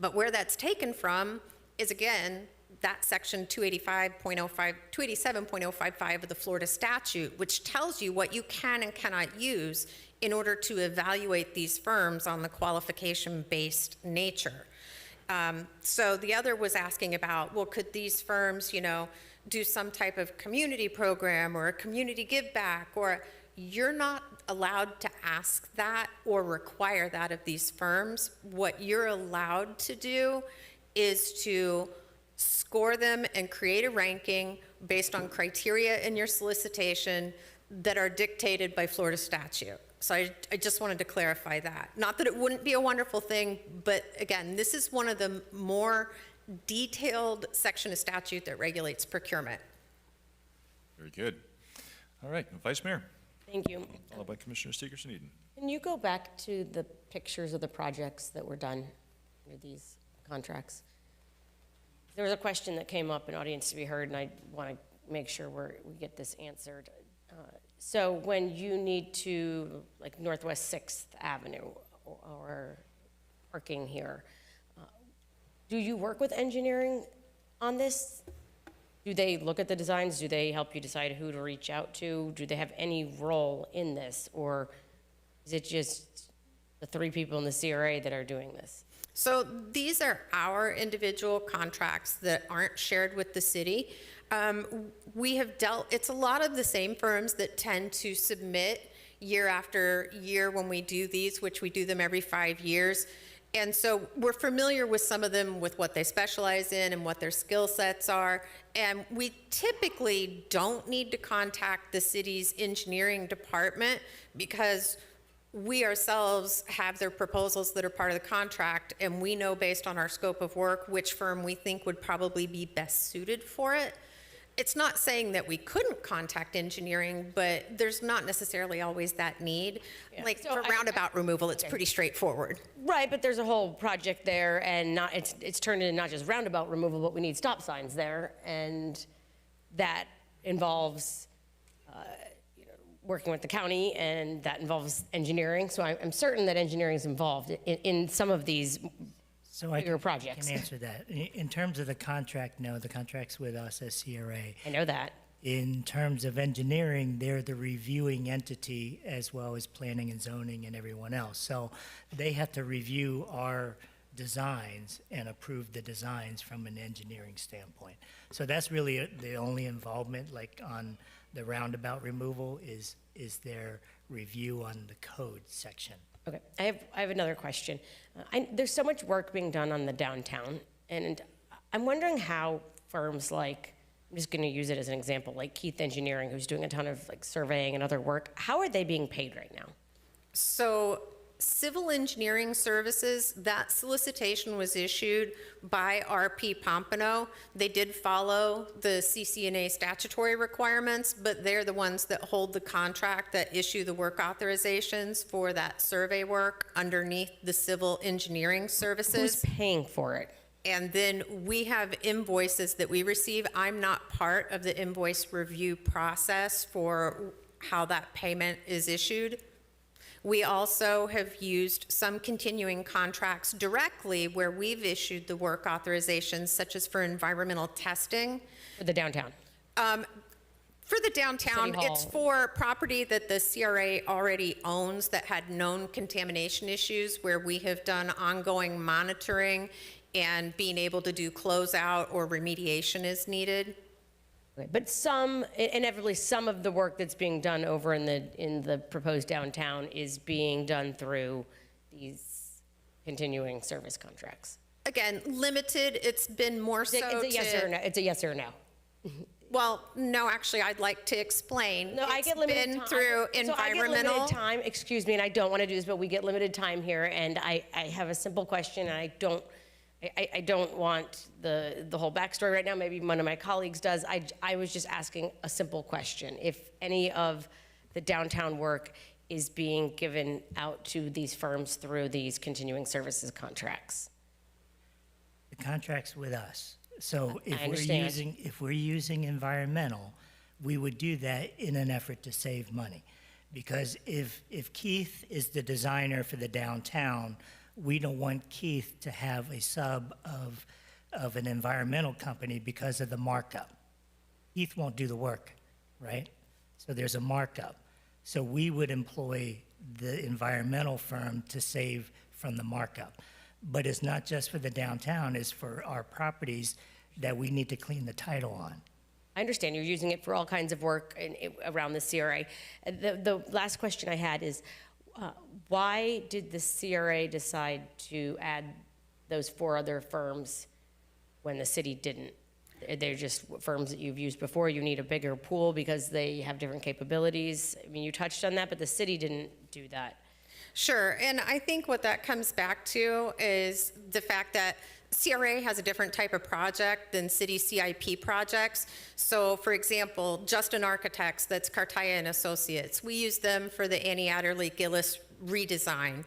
Speaker 17: But where that's taken from is, again, that section 287.055 of the Florida statute, which tells you what you can and cannot use in order to evaluate these firms on the qualification-based nature. So the other was asking about, well, could these firms, do some type of community program or a community give back, or you're not allowed to ask that or require that of these firms. What you're allowed to do is to score them and create a ranking based on criteria in your solicitation that are dictated by Florida statute. So I just wanted to clarify that. Not that it wouldn't be a wonderful thing, but again, this is one of the more detailed section of statute that regulates procurement.
Speaker 1: Very good. All right, Vice Mayor,
Speaker 7: Thank you.
Speaker 1: followed by Commissioner Seegerson-Eden.
Speaker 7: Can you go back to the pictures of the projects that were done under these contracts? There was a question that came up in audience to be heard, and I want to make sure we get this answered. So when you need to, like Northwest 6th Avenue or parking here, do you work with engineering on this? Do they look at the designs? Do they help you decide who to reach out to? Do they have any role in this? Or is it just the 3 people in the CRA that are doing this?
Speaker 17: So these are our individual contracts that aren't shared with the city. We have it's a lot of the same firms that tend to submit year after year when we do these, which we do them every 5 years. And so we're familiar with some of them, with what they specialize in and what their skill sets are. And we typically don't need to contact the city's engineering department because we ourselves have their proposals that are part of the contract, and we know based on our scope of work which firm we think would probably be best suited for it. It's not saying that we couldn't contact engineering, but there's not necessarily always that need.
Speaker 7: Yeah.
Speaker 17: Like
Speaker 7: So
Speaker 17: for roundabout removal, it's pretty straightforward.
Speaker 7: Right, but there's a whole project there, and it's turned into not just roundabout removal, but we need stop signs there, and that involves working with the county, and that involves engineering. So I'm certain that engineering is involved in some of these bigger projects.
Speaker 8: I can answer that. In terms of the contract, no, the contract's with us as CRA.
Speaker 7: I know that.
Speaker 8: In terms of engineering, they're the reviewing entity as well as planning and zoning and everyone else. So they have to review our designs and approve the designs from an engineering standpoint. So that's really the only involvement, like on the roundabout removal, is their review on the code section.
Speaker 7: Okay, I have another question. There's so much work being done on the downtown, and I'm wondering how firms like, I'm just going to use it as an example, like Keith Engineering, who's doing a ton of like surveying and other work, how are they being paid right now?
Speaker 17: So civil engineering services, that solicitation was issued by RP Pompano. They did follow the CCNA statutory requirements, but they're the ones that hold the contract that issue the work authorizations for that survey work underneath the civil engineering services.
Speaker 7: Who's paying for it?
Speaker 17: And then we have invoices that we receive. I'm not part of the invoice review process for how that payment is issued. We also have used some continuing contracts directly where we've issued the work authorizations, such as for environmental testing.
Speaker 7: For the downtown?
Speaker 17: For the downtown,
Speaker 7: City Hall.
Speaker 17: it's for property that the CRA already owns that had known contamination issues, where we have done ongoing monitoring and being able to do closeout or remediation as needed.
Speaker 7: Okay, but inevitably, some of the work that's being done over in the proposed downtown is being done through these continuing service contracts.
Speaker 17: Again, limited, it's been more so
Speaker 7: It's a yes or no. It's a yes or no.
Speaker 17: Well, no, actually, I'd like to explain.
Speaker 7: No, I get limited
Speaker 17: It's
Speaker 7: time.
Speaker 17: been through
Speaker 7: So I get
Speaker 17: environmental.
Speaker 7: limited time, excuse me, and I don't want to do this, but we get limited time here, and I have a simple question, and I don't want the whole backstory right now. Maybe one of my colleagues does. I was just asking a simple question. If any of the downtown work is being given out to these firms through these continuing services contracts.
Speaker 8: The contract's with us. So
Speaker 7: I understand.
Speaker 8: if we're using environmental, we would do that in an effort to save money. Because if Keith is the designer for the downtown, we don't want Keith to have a sub of an environmental company because of the markup. Keith won't do the work, right? So there's a markup. So we would employ the environmental firm to save from the markup. But it's not just for the downtown, it's for our properties that we need to clean the title on.
Speaker 7: I understand you're using it for all kinds of work around the CRA. The last question I had is, why did the CRA decide to add those 4 other firms when the city didn't? They're just firms that you've used before. You need a bigger pool because they have different capabilities. I mean, you touched on that, but the city didn't do that.
Speaker 17: Sure, and I think what that comes back to is the fact that CRA has a different type of project than city CIP projects. So for example, Justin Architects, that's Cartaya and Associates. We use them for the Annie Adderley Gillis redesign.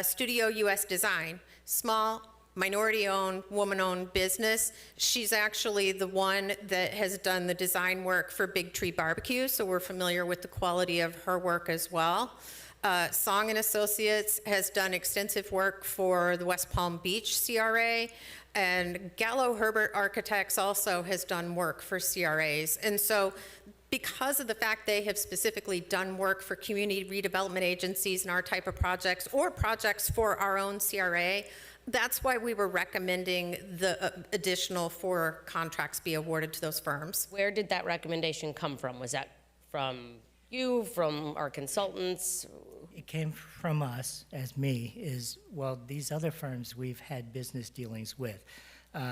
Speaker 17: Studio US Design, small, minority-owned, woman-owned business. She's actually the one that has done the design work for Big Tree Barbecue, so we're familiar with the quality of her work as well. Song and Associates has done extensive work for the West Palm Beach CRA, and Gallo Herbert Architects also has done work for CRAs. And so because of the fact they have specifically done work for community redevelopment agencies and our type of projects, or projects for our own CRA, that's why we were recommending the additional 4 contracts be awarded to those firms.
Speaker 7: Where did that recommendation come from? Was that from you, from our consultants?
Speaker 8: It came from us, as me, well, these other firms we've had business dealings with.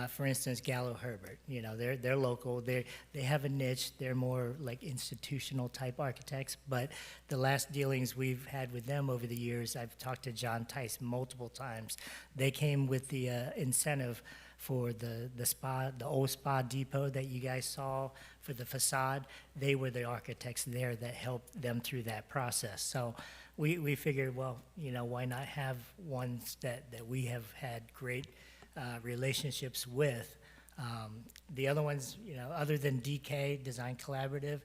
Speaker 8: For instance, Gallo Herbert, they're local, they have a niche, they're more like institutional type architects, but the last dealings we've had with them over the years, I've talked to John Tice multiple times. They came with the incentive for the spa, the old spa depot that you guys saw for the facade. They were the architects there that helped them through that process. So we figured, well, why not have ones that we have had great relationships with. The other ones, other than DK, Design Collaborative,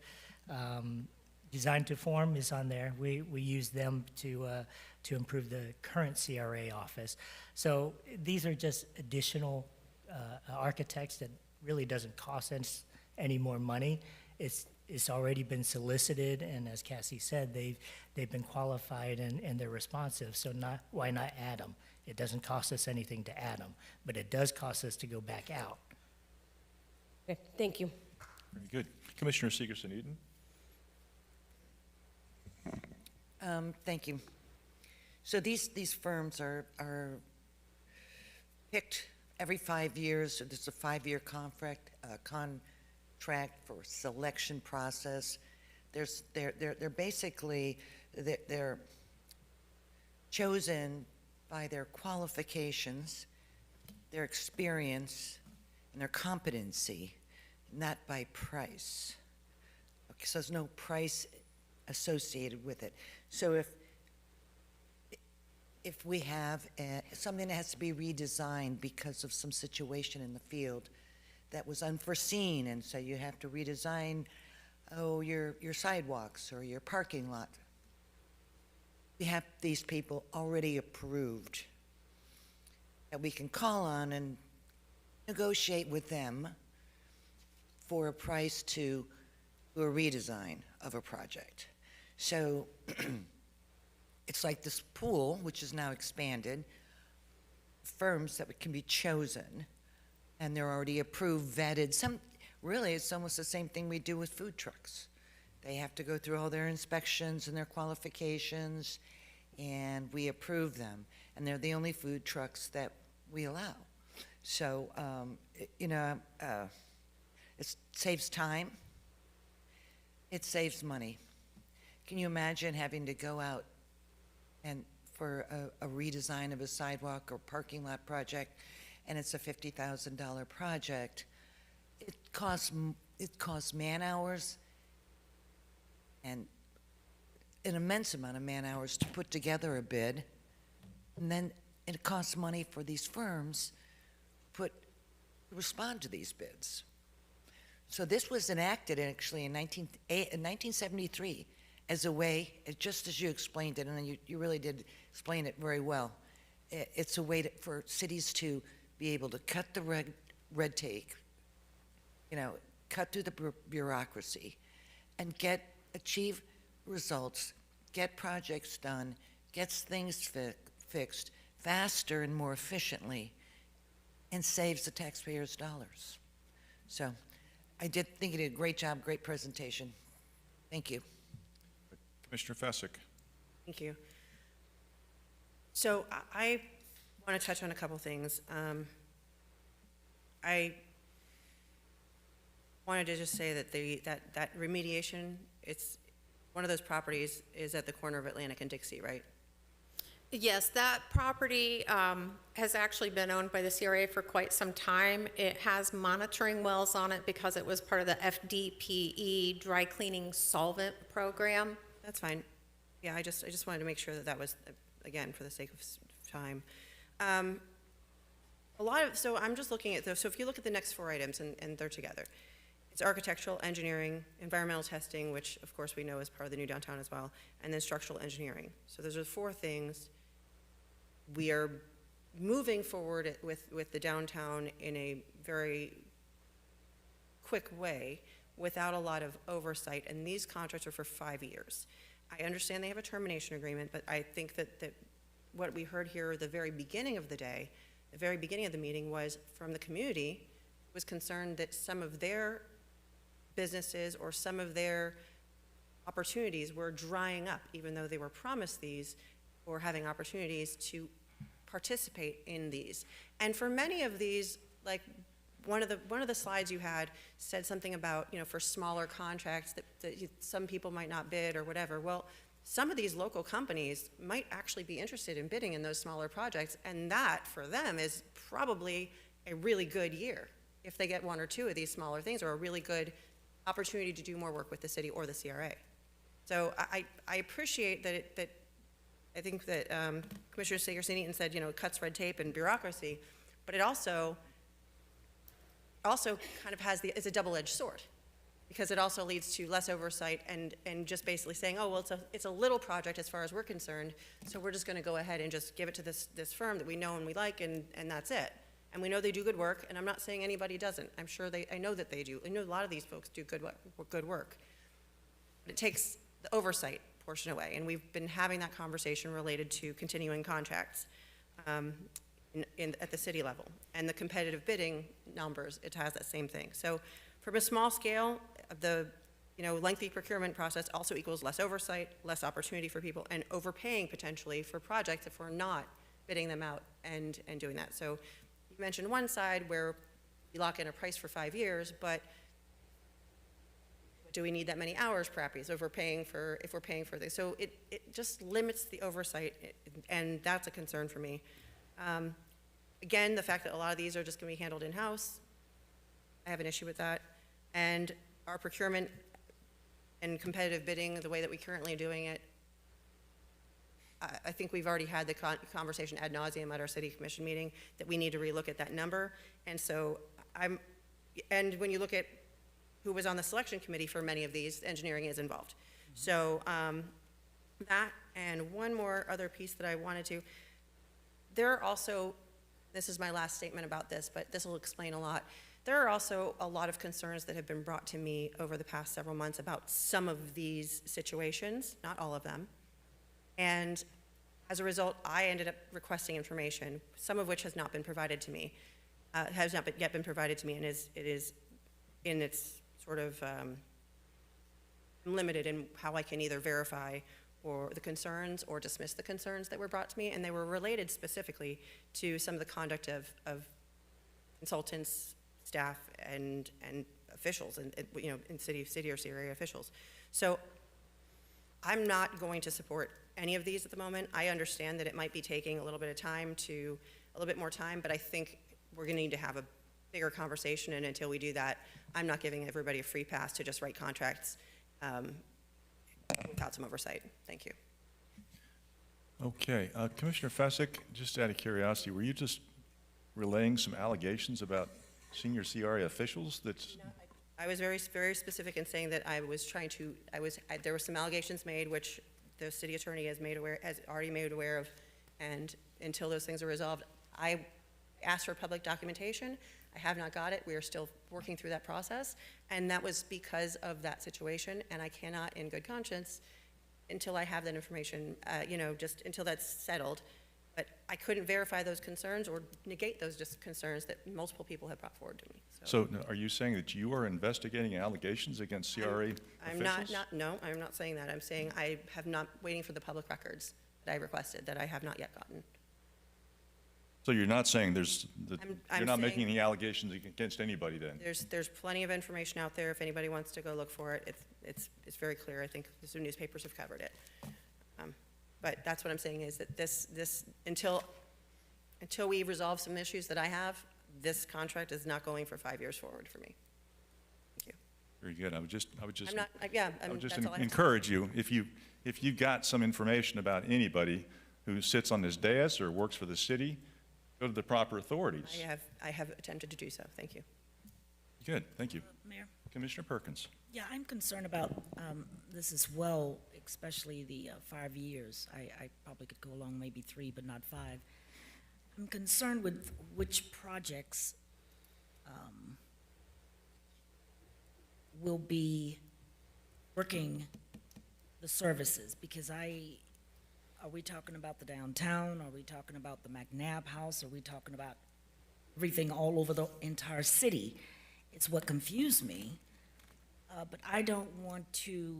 Speaker 8: Design to Form is on there. We use them to improve the current CRA office. So these are just additional architects that really doesn't cost us any more money. It's already been solicited, and as Cassie said, they've been qualified and they're responsive. So why not add them? It doesn't cost us anything to add them, but it does cost us to go back out.
Speaker 7: Okay, thank you.
Speaker 1: Very good. Commissioner Segerson-Eden.
Speaker 11: Thank you. So these firms are picked every 5 years. So there's a 5-year contract for selection process. They're basically they're chosen by their qualifications, their experience, and their competency, not by price. Okay, so there's no price associated with it. So if we have something that has to be redesigned because of some situation in the field that was unforeseen, and so you have to redesign, your sidewalks or your parking lot, we have these people already approved that we can call on and negotiate with them for a price to do a redesign of a project. So it's like this pool, which is now expanded, firms that can be chosen, and they're already approved, vetted. Really, it's almost the same thing we do with food trucks. They have to go through all their inspections and their qualifications, and we approve them. And they're the only food trucks that we allow. So, it saves time. It saves money. Can you imagine having to go out and for a redesign of a sidewalk or parking lot project, and it's a $50,000 project? It costs man-hours and an immense amount of man-hours to put together a bid, and then it costs money for these firms to respond to these bids. So this was enacted actually in 1973 as a way, just as you explained it, and you really did explain it very well. It's a way for cities to be able to cut the red tape, cut through the bureaucracy, and achieve results, get projects done, gets things fixed faster and more efficiently, and saves the taxpayers dollars. So I did think you did a great job, great presentation. Thank you.
Speaker 1: Commissioner Fesick.
Speaker 3: Thank you. So I want to touch on a couple things. I wanted to just say that that remediation, it's one of those properties is at the corner of Atlantic and Dixie, right?
Speaker 17: Yes, that property has actually been owned by the CRA for quite some time. It has monitoring wells on it because it was part of the FDPE dry cleaning solvent program.
Speaker 3: That's fine. Yeah, I just wanted to make sure that that was, again, for the sake of time. So I'm just looking at those, so if you look at the next four items, and they're together, it's architectural, engineering, environmental testing, which of course we know is part of the new downtown as well, and then structural engineering. So those are the four things. We are moving forward with the downtown in a very quick way without a lot of oversight, and these contracts are for 5 years. I understand they have a termination agreement, but I think that what we heard here at the very beginning of the day, the very beginning of the meeting, was from the community, was concerned that some of their businesses or some of their opportunities were drying up, even though they were promised these or having opportunities to participate in these. And for many of these, like one of the slides you had said something about, for smaller contracts that some people might not bid or whatever. Well, some of these local companies might actually be interested in bidding in those smaller projects, and that for them is probably a really good year if they get one or two of these smaller things, or a really good opportunity to do more work with the city or the CRA. So I appreciate that I think that Commissioner Sager-Eaton said, it cuts red tape and bureaucracy, but it also kind of is a double-edged sword, because it also leads to less oversight and just basically saying, oh, well, it's a little project as far as we're concerned, so we're just going to go ahead and just give it to this firm that we know and we like, and that's it. And we know they do good work, and I'm not saying anybody doesn't. I know that they do. I know a lot of these folks do good work. But it takes the oversight portion away, and we've been having that conversation related to continuing contracts at the city level. And the competitive bidding numbers, it has that same thing. So from a small scale, the lengthy procurement process also equals less oversight, less opportunity for people, and overpaying potentially for projects if we're not bidding them out and doing that. So you mentioned one side where you lock in a price for 5 years, but do we need that many hours perhaps if we're paying for this? So it just limits the oversight, and that's a concern for me. Again, the fact that a lot of these are just going to be handled in-house, I have an issue with that. And our procurement and competitive bidding, the way that we currently are doing it, I think we've already had the conversation ad nauseum at our city commission meeting that we need to relook at that number. And so and when you look at who was on the selection committee for many of these, engineering is involved. Mm-hmm. So that, and one more other piece that I wanted to, there are also, this is my last statement about this, but this will explain a lot. There are also a lot of concerns that have been brought to me over the past several months about some of these situations, not all of them. And as a result, I ended up requesting information, some of which has not been provided to me, has not yet been provided to me, and it is in its sort of limited in how I can either verify or the concerns or dismiss the concerns that were brought to me, and they were related specifically to some of the conduct of consultants, staff, and officials, and in city or CRA officials. So I'm not going to support any of these at the moment. I understand that it might be taking a little bit more time, but I think we're going to need to have a bigger conversation, and until we do that, I'm not giving everybody a free pass to just write contracts without some oversight. Thank you.
Speaker 1: Okay, Commissioner Fesick, just out of curiosity, were you just relaying some allegations about senior CRA officials?
Speaker 3: I was very, very specific in saying that I was trying to, there were some allegations made, which the city attorney has already made aware of, and until those things are resolved, I asked for public documentation. I have not got it. We are still working through that process, and that was because of that situation, and I cannot, in good conscience, until I have that information, just until that's settled. But I couldn't verify those concerns or negate those concerns that multiple people have brought forward to me.
Speaker 1: So are you saying that you are investigating allegations against CRA officials?
Speaker 3: No, I'm not saying that. I'm saying I have not, waiting for the public records that I requested that I have not yet gotten.
Speaker 1: So you're not saying you're not making
Speaker 3: saying
Speaker 1: any allegations against anybody then?
Speaker 3: There's plenty of information out there if anybody wants to go look for it. It's very clear. I think the newspapers have covered it. But that's what I'm saying is that until we resolve some issues that I have, this contract is not going for 5 years forward for me. Thank you.
Speaker 1: Very good. I would just
Speaker 3: I'm not, yeah,
Speaker 1: I would just
Speaker 3: that's all I have to say.
Speaker 1: encourage you, if you've got some information about anybody who sits on this dais or works for the city, go to the proper authorities.
Speaker 3: I have attempted to do so. Thank you.
Speaker 1: Good, thank you.
Speaker 10: Mayor?
Speaker 1: Commissioner Perkins.
Speaker 10: Yeah, I'm concerned about this as well, especially the 5 years. I probably could go along maybe 3, but not 5. I'm concerned with which projects will be working the services, because are we talking about the downtown? Are we talking about the McNabb House? Are we talking about everything all over the entire city? It's what confused me. But I don't want to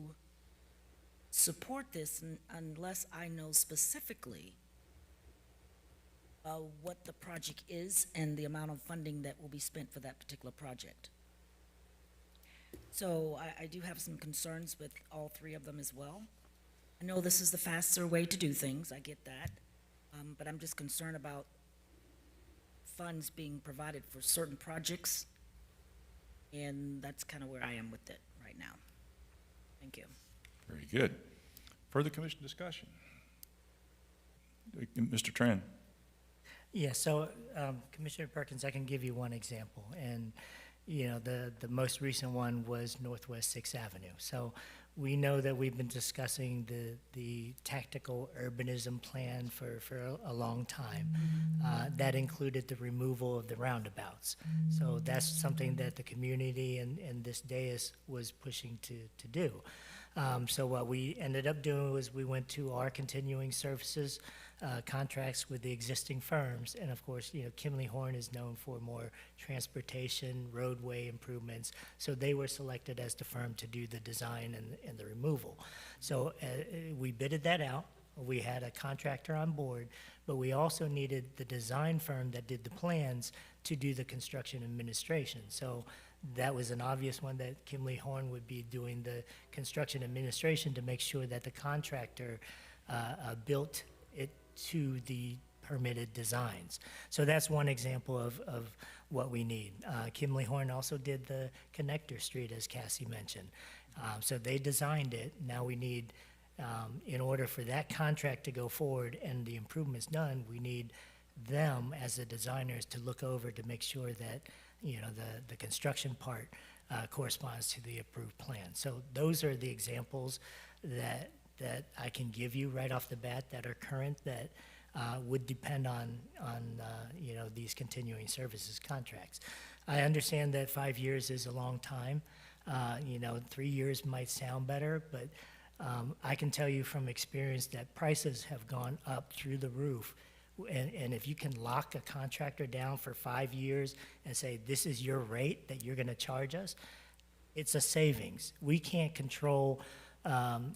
Speaker 10: support this unless I know specifically what the project is and the amount of funding that will be spent for that particular project. So I do have some concerns with all 3 of them as well. I know this is the faster way to do things, I get that, but I'm just concerned about funds being provided for certain projects, and that's kind of where I am with it right now. Thank you.
Speaker 1: Very good. Further commission discussion? Mr. Tran.
Speaker 8: Yeah, so Commissioner Perkins, I can give you one example. And, you know, the most recent one was Northwest 6th Avenue. So we know that we've been discussing the tactical urbanism plan for a long time. That included the removal of the roundabouts. So that's something that the community and this dais was pushing to do. So what we ended up doing was we went to our continuing services contracts with the existing firms. And of course, you know, Kimley Horn is known for more transportation, roadway improvements. So they were selected as the firm to do the design and the removal. So we bidded that out. We had a contractor on board, but we also needed the design firm that did the plans to do the construction administration. So that was an obvious one, that Kimley Horn would be doing the construction administration to make sure that the contractor built it to the permitted designs. So that's one example of what we need. Kimley Horn also did the connector street, as Cassie mentioned. So they designed it. Now we need, in order for that contract to go forward and the improvements done, we need them as the designers to look over to make sure that, you know, the construction part corresponds to the approved plan. So those are the examples that I can give you right off the bat that are current, that would depend on you know, these continuing services contracts. I understand that 5 years is a long time. You know, 3 years might sound better, but I can tell you from experience that prices have gone up through the roof. And if you can lock a contractor down for 5 years and say, this is your rate that you're gonna charge us, it's a savings. We can't control,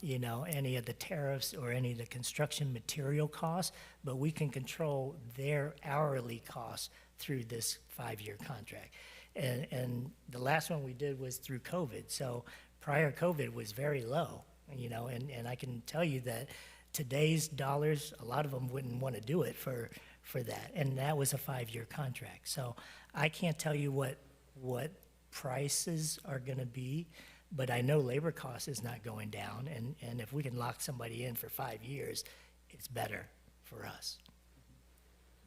Speaker 8: you know, any of the tariffs or any of the construction material costs, but we can control their hourly costs through this 5-year contract. And the last one we did was through COVID. So prior COVID was very low, you know, and I can tell you that today's dollars, a lot of them wouldn't want to do it for that. And that was a 5-year contract. So I can't tell you what prices are going to be, but I know labor cost is not going down. And if we can lock somebody in for 5 years, it's better for us.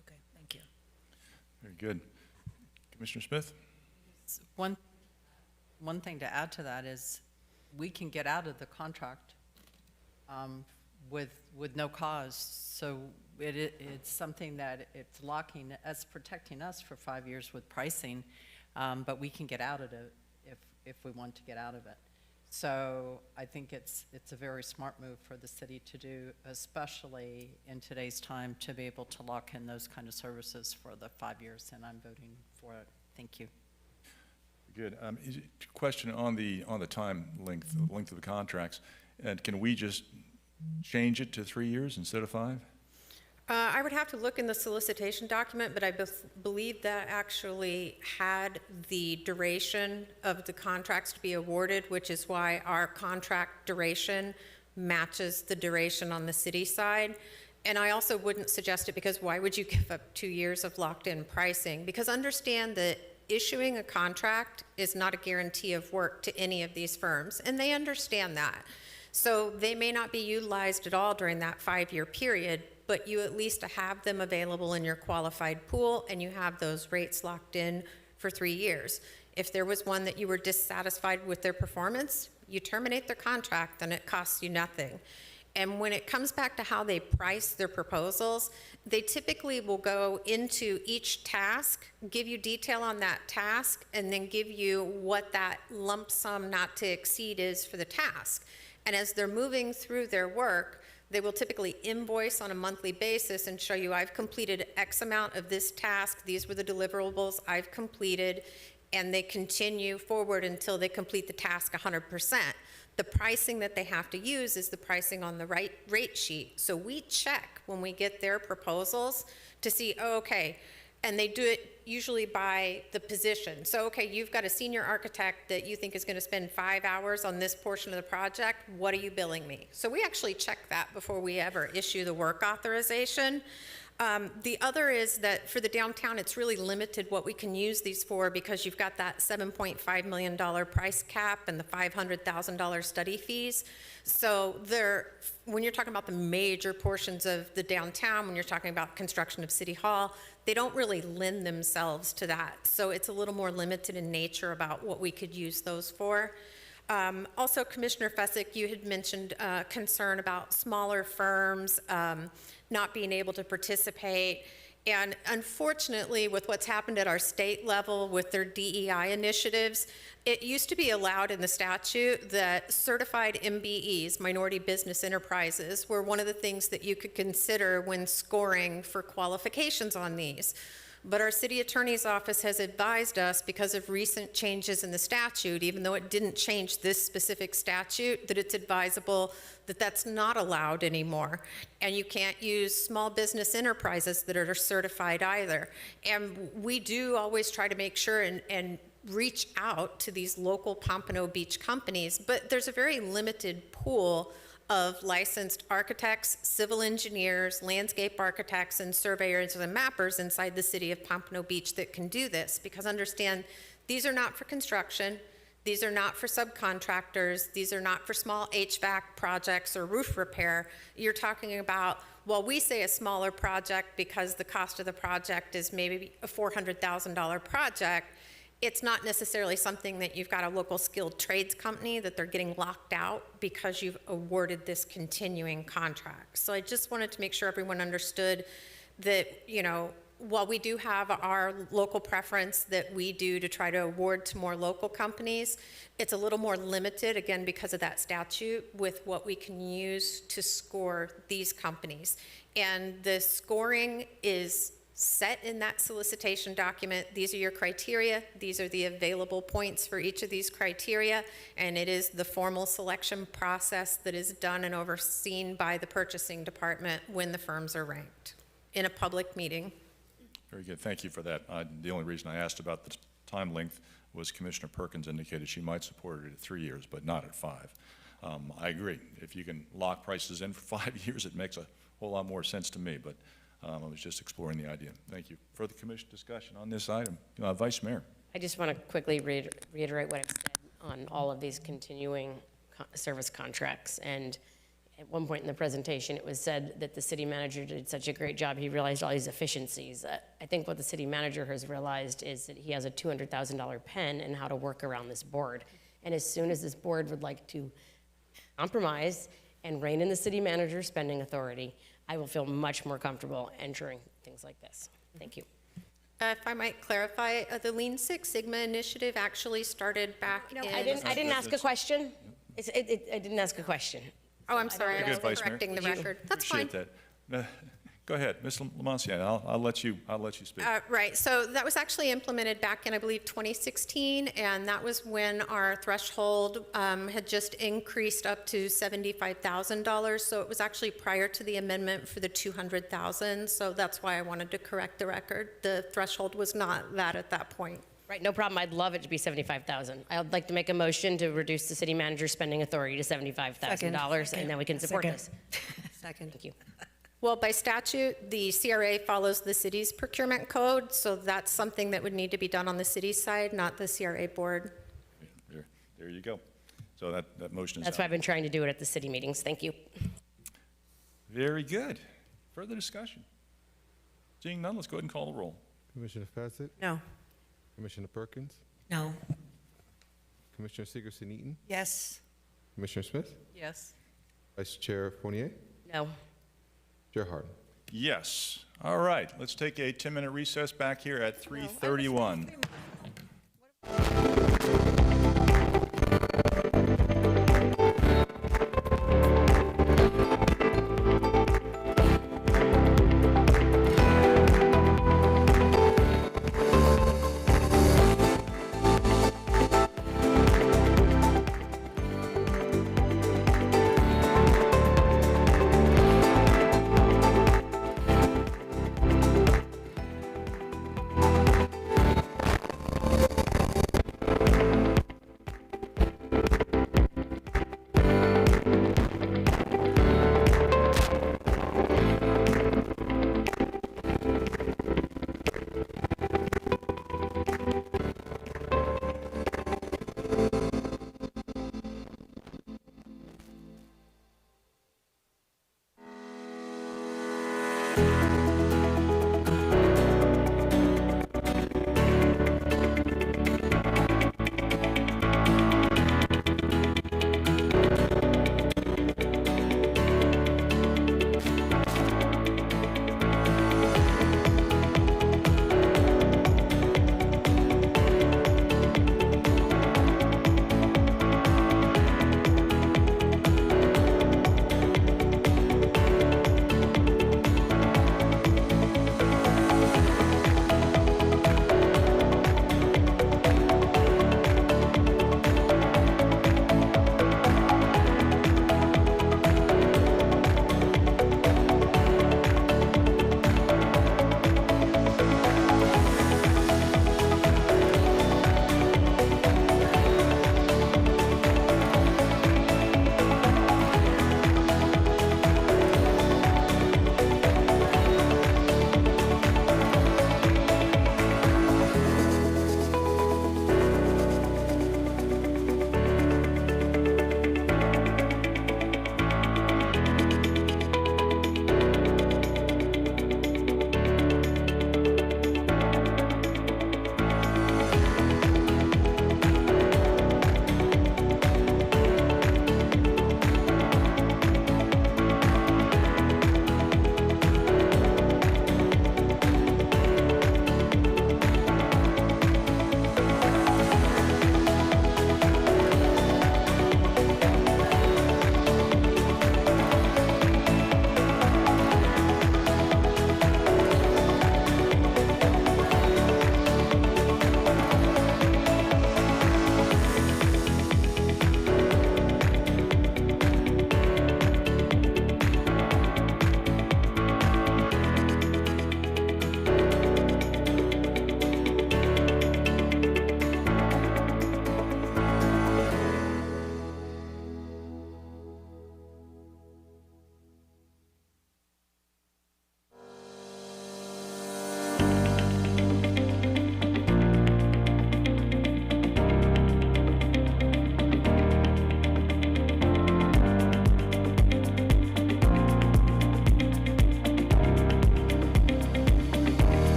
Speaker 10: Okay, thank you.
Speaker 1: Very good. Commissioner Smith?
Speaker 9: One thing to add to that is we can get out of the contract with no cause. So it's something that it's locking us, protecting us for 5 years with pricing, but we can get out of it if we want to get out of it. So I think it's a very smart move for the city to do, especially in today's time, to be able to lock in those kind of services for the 5 years, and I'm voting for it. Thank you.
Speaker 1: Good. Question on the time length, the length of the contracts. And can we just change it to 3 years instead of 5?
Speaker 17: I would have to look in the solicitation document, but I believe that actually had the duration of the contracts to be awarded, which is why our contract duration matches the duration on the city side. And I also wouldn't suggest it because why would you give up 2 years of locked-in pricing? Because understand that issuing a contract is not a guarantee of work to any of these firms, and they understand that. So they may not be utilized at all during that 5-year period, but you at least have them available in your qualified pool, and you have those rates locked in for 3 years. If there was one that you were dissatisfied with their performance, you terminate their contract and it costs you nothing. And when it comes back to how they price their proposals, they typically will go into each task, give you detail on that task, and then give you what that lump sum not to exceed is for the task. And as they're moving through their work, they will typically invoice on a monthly basis and show you, I've completed X amount of this task, these were the deliverables I've completed, and they continue forward until they complete the task 100%. The pricing that they have to use is the pricing on the rate sheet. So we check when we get their proposals to see, oh, okay, and they do it usually by the position. So, okay, you've got a senior architect that you think is going to spend 5 hours on this portion of the project. What are you billing me? So we actually check that before we ever issue the work authorization. The other is that for the downtown, it's really limited what we can use these for because you've got that $7.5 million price cap and the $500,000 study fees. So when you're talking about the major portions of the downtown, when you're talking about construction of City Hall, they don't really lend themselves to that. So it's a little more limited in nature about what we could use those for. Also, Commissioner Fezzik, you had mentioned concern about smaller firms not being able to participate. And unfortunately, with what's happened at our state level with their DEI initiatives, it used to be allowed in the statute that certified MBEs, minority business enterprises, were one of the things that you could consider when scoring for qualifications on these. But our city attorney's office has advised us, because of recent changes in the statute, even though it didn't change this specific statute, that it's advisable that that's not allowed anymore. And you can't use small business enterprises that are certified either. And we do always try to make sure and reach out to these local Pompano Beach companies, but there's a very limited pool of licensed architects, civil engineers, landscape architects, and surveyors and mappers inside the city of Pompano Beach that can do this. Because understand, these are not for construction, these are not for subcontractors, these are not for small HVAC projects or roof repair. You're talking about, well, we say a smaller project because the cost of the project is maybe a $400,000 project. It's not necessarily something that you've got a local skilled trades company that they're getting locked out because you've awarded this continuing contract. So I just wanted to make sure everyone understood that, you know, while we do have our local preference that we do to try to award to more local companies, it's a little more limited, again, because of that statute, with what we can use to score these companies. And the scoring is set in that solicitation document. These are your criteria. These are the available points for each of these criteria. And it is the formal selection process that is done and overseen by the purchasing department when the firms are ranked in a public meeting.
Speaker 1: Very good. Thank you for that. The only reason I asked about the time length was Commissioner Perkins indicated she might support it at 3 years, but not at 5. I agree. If you can lock prices in for 5 years, it makes a whole lot more sense to me. But I was just exploring the idea. Thank you. Further commission discussion on this item? Vice Mayor.
Speaker 7: I just want to quickly reiterate what I've said on all of these continuing service contracts. And at one point in the presentation, it was said that the city manager did such a great job, he realized all these efficiencies. I think what the city manager has realized is that he has a $200,000 pen and how to work around this board. And as soon as this board would like to compromise and rein in the city manager's spending authority, I will feel much more comfortable entering things like this. Thank you.
Speaker 17: If I might clarify, the Lean Six Sigma initiative actually started back in...
Speaker 7: I didn't ask a question. I didn't ask a question.
Speaker 17: Oh, I'm sorry. I was
Speaker 1: Vice Mayor.
Speaker 17: correcting the record. That's fine.
Speaker 1: Appreciate that. Go ahead, Ms. Lamancian. I'll let you speak.
Speaker 17: Right. So that was actually implemented back in, I believe, 2016, and that was when our threshold had just increased up to $75,000. So it was actually prior to the amendment for the $200,000. So that's why I wanted to correct the record. The threshold was not that at that point.
Speaker 7: Right, no problem. I'd love it to be 75,000. I'd like to make a motion to reduce the city manager's spending authority to $75,000, and then we can support this.
Speaker 3: Second.
Speaker 7: Thank you.
Speaker 17: Well, by statute, the CRA follows the city's procurement code, so that's something that would need to be done on the city side, not the CRA board.
Speaker 1: There you go. So that motion is
Speaker 7: That's
Speaker 1: out.
Speaker 7: why I've been trying to do it at the city meetings. Thank you.
Speaker 1: Very good. Further discussion? Seeing none, let's go ahead and call the roll.
Speaker 2: Commissioner Fezzik?
Speaker 3: No.
Speaker 2: Commissioner Perkins?
Speaker 10: No.
Speaker 2: Commissioner Sigerson-Eaton?
Speaker 11: Yes.
Speaker 2: Commissioner Smith?
Speaker 9: Yes.
Speaker 2: Vice Chair Fournier?
Speaker 7: No.
Speaker 2: Chair Harden?
Speaker 1: Yes. All right, let's take a 10-minute recess back here at 3:31.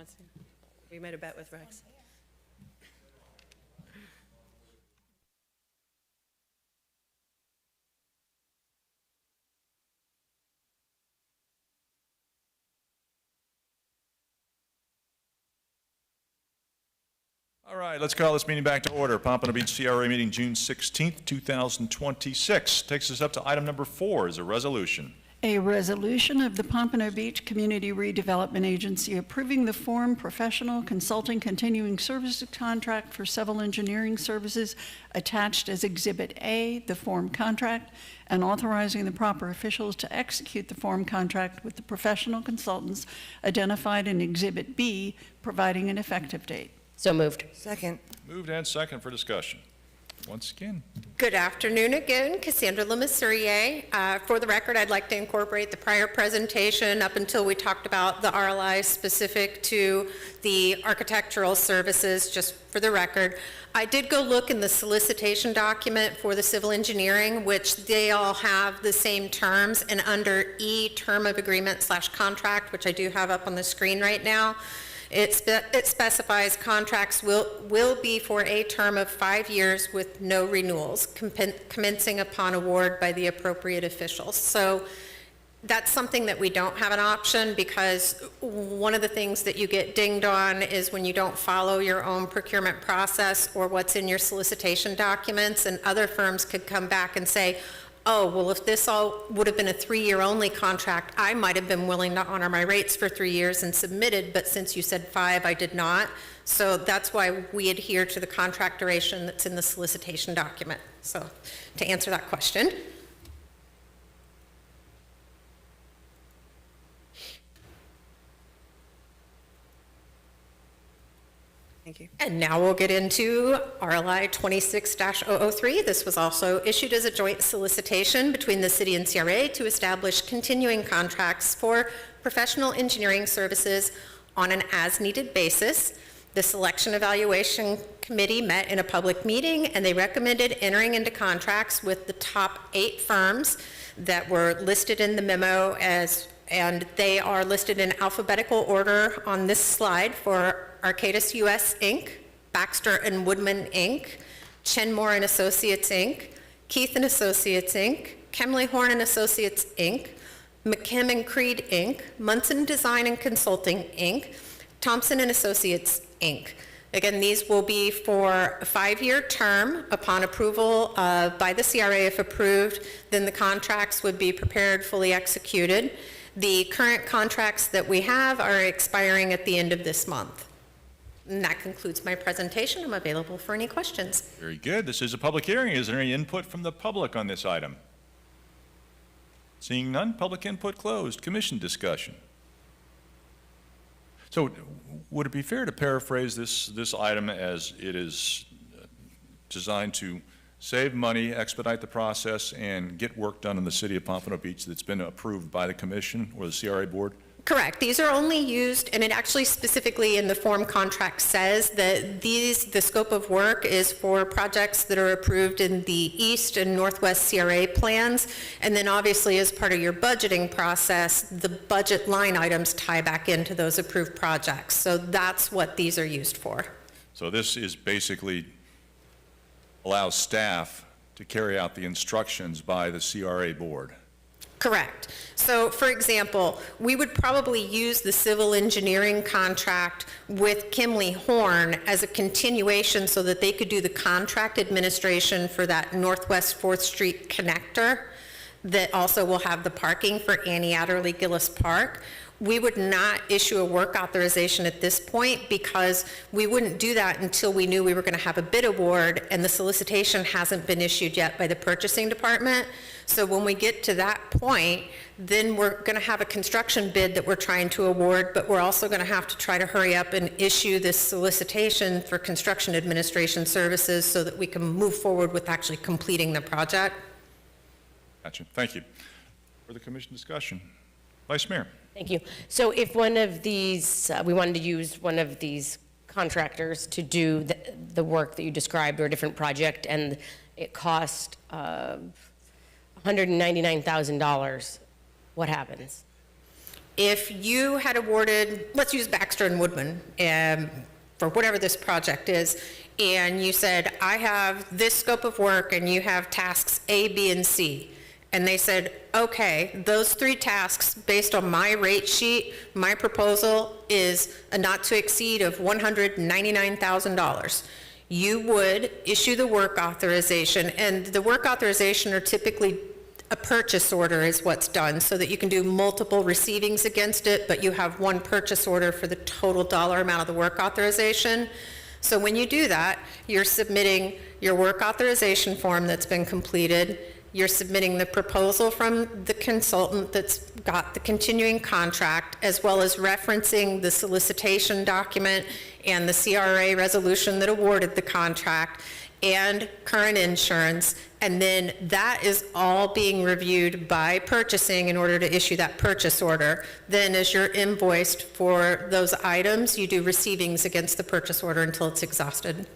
Speaker 3: wants to. We made a bet with Rex.
Speaker 1: All right, let's call this meeting back to order. Pompano Beach CRA meeting June 16th, 2026. Takes us up to item number 4 is a resolution.
Speaker 6: A resolution of the Pompano Beach Community Redevelopment Agency approving the form professional consulting continuing services contract for civil engineering services attached as Exhibit A, the form contract, and authorizing the proper officials to execute the form contract with the professional consultants identified in Exhibit B, providing an effective date.
Speaker 7: So moved.
Speaker 11: Second.
Speaker 1: Moved and second for discussion. Once again.
Speaker 17: Good afternoon again, Cassandra Lemasurier. For the record, I'd like to incorporate the prior presentation up until we talked about the RLI specific to the architectural services, just for the record. I did go look in the solicitation document for the civil engineering, which they all have the same terms, and under E, term of agreement / contract, which I do have up on the screen right now, it specifies contracts will be for a term of 5 years with no renewals, commencing upon award by the appropriate officials. So that's something that we don't have an option, because one of the things that you get dinged on is when you don't follow your own procurement process or what's in your solicitation documents, and other firms could come back and say, oh, well, if this all would have been a 3-year only contract, I might have been willing to honor my rates for 3 years and submitted, but since you said 5, I did not. So that's why we adhere to the contract duration that's in the solicitation document. So to answer that question.
Speaker 3: Thank you.
Speaker 17: And now we'll get into RLI 26-003. This was also issued as a joint solicitation between the city and CRA to establish continuing contracts for professional engineering services on an as-needed basis. The Selection Evaluation Committee met in a public meeting, and they recommended entering into contracts with the top 8 firms that were listed in the memo, and they are listed in alphabetical order on this slide for Arcadis US Inc., Baxter and Woodman Inc., Chenmore and Associates Inc., Keith and Associates Inc., Kemley Horn and Associates Inc., McKim and Creed Inc., Munson Design and Consulting Inc., Thompson and Associates Inc. Again, these will be for a 5-year term. Upon approval by the CRA, if approved, then the contracts would be prepared, fully executed. The current contracts that we have are expiring at the end of this month. And that concludes my presentation. I'm available for any questions.
Speaker 1: Very good. This is a public hearing. Is there any input from the public on this item? Seeing none, public input closed. Commission discussion. So would it be fair to paraphrase this item as it is designed to save money, expedite the process, and get work done in the city of Pompano Beach that's been approved by the commission or the CRA board?
Speaker 17: Correct. These are only used, and it actually specifically in the form contract says that the scope of work is for projects that are approved in the East and Northwest CRA plans, and then obviously as part of your budgeting process, the budget line items tie back into those approved projects. So that's what these are used for.
Speaker 1: So this is basically allows staff to carry out the instructions by the CRA board.
Speaker 17: Correct. So, for example, we would probably use the civil engineering contract with Kemley Horn as a continuation so that they could do the contract administration for that Northwest 4th Street connector that also will have the parking for Annie Adderley Gillis Park. We would not issue a work authorization at this point because we wouldn't do that until we knew we were going to have a bid award, and the solicitation hasn't been issued yet by the purchasing department. So when we get to that point, then we're going to have a construction bid that we're trying to award, but we're also going to have to try to hurry up and issue this solicitation for construction administration services so that we can move forward with actually completing the project.
Speaker 1: Gotcha. Thank you. For the commission discussion. Vice Mayor.
Speaker 7: Thank you. So if one of these, we wanted to use one of these contractors to do the work that you described or a different project, and it cost $199,000, what happens?
Speaker 17: if you had awarded, let's use Baxter and Woodman, for whatever this project is, and you said, I have this scope of work and you have tasks A, B, and C. And they said, okay, those 3 tasks, based on my rate sheet, my proposal is a not to exceed of $199,000. You would issue the work authorization, and the work authorization are typically a purchase order is what's done, so that you can do multiple receivings against it, but you have one purchase order for the total dollar amount of the work authorization. So when you do that, you're submitting your work authorization form that's been completed, you're submitting the proposal from the consultant that's got the continuing contract, as well as referencing the solicitation document and the CRA resolution that awarded the contract, and current insurance, and then that is all being reviewed by purchasing in order to issue that purchase order. Then as you're invoiced for those items, you do receivings against the purchase order until it's exhausted.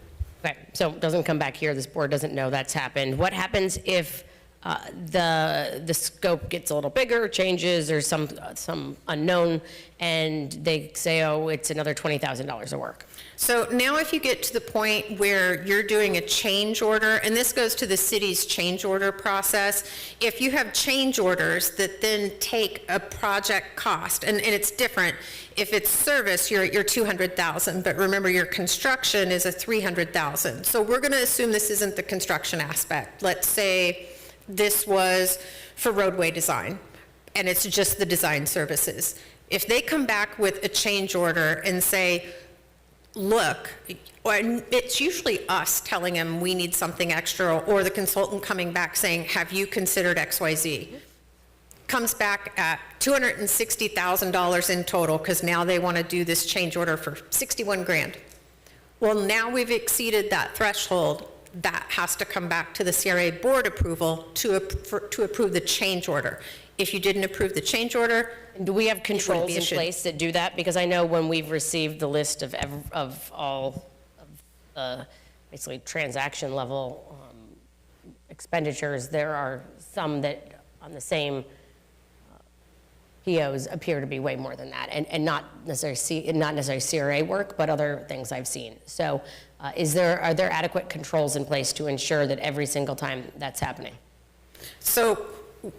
Speaker 7: Okay, so it doesn't come back here, this board doesn't know that's happened. What happens if the scope gets a little bigger, changes, or some unknown, and they say, oh, it's another $20,000 of work?
Speaker 17: So now if you get to the point where you're doing a change order, and this goes to the city's change order process, if you have change orders that then take a project cost, and it's different. If it's service, you're at your $200,000, but remember your construction is a $300,000. So we're gonna assume this isn't the construction aspect. Let's say this was for roadway design, and it's just the design services. If they come back with a change order and say, look, and it's usually us telling them we need something extra, or the consultant coming back saying, have you considered XYZ? Comes back at $260,000 in total, because now they want to do this change order for 61 grand. Well, now we've exceeded that threshold. That has to come back to the CRA board approval to approve the change order. If you didn't approve the change order,
Speaker 7: do we have controls in place that do that? Because I know when we've received the list of all of basically transaction level expenditures, there are some that on the same POs appear to be way more than that, and not necessarily CRA work, but other things I've seen. So are there adequate controls in place to ensure that every single time that's happening?
Speaker 17: So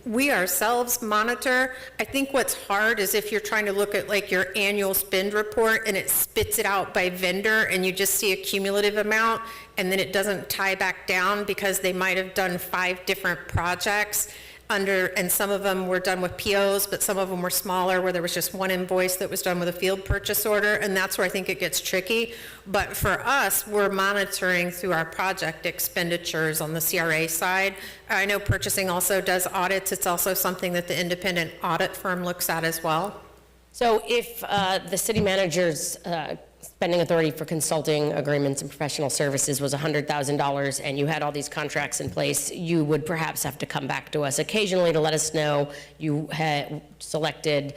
Speaker 17: we ourselves monitor. I think what's hard is if you're trying to look at like your annual spend report and it spits it out by vendor and you just see a cumulative amount and then it doesn't tie back down because they might have done 5 different projects and some of them were done with POs, but some of them were smaller where there was just one invoice that was done with a field purchase order, and that's where I think it gets tricky. But for us, we're monitoring through our project expenditures on the CRA side. I know purchasing also does audits. It's also something that the independent audit firm looks at as well.
Speaker 7: So if the city manager's spending authority for consulting agreements and professional services was $100,000 and you had all these contracts in place, you would perhaps have to come back to us occasionally to let us know you had selected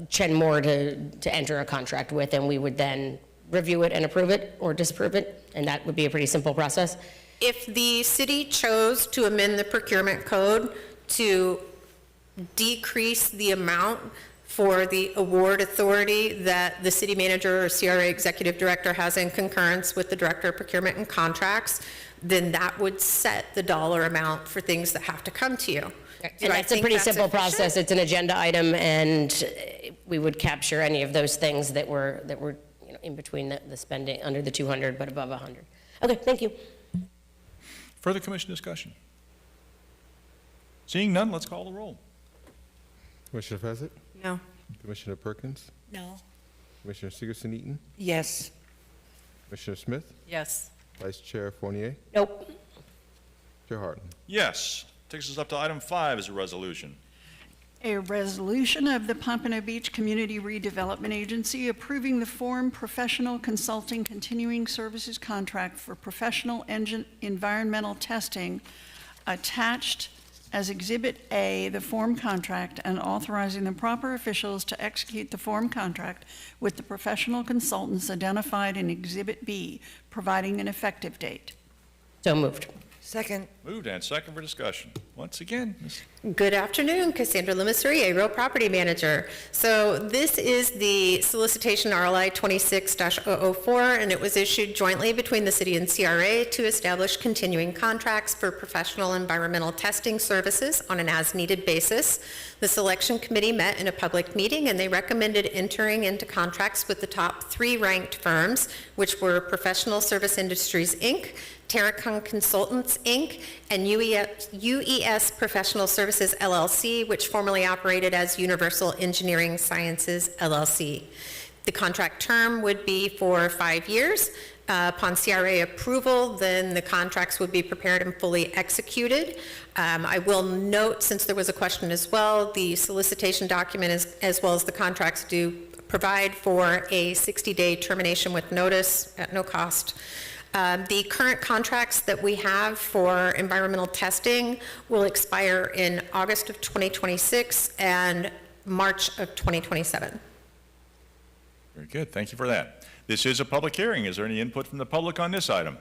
Speaker 7: Chen Moore to enter a contract with, and we would then review it and approve it or disapprove it, and that would be a pretty simple process.
Speaker 17: If the city chose to amend the procurement code to decrease the amount for the award authority that the city manager or CRA executive director has in concurrence with the director of procurement and contracts, then that would set the dollar amount for things that have to come to you.
Speaker 7: And that's a pretty simple process. It's an agenda item, and we would capture any of those things that were in between the spending under the 200 but above 100. Okay, thank you.
Speaker 1: Further commission discussion? Seeing none, let's call the roll.
Speaker 2: Commissioner Fezzik?
Speaker 3: No.
Speaker 2: Commissioner Perkins?
Speaker 10: No.
Speaker 2: Commissioner Sigerson-Eaton?
Speaker 11: Yes.
Speaker 2: Commissioner Smith?
Speaker 9: Yes.
Speaker 2: Vice Chair Fournier?
Speaker 7: Nope.
Speaker 2: Chair Harton?
Speaker 1: Yes. Takes us up to item 5 as a resolution.
Speaker 6: A resolution of the Pompano Beach Community Redevelopment Agency approving the form professional consulting continuing services contract for professional environmental testing attached as Exhibit A, the form contract, and authorizing the proper officials to execute the form contract with the professional consultants identified in Exhibit B, providing an effective date.
Speaker 7: So moved.
Speaker 11: Second.
Speaker 1: Moved and second for discussion. Once again, Ms.
Speaker 17: Good afternoon, Cassandra Lemasserie, Real Property Manager. So this is the solicitation RLI 26-004, and it was issued jointly between the city and CRA to establish continuing contracts for professional environmental testing services on an as-needed basis. The selection committee met in a public meeting, and they recommended entering into contracts with the top 3 ranked firms, which were Professional Service Industries, Inc., Terracon Consultants, Inc., and UES Professional Services, LLC, which formerly operated as Universal Engineering Sciences, LLC. The contract term would be for 5 years. Upon CRA approval, then the contracts would be prepared and fully executed. I will note, since there was a question as well, the solicitation document as well as the contracts do provide for a 60-day termination with notice at no cost. The current contracts that we have for environmental testing will expire in August of 2026 and March of 2027.
Speaker 1: Very good. Thank you for that. This is a public hearing. Is there any input from the public on this item?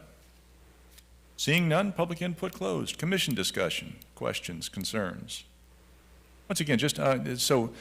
Speaker 1: Seeing none, public input closed. Commission discussion, questions, concerns. Once again, just so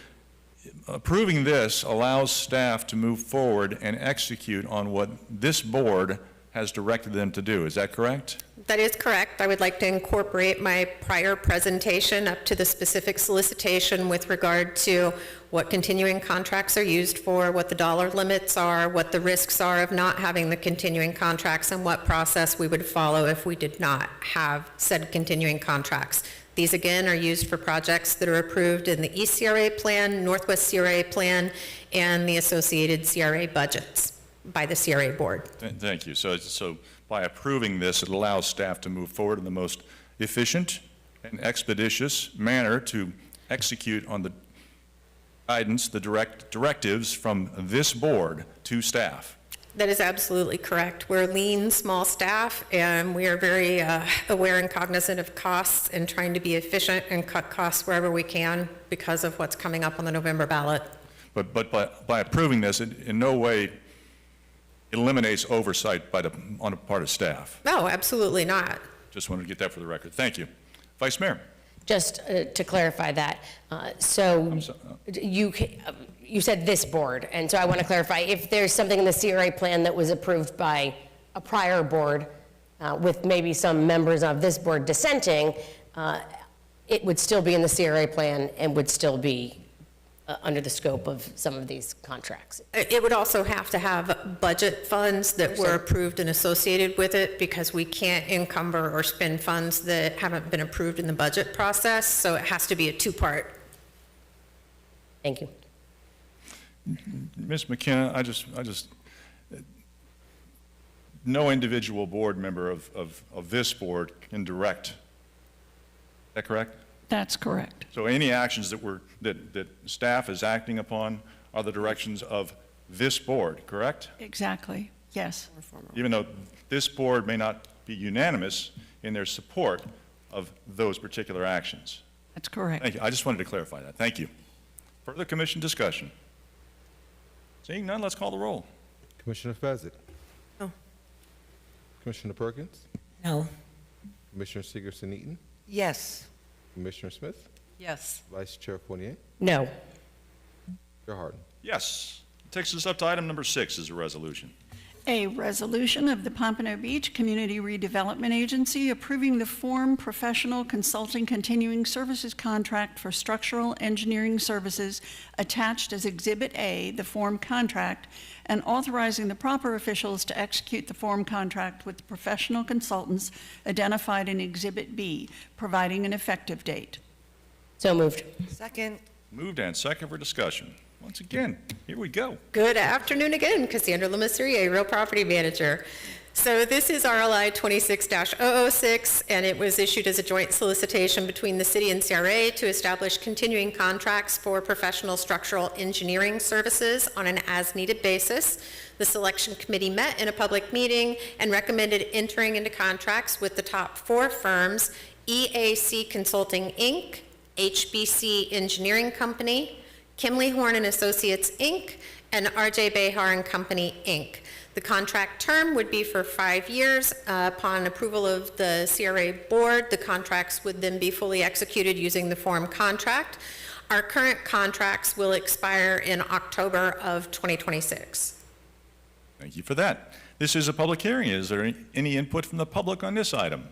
Speaker 1: approving this allows staff to move forward and execute on what this board has directed them to do. Is that correct?
Speaker 17: That is correct. I would like to incorporate my prior presentation up to the specific solicitation with regard to what continuing contracts are used for, what the dollar limits are, what the risks are of not having the continuing contracts, and what process we would follow if we did not have said continuing contracts. These, again, are used for projects that are approved in the East CRA plan, Northwest CRA plan, and the associated CRA budgets by the CRA board.
Speaker 1: Thank you. So by approving this, it allows staff to move forward in the most efficient and expeditious manner to execute on the guidance, the directives from this board to staff.
Speaker 17: That is absolutely correct. We're a lean, small staff, and we are very aware and cognizant of costs and trying to be efficient and cut costs wherever we can because of what's coming up on the November ballot.
Speaker 1: But by approving this, it in no way eliminates oversight on the part of staff.
Speaker 17: No, absolutely not.
Speaker 1: Just wanted to get that for the record. Thank you. Vice Mayor.
Speaker 7: Just to clarify that, so you said this board, and so I want to clarify, if there's something in the CRA plan that was approved by a prior board with maybe some members of this board dissenting, it would still be in the CRA plan and would still be under the scope of some of these contracts.
Speaker 17: It would also have to have budget funds that were approved and associated with it, because we can't encumber or spend funds that haven't been approved in the budget process, so it has to be a 2-part.
Speaker 7: Thank you.
Speaker 1: Ms. McKenna, I just no individual board member of this board can direct. Is that correct?
Speaker 6: That's correct.
Speaker 1: So any actions that staff is acting upon are the directions of this board, correct?
Speaker 6: Exactly, yes.
Speaker 1: Even though this board may not be unanimous in their support of those particular actions.
Speaker 6: That's correct.
Speaker 1: Thank you. I just wanted to clarify that. Thank you. Further commission discussion. Seeing none, let's call the roll.
Speaker 2: Commissioner Fezzik?
Speaker 3: No.
Speaker 2: Commissioner Perkins?
Speaker 10: No.
Speaker 2: Commissioner Sigerson-Eaton?
Speaker 11: Yes.
Speaker 2: Commissioner Smith?
Speaker 9: Yes.
Speaker 2: Vice Chair Fournier?
Speaker 7: No.
Speaker 2: Chair Harden?
Speaker 1: Yes. Takes us up to item number 6 is a resolution.
Speaker 6: A resolution of the Pompano Beach Community Redevelopment Agency approving the Form Professional Consulting Continuing Services Contract for Structural Engineering Services attached as Exhibit A, the form contract, and authorizing the proper officials to execute the form contract with the professional consultants identified in Exhibit B, providing an effective date.
Speaker 7: So moved.
Speaker 11: Second.
Speaker 1: Moved and second for discussion. Once again, here we go.
Speaker 17: Good afternoon again, Cassandra Lemasserie, Real Property Manager. So this is RLI 26-006, and it was issued as a joint solicitation between the city and CRA to establish continuing contracts for professional structural engineering services on an as-needed basis. The selection committee met in a public meeting and recommended entering into contracts with the top 4 firms: EAC Consulting, Inc., HBC Engineering Company, Kimley Horn and Associates, Inc., and RJ Behar and Company, Inc. The contract term would be for 5 years. Upon approval of the CRA board, the contracts would then be fully executed using the form contract. Our current contracts will expire in October of 2026.
Speaker 1: Thank you for that. This is a public hearing. Is there any input from the public on this item?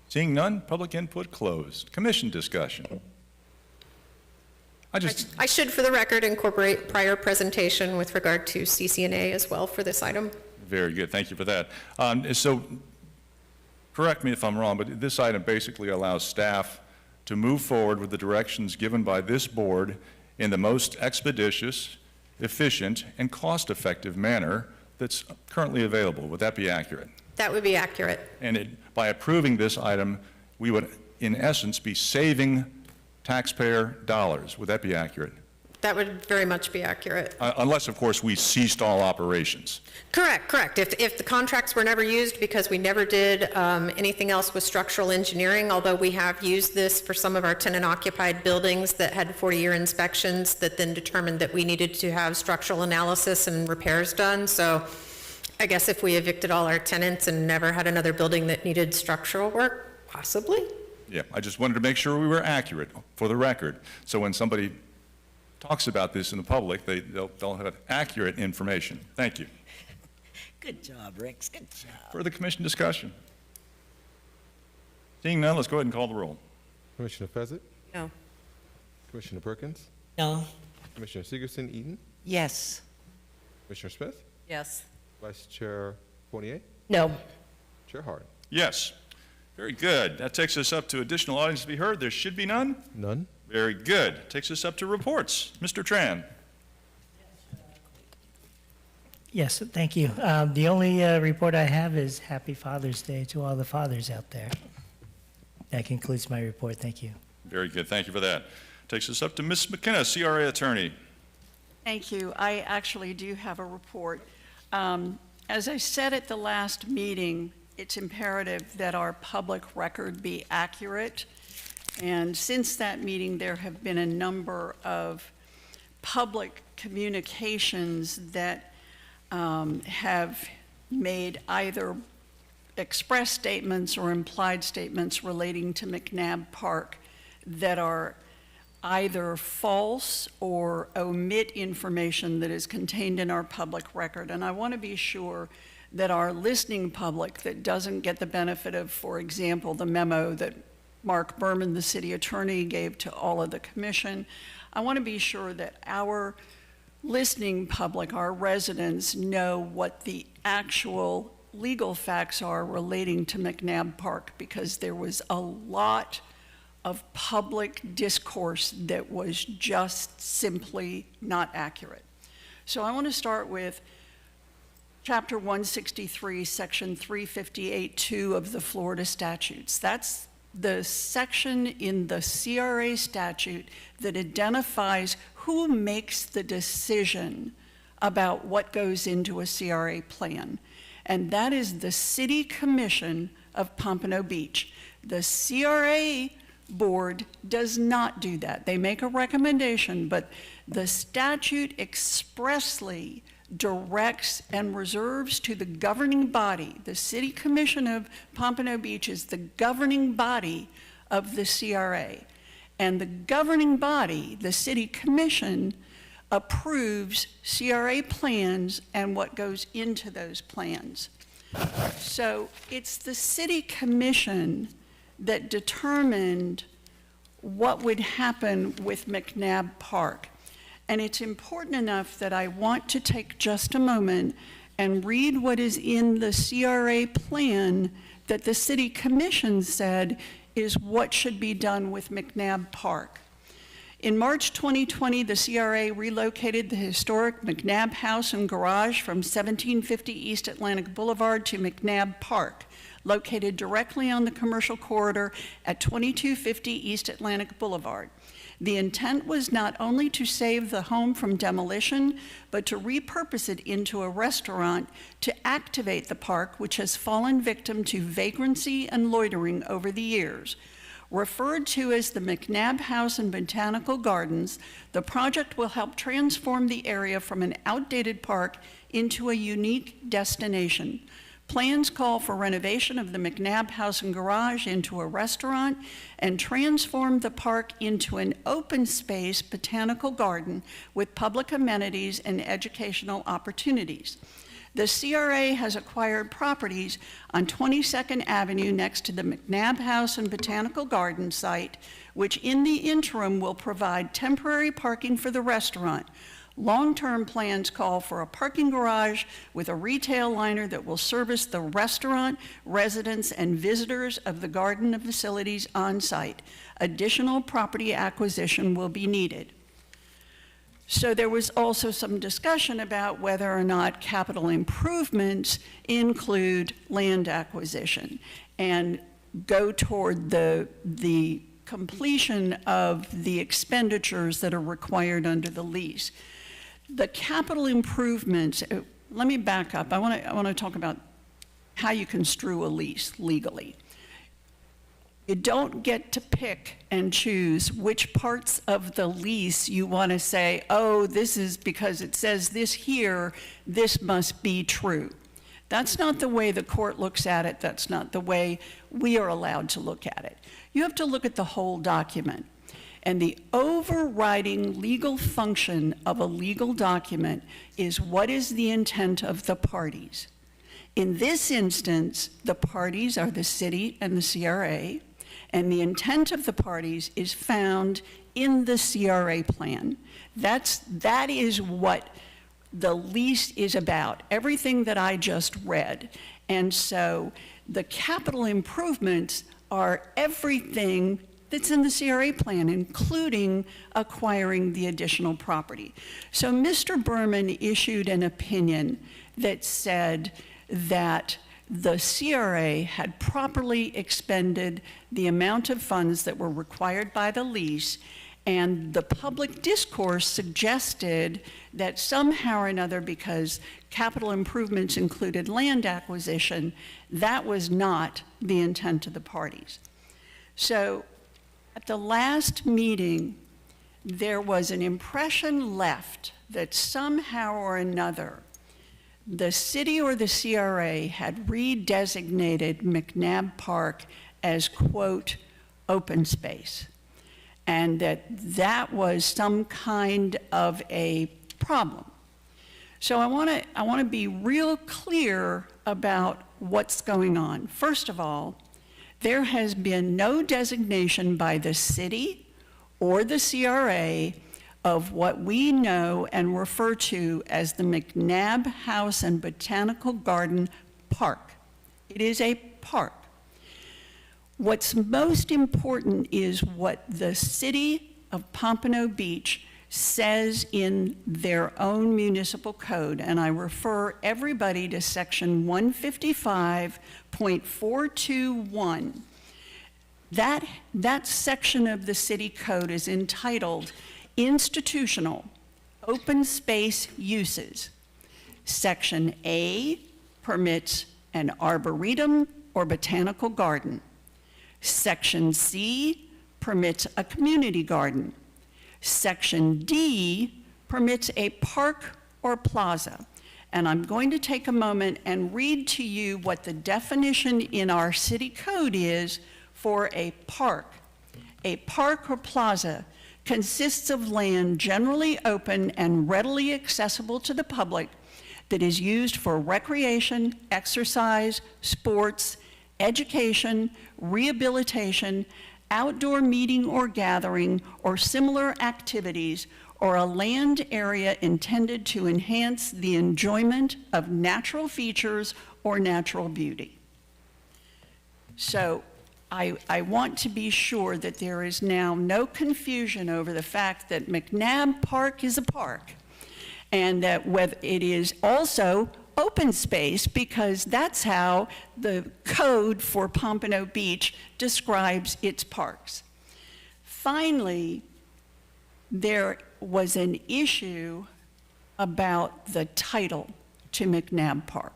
Speaker 1: Seeing none, public input closed. Commission discussion.
Speaker 17: I should, for the record, incorporate prior presentation with regard to CCNA as well for this item.
Speaker 1: Very good, thank you for that. So, correct me if I'm wrong, but this item basically allows staff to move forward with the directions given by this board in the most expeditious, efficient, and cost-effective manner that's currently available. Would that be accurate?
Speaker 17: That would be accurate.
Speaker 1: And by approving this item, we would, in essence, be saving taxpayer dollars. Would that be accurate?
Speaker 17: That would very much be accurate.
Speaker 1: Unless, of course, we ceased all operations.
Speaker 17: Correct. If the contracts were never used because we never did anything else with structural engineering, although we have used this for some of our tenant-occupied buildings that had 40-year inspections that then determined that we needed to have structural analysis and repairs done. So I guess if we evicted all our tenants and never had another building that needed structural work, possibly.
Speaker 1: Yeah, I just wanted to make sure we were accurate for the record. So when somebody talks about this in the public, they'll have accurate information. Thank you.
Speaker 10: Good job, Rex, good job.
Speaker 1: Further commission discussion? Seeing none, let's go ahead and call the roll.
Speaker 2: Commissioner Fezzik?
Speaker 3: No.
Speaker 2: Commissioner Perkins?
Speaker 12: No.
Speaker 2: Commissioner Sigerson-Eaton?
Speaker 11: Yes.
Speaker 2: Commissioner Smith?
Speaker 9: Yes.
Speaker 2: Vice Chair Fournier?
Speaker 7: No.
Speaker 2: Chair Hart?
Speaker 1: Yes. Very good. That takes us up to additional items to be heard. There should be none.
Speaker 2: None.
Speaker 1: Very good. Takes us up to reports. Mr. Tran.
Speaker 8: Yes, thank you. The only report I have is Happy Father's Day to all the fathers out there. That concludes my report. Thank you.
Speaker 1: Very good. Thank you for that. Takes us up to Ms. McKenna, CRA attorney.
Speaker 6: Thank you. I actually do have a report. As I said at the last meeting, it's imperative that our public record be accurate. And since that meeting, there have been a number of public communications that have made either express statements or implied statements relating to McNabb Park that are either false or omit information that is contained in our public record. And I want to be sure that our listening public that doesn't get the benefit of, for example, the memo that Mark Berman, the city attorney, gave to all of the commission, I want to be sure that our listening public, our residents, know what the actual legal facts are relating to McNabb Park, because there was a lot of public discourse that was just simply not accurate. So I want to start with Chapter 163, Section 358.2 of the Florida statutes. That's the section in the CRA statute that identifies who makes the decision about what goes into a CRA plan. And that is the City Commission of Pompano Beach. The CRA board does not do that. They make a recommendation, but the statute expressly directs and reserves to the governing body. The City Commission of Pompano Beach is the governing body of the CRA. And the governing body, the City Commission, approves CRA plans and what goes into those plans. So it's the City Commission that determined what would happen with McNabb Park. And it's important enough that I want to take just a moment and read what is in the CRA plan that the City Commission said is what should be done with McNabb Park. In March 2020, the CRA relocated the historic McNabb House and Garage from 1750 East Atlantic Boulevard to McNabb Park, located directly on the commercial corridor at 2250 East Atlantic Boulevard. The intent was not only to save the home from demolition, but to repurpose it into a restaurant to activate the park, which has fallen victim to vagrancy and loitering over the years. Referred to as the McNabb House and Botanical Gardens, the project will help transform the area from an outdated park into a unique destination. Plans call for renovation of the McNabb House and Garage into a restaurant and transform the park into an open space botanical garden with public amenities and educational opportunities. The CRA has acquired properties on 22nd Avenue next to the McNabb House and Botanical Garden site, which in the interim will provide temporary parking for the restaurant. Long-term plans call for a parking garage with a retail liner that will service the restaurant, residents, and visitors of the garden facilities on site. Additional property acquisition will be needed. So there was also some discussion about whether or not capital improvements include land acquisition and go toward the completion of the expenditures that are required under the lease. The capital improvements, let me back up. I want to talk about how you construe a lease legally. You don't get to pick and choose which parts of the lease you want to say, oh, this is because it says this here, this must be true. That's not the way the court looks at it. That's not the way we are allowed to look at it. You have to look at the whole document. And the overriding legal function of a legal document is what is the intent of the parties. In this instance, the parties are the city and the CRA, and the intent of the parties is found in the CRA plan. That is what the lease is about, everything that I just read. And so the capital improvements are everything that's in the CRA plan, including acquiring the additional property. So Mr. Berman issued an opinion that said that the CRA had properly expended the amount of funds that were required by the lease, and the public discourse suggested that somehow or another, because capital improvements included land acquisition, that was not the intent of the parties. So at the last meeting, there was an impression left that somehow or another the city or the CRA had redesignated McNabb Park as, quote, open space, and that was some kind of a problem. So I want to be real clear about what's going on. First of all, there has been no designation by the city or the CRA of what we know and refer to as the McNabb House and Botanical Garden Park. It is a park. What's most important is what the city of Pompano Beach says in their own municipal code, and I refer everybody to section 155.421. That section of the city code is entitled Institutional Open Space Uses. Section A permits an arboretum or botanical garden. Section C permits a community garden. Section D permits a park or plaza. And I'm going to take a moment and read to you what the definition in our city code is for a park. A park or plaza consists of land generally open and readily accessible to the public that is used for recreation, exercise, sports, education, rehabilitation, outdoor meeting or gathering, or similar activities, or a land area intended to enhance the enjoyment of natural features or natural beauty. So I want to be sure that there is now no confusion over the fact that McNabb Park is a park, and that whether it is also open space, because that's how the code for Pompano Beach describes its parks. Finally, there was an issue about the title to McNabb Park.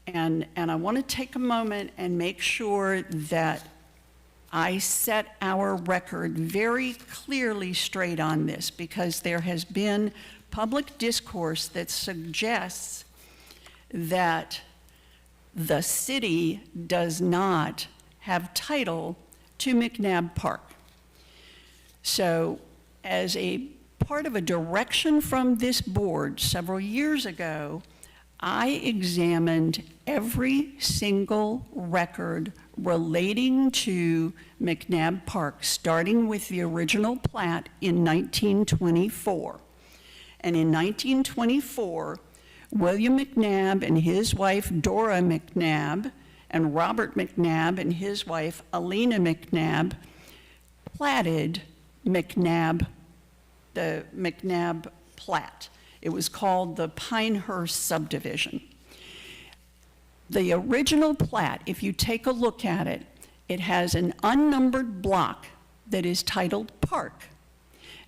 Speaker 6: And I want to take a moment and make sure that I set our record very clearly straight on this because there has been public discourse that suggests that the city does not have title to McNabb Park. So as a part of a direction from this board several years ago, I examined every single record relating to McNabb Park, starting with the original plat in 1924. And in 1924, William McNabb and his wife Dora McNabb and Robert McNabb and his wife Alina McNabb platted McNabb, the McNabb plat. It was called the Pinehurst subdivision. The original plat, if you take a look at it, it has an unnumbered block that is titled Park.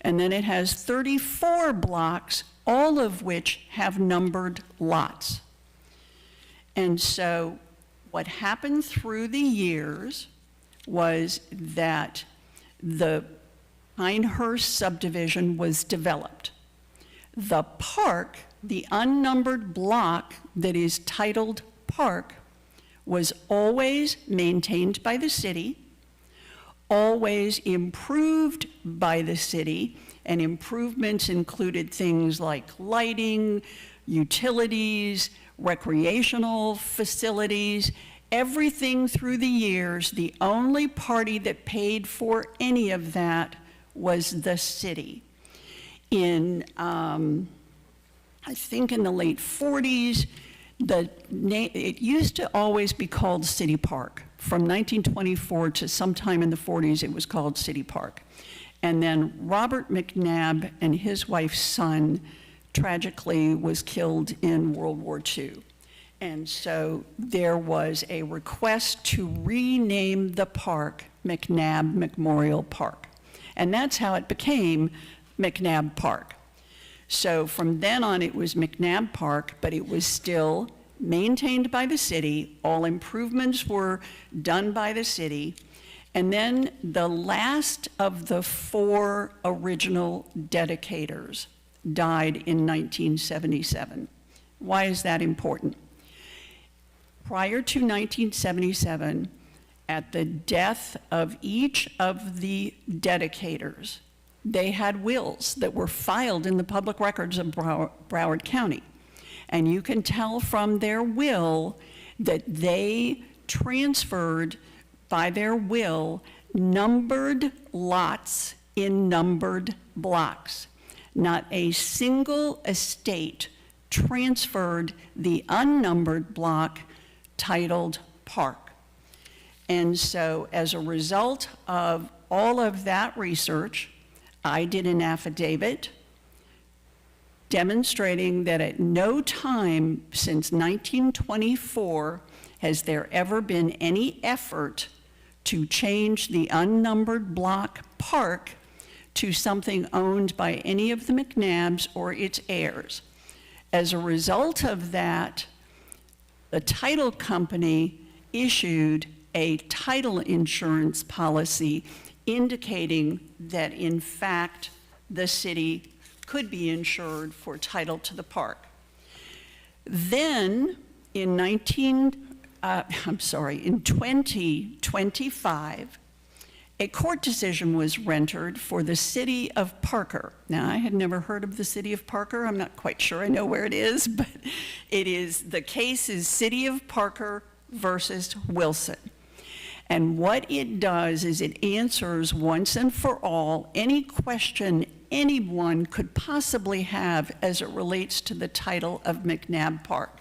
Speaker 6: And then it has 34 blocks, all of which have numbered lots. And so what happened through the years was that the Pinehurst subdivision was developed. The park, the unnumbered block that is titled Park, was always maintained by the city, always improved by the city, and improvements included things like lighting, utilities, recreational facilities, everything through the years. The only party that paid for any of that was the city. In, I think in the late 40s, it used to always be called City Park. From 1924 to sometime in the 40s, it was called City Park. And then Robert McNabb and his wife's son tragically was killed in World War II. And so there was a request to rename the park McNabb Memorial Park. And that's how it became McNabb Park. So from then on, it was McNabb Park, but it was still maintained by the city. All improvements were done by the city. And then the last of the 4 original dedicators died in 1977. Why is that important? Prior to 1977, at the death of each of the dedicators, they had wills that were filed in the public records of Broward County. And you can tell from their will that they transferred, by their will, numbered lots in numbered blocks. Not a single estate transferred the unnumbered block titled Park. And so as a result of all of that research, I did an affidavit demonstrating that at no time since 1924 has there ever been any effort to change the unnumbered block Park to something owned by any of the McNabbs or its heirs. As a result of that, the title company issued a title insurance policy indicating that, in fact, the city could be insured for title to the park. Then, in 2025, a court decision was rendered for the city of Parker. Now, I had never heard of the city of Parker. I'm not quite sure I know where it is, but the case is City of Parker versus Wilson. And what it does is it answers once and for all any question anyone could possibly have as it relates to the title of McNabb Park.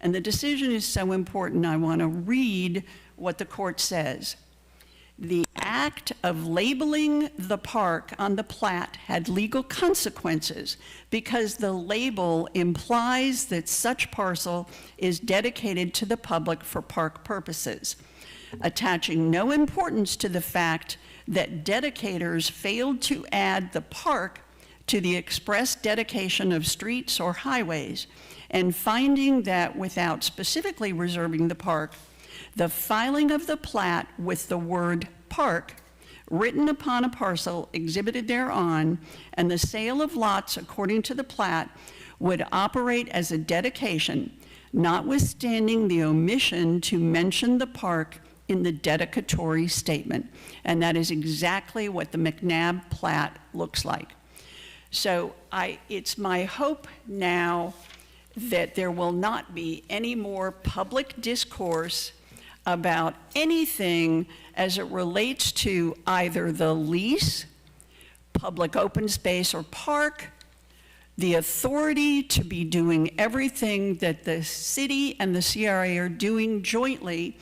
Speaker 6: And the decision is so important, I want to read what the court says. The act of labeling the park on the plat had legal consequences because the label implies that such parcel is dedicated to the public for park purposes, attaching no importance to the fact that dedicators failed to add the park to the express dedication of streets or highways, and finding that without specifically reserving the park, the filing of the plat with the word park written upon a parcel exhibited thereon, and the sale of lots according to the plat would operate as a dedication, notwithstanding the omission to mention the park in the dedicatory statement. And that is exactly what the McNabb plat looks like. So it's my hope now that there will not be any more public discourse about anything as it relates to either the lease, public open space or park, the authority to be doing everything that the city and the CRA are doing jointly.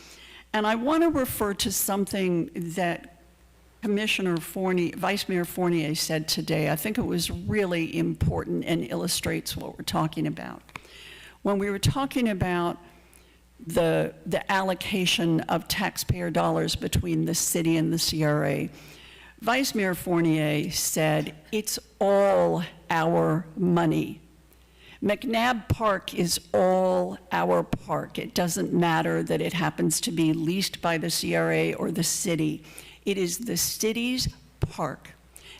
Speaker 6: And I want to refer to something that Commissioner Fournier, Vice Mayor Fournier said today. I think it was really important and illustrates what we're talking about. When we were talking about the allocation of taxpayer dollars between the city and the CRA, Vice Mayor Fournier said, it's all our money. McNabb Park is all our park. It doesn't matter that it happens to be leased by the CRA or the city. It is the city's park.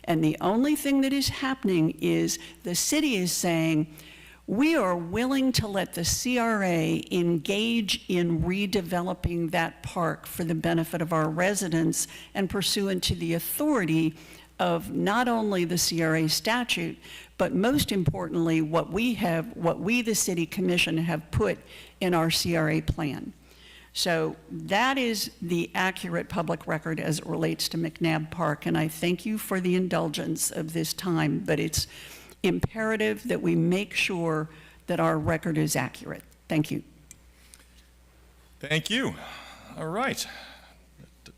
Speaker 6: And the only thing that is happening is the city is saying, we are willing to let the CRA engage in redeveloping that park for the benefit of our residents and pursuant to the authority of not only the CRA statute, but most importantly, what we, the City Commission, have put in our CRA plan. So that is the accurate public record as it relates to McNabb Park, and I thank you for the indulgence of this time, but it's imperative that we make sure that our record is accurate. Thank you.
Speaker 1: Thank you. All right.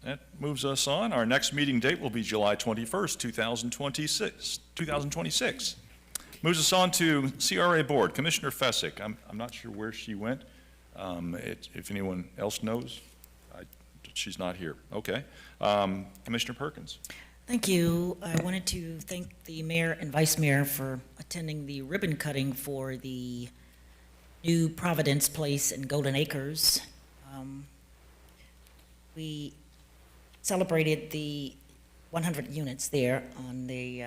Speaker 1: That moves us on. Our next meeting date will be July 21st, 2026. Moves us on to CRA Board. Commissioner Fessick. I'm not sure where she went. If anyone else knows, she's not here. Okay. Commissioner Perkins.
Speaker 10: Thank you. I wanted to thank the mayor and vice mayor for attending the ribbon cutting for the new Providence Place in Golden Acres. We celebrated the 100 units there on the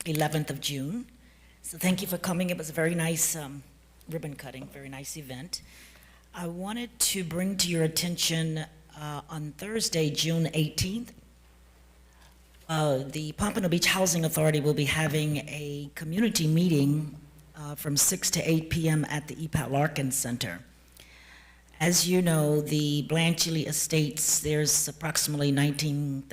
Speaker 10: 11th of June. So thank you for coming. It was a very nice ribbon cutting, very nice event. I wanted to bring to your attention on Thursday, June 18th, the Pompano Beach Housing Authority will be having a community meeting from 6 to 8 p.m. at the EPAT Larkin Center. As you know, the Blanchely Estates, there's approximately 19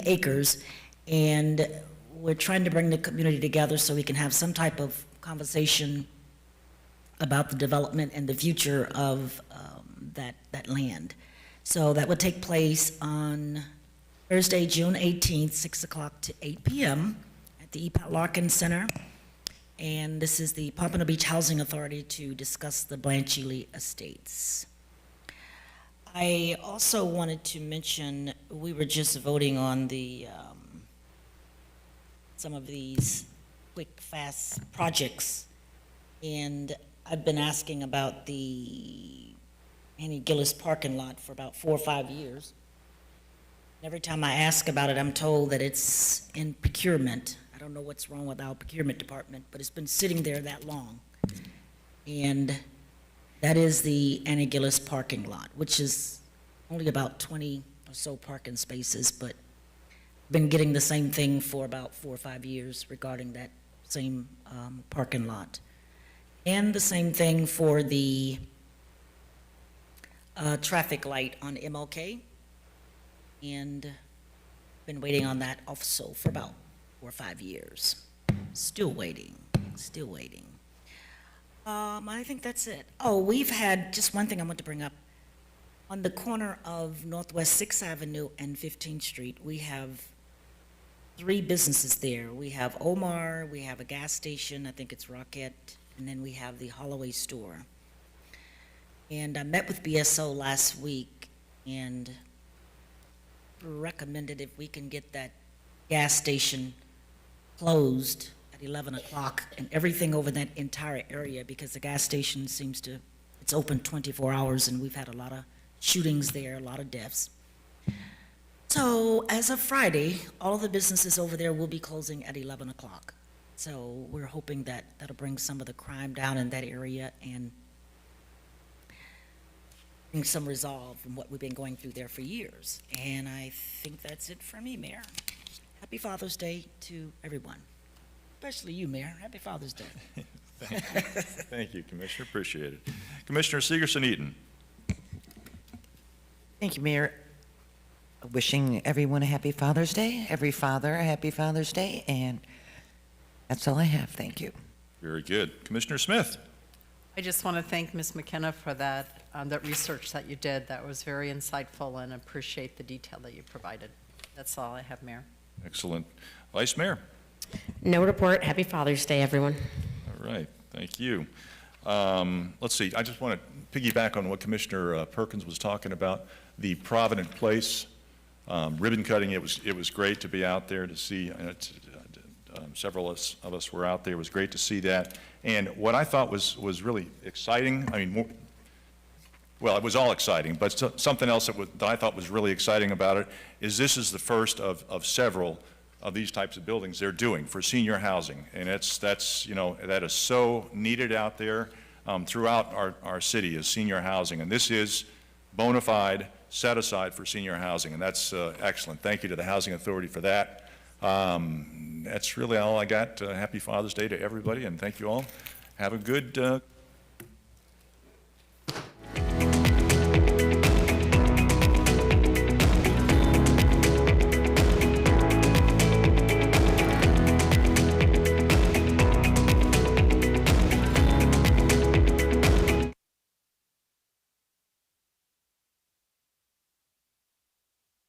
Speaker 10: acres, and we're trying to bring the community together so we can have some type of conversation about the development and the future of that land. So that would take place on Thursday, June 18th, 6 o'clock to 8 p.m. at the EPAT Larkin Center. And this is the Pompano Beach Housing Authority to discuss the Blanchely Estates. I also wanted to mention, we were just voting on the some of these quick, fast projects, and I've been asking about the Annie Gillis parking lot for about 4 or 5 years. Every time I ask about it, I'm told that it's in procurement. I don't know what's wrong with our procurement department, but it's been sitting there that long. And that is the Annie Gillis parking lot, which is only about 20 or so parking spaces, but been getting the same thing for about 4 or 5 years regarding that same parking lot. And the same thing for the traffic light on MLK. And been waiting on that also for about 4 or 5 years. Still waiting, still waiting. I think that's it. Oh, we've had, just one thing I want to bring up. On the corner of Northwest 6th Avenue and 15th Street, we have 3 businesses there. We have Omar, we have a gas station, I think it's Rocket, and then we have the Holloway store. And I met with BSO last week and recommended if we can get that gas station closed at 11 o'clock and everything over that entire area, because the gas station seems to, it's open 24 hours, and we've had a lot of shootings there, a lot of deaths. So as of Friday, all of the businesses over there will be closing at 11 o'clock. So we're hoping that that'll bring some of the crime down in that area and bring some resolve from what we've been going through there for years. And I think that's it for me, Mayor. Happy Father's Day to everyone, especially you, Mayor. Happy Father's Day.
Speaker 1: Thank you. Thank you, Commissioner. Appreciate it. Commissioner Segerson-Eaton.
Speaker 11: Thank you, Mayor. Wishing everyone a happy Father's Day, every father a happy Father's Day, and that's all I have. Thank you.
Speaker 1: Very good. Commissioner Smith.
Speaker 9: I just want to thank Ms. McKenna for that research that you did. That was very insightful, and appreciate the detail that you provided. That's all I have, Mayor.
Speaker 1: Excellent. Vice Mayor.
Speaker 7: No report. Happy Father's Day, everyone.
Speaker 1: All right. Thank you. Let's see. I just want to piggyback on what Commissioner Perkins was talking about. The Provident Place ribbon cutting. It was great to be out there to see. Several of us were out there. It was great to see that. And what I thought was really exciting. I mean, well, it was all exciting, but something else that I thought was really exciting about it is this is the first of several of these types of buildings they're doing for senior housing, and that's you know, that is so needed out there throughout our city is senior housing, and this is bona fide set aside for senior housing, and that's excellent. Thank you to the Housing Authority for that. That's really all I got. Happy Father's Day to everybody, and thank you all. Have a good